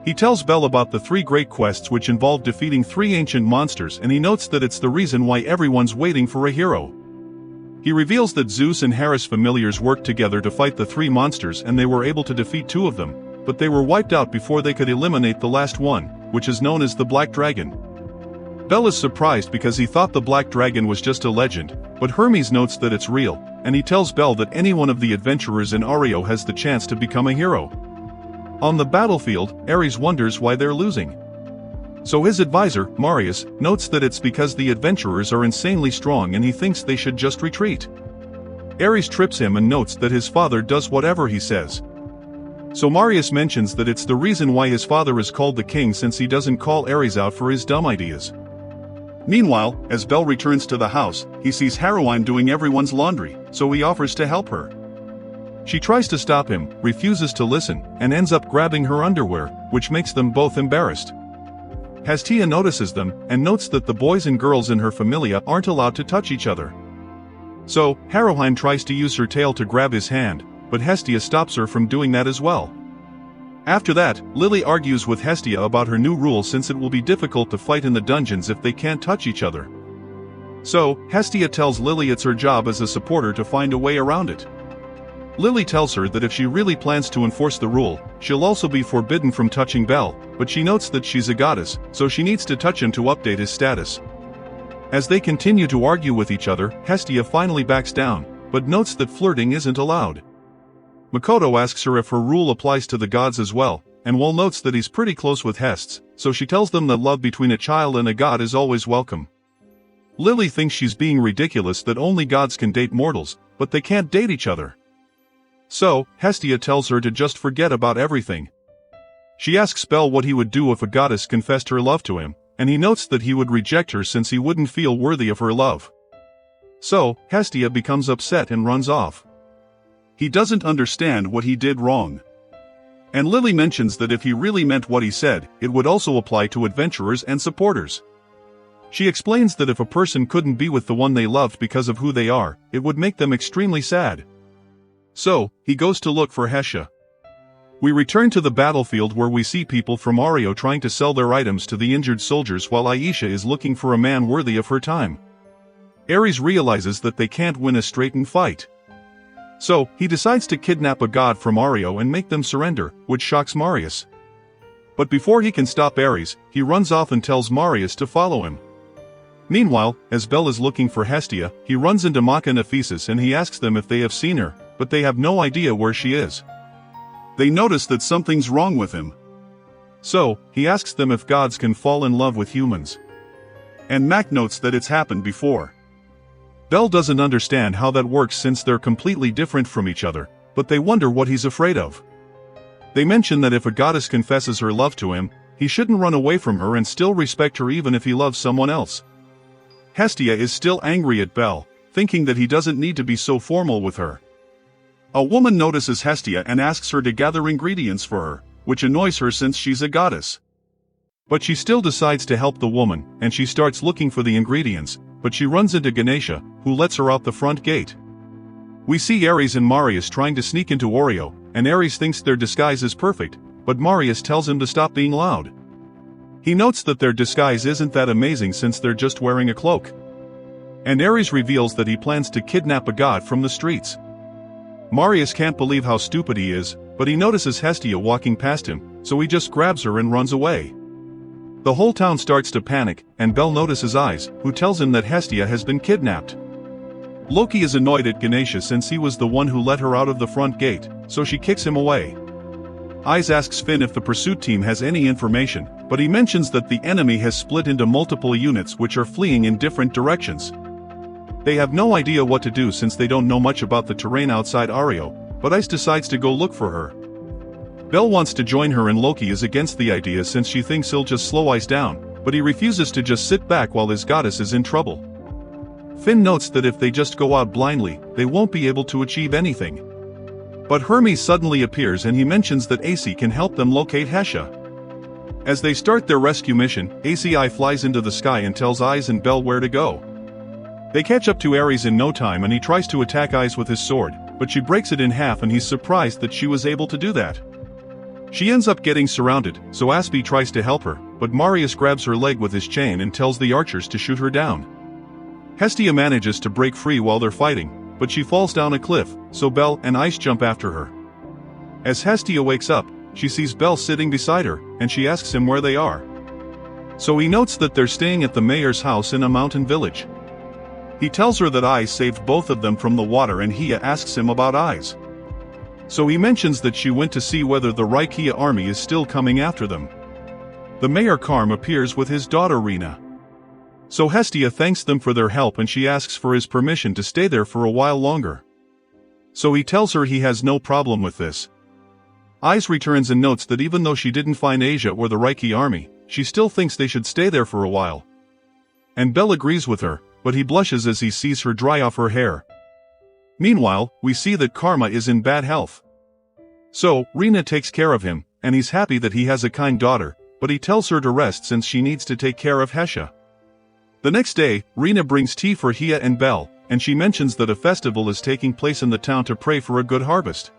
He tells Bell about the 3 great quests which involve defeating 3 ancient monsters and he notes that it's the reason why everyone's waiting for a hero. He reveals that Zeus and Hera's familiars worked together to fight the 3 monsters and they were able to defeat 2 of them, but they were wiped out before they could eliminate the last one, which is known as the Black Dragon. Bell is surprised because he thought the Black Dragon was just a legend, but Hermes notes that it's real, and he tells Bell that any one of the adventurers in Orario has the chance to become a hero. On the battlefield, Ares wonders why they're losing. So his advisor, Marius, notes that it's because the adventurers are insanely strong and he thinks they should just retreat. Ares trips him and notes that his father does whatever he says. So Marius mentions that it's the reason why his father is called the king since he doesn't call Ares out for his dumb ideas. Meanwhile, as Bell returns to the house, he sees Haruheim doing everyone's laundry, so he offers to help her. She tries to stop him, refuses to listen, and ends up grabbing her underwear, which makes them both embarrassed. Hestia notices them, and notes that the boys and girls in her familia aren't allowed to touch each other. So, Haruheim tries to use her tail to grab his hand, but Hestia stops her from doing that as well. After that, Lily argues with Hestia about her new rule since it will be difficult to fight in the dungeons if they can't touch each other. So, Hestia tells Lily it's her job as a supporter to find a way around it. Lily tells her that if she really plans to enforce the rule, she'll also be forbidden from touching Bell, but she notes that she's a goddess, so she needs to touch him to update his status. As they continue to argue with each other, Hestia finally backs down, but notes that flirting isn't allowed. Makoto asks her if her rule applies to the gods as well, and Wall notes that he's pretty close with Hests, so she tells them that love between a child and a god is always welcome. Lily thinks she's being ridiculous that only gods can date mortals, but they can't date each other. So, Hestia tells her to just forget about everything. She asks Bell what he would do if a goddess confessed her love to him, and he notes that he would reject her since he wouldn't feel worthy of her love. So, Hestia becomes upset and runs off. He doesn't understand what he did wrong. And Lily mentions that if he really meant what he said, it would also apply to adventurers and supporters. She explains that if a person couldn't be with the one they loved because of who they are, it would make them extremely sad. So, he goes to look for Hestia. We return to the battlefield where we see people from Orario trying to sell their items to the injured soldiers while Aisha is looking for a man worthy of her time. Ares realizes that they can't win a straightened fight. So, he decides to kidnap a god from Orario and make them surrender, which shocks Marius. But before he can stop Ares, he runs off and tells Marius to follow him. Meanwhile, as Bell is looking for Hestia, he runs into Maka and Ephesus and he asks them if they have seen her, but they have no idea where she is. They notice that something's wrong with him. So, he asks them if gods can fall in love with humans. And Mac notes that it's happened before. Bell doesn't understand how that works since they're completely different from each other, but they wonder what he's afraid of. They mention that if a goddess confesses her love to him, he shouldn't run away from her and still respect her even if he loves someone else. Hestia is still angry at Bell, thinking that he doesn't need to be so formal with her. A woman notices Hestia and asks her to gather ingredients for her, which annoys her since she's a goddess. But she still decides to help the woman, and she starts looking for the ingredients, but she runs into Ganesha, who lets her out the front gate. We see Ares and Marius trying to sneak into Orario, and Ares thinks their disguise is perfect, but Marius tells him to stop being loud. He notes that their disguise isn't that amazing since they're just wearing a cloak. And Ares reveals that he plans to kidnap a god from the streets. Marius can't believe how stupid he is, but he notices Hestia walking past him, so he just grabs her and runs away. The whole town starts to panic, and Bell notices Ais, who tells him that Hestia has been kidnapped. Loki is annoyed at Ganesha since he was the one who let her out of the front gate, so she kicks him away. Ais asks Finn if the pursuit team has any information, but he mentions that the enemy has split into multiple units which are fleeing in different directions. They have no idea what to do since they don't know much about the terrain outside Orario, but Ais decides to go look for her. Bell wants to join her and Loki is against the idea since she thinks he'll just slow Ais down, but he refuses to just sit back while his goddess is in trouble. Finn notes that if they just go out blindly, they won't be able to achieve anything. But Hermes suddenly appears and he mentions that AC can help them locate Hestia. As they start their rescue mission, ACI flies into the sky and tells Ais and Bell where to go. They catch up to Ares in no time and he tries to attack Ais with his sword, but she breaks it in half and he's surprised that she was able to do that. She ends up getting surrounded, so Aspie tries to help her, but Marius grabs her leg with his chain and tells the archers to shoot her down. Hestia manages to break free while they're fighting, but she falls down a cliff, so Bell and Ais jump after her. As Hestia wakes up, she sees Bell sitting beside her, and she asks him where they are. So he notes that they're staying at the mayor's house in a mountain village. He tells her that Ais saved both of them from the water and Hia asks him about Ais. So he mentions that she went to see whether the Raikia army is still coming after them. The mayor Karm appears with his daughter Rina. So Hestia thanks them for their help and she asks for his permission to stay there for a while longer. So he tells her he has no problem with this. Ais returns and notes that even though she didn't find Asia or the Reiki army, she still thinks they should stay there for a while. And Bell agrees with her, but he blushes as he sees her dry off her hair. Meanwhile, we see that Karma is in bad health. So, Rina takes care of him, and he's happy that he has a kind daughter, but he tells her to rest since she needs to take care of Hestia. The next day, Rina brings tea for Hia and Bell, and she mentions that a festival is taking place in the town to pray for a good harvest.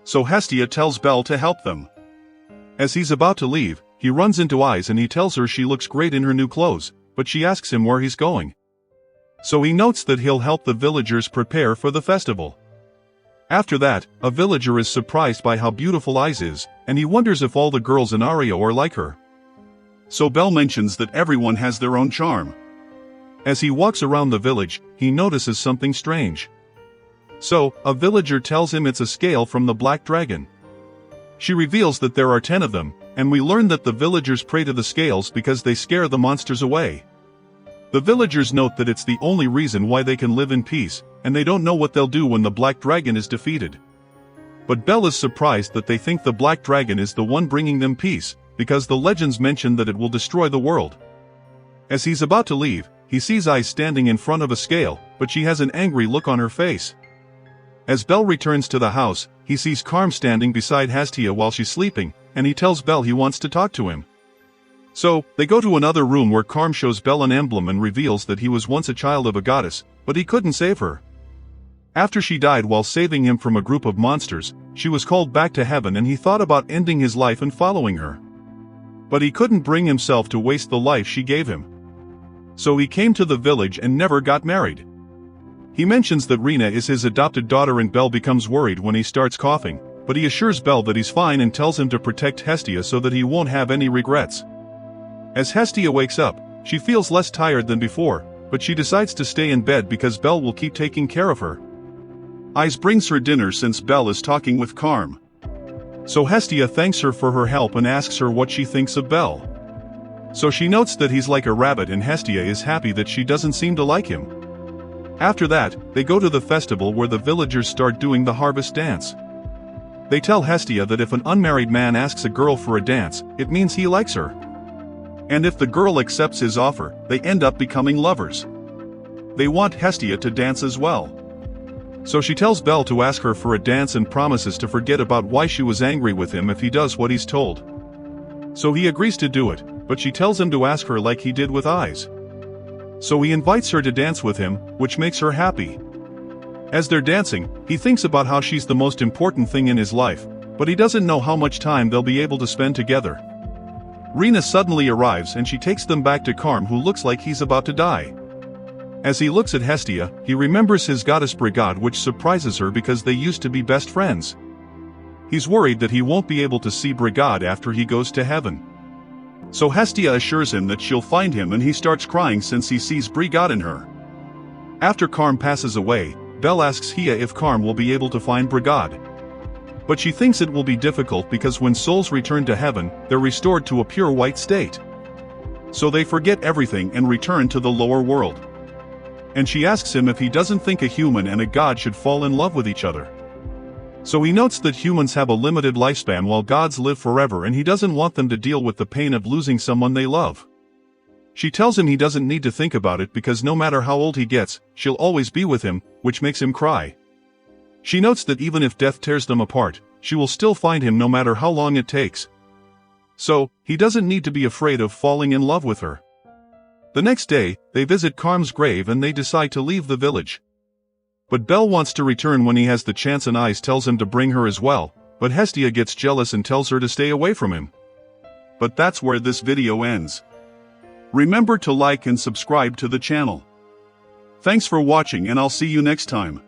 So Hestia tells Bell to help them. As he's about to leave, he runs into Ais and he tells her she looks great in her new clothes, but she asks him where he's going. So he notes that he'll help the villagers prepare for the festival. After that, a villager is surprised by how beautiful Ais is, and he wonders if all the girls in Orario are like her. So Bell mentions that everyone has their own charm. As he walks around the village, he notices something strange. So, a villager tells him it's a scale from the black dragon. She reveals that there are 10 of them, and we learn that the villagers pray to the scales because they scare the monsters away. The villagers note that it's the only reason why they can live in peace, and they don't know what they'll do when the black dragon is defeated. But Bell is surprised that they think the black dragon is the one bringing them peace, because the legends mention that it will destroy the world. As he's about to leave, he sees Ais standing in front of a scale, but she has an angry look on her face. As Bell returns to the house, he sees Carm standing beside Hestia while she's sleeping, and he tells Bell he wants to talk to him. So, they go to another room where Carm shows Bell an emblem and reveals that he was once a child of a goddess, but he couldn't save her. After she died while saving him from a group of monsters, she was called back to heaven and he thought about ending his life and following her. But he couldn't bring himself to waste the life she gave him. So he came to the village and never got married. He mentions that Rena is his adopted daughter and Bell becomes worried when he starts coughing, but he assures Bell that he's fine and tells him to protect Hestia so that he won't have any regrets. As Hestia wakes up, she feels less tired than before, but she decides to stay in bed because Bell will keep taking care of her. Ais brings her dinner since Bell is talking with Carm. So Hestia thanks her for her help and asks her what she thinks of Bell. So she notes that he's like a rabbit and Hestia is happy that she doesn't seem to like him. After that, they go to the festival where the villagers start doing the harvest dance. They tell Hestia that if an unmarried man asks a girl for a dance, it means he likes her. And if the girl accepts his offer, they end up becoming lovers. They want Hestia to dance as well. So she tells Bell to ask her for a dance and promises to forget about why she was angry with him if he does what he's told. So he agrees to do it, but she tells him to ask her like he did with Ais. So he invites her to dance with him, which makes her happy. As they're dancing, he thinks about how she's the most important thing in his life, but he doesn't know how much time they'll be able to spend together. Rena suddenly arrives and she takes them back to Carm, who looks like he's about to die. As he looks at Hestia, he remembers his goddess Brigade, which surprises her because they used to be best friends. He's worried that he won't be able to see Brigade after he goes to heaven. So Hestia assures him that she'll find him and he starts crying since he sees Brigade in her. After Carm passes away, Bell asks Hia if Carm will be able to find Brigade. But she thinks it will be difficult because when souls return to heaven, they're restored to a pure white state. So they forget everything and return to the lower world. And she asks him if he doesn't think a human and a god should fall in love with each other. So he notes that humans have a limited lifespan while gods live forever and he doesn't want them to deal with the pain of losing someone they love. She tells him he doesn't need to think about it because no matter how old he gets, she'll always be with him, which makes him cry. She notes that even if death tears them apart, she will still find him no matter how long it takes. So, he doesn't need to be afraid of falling in love with her. The next day, they visit Carm's grave and they decide to leave the village. But Bell wants to return when he has the chance and Ais tells him to bring her as well, but Hestia gets jealous and tells her to stay away from him. But that's where this video ends. Remember to like and subscribe to the channel. Thanks for watching and I'll see you next time.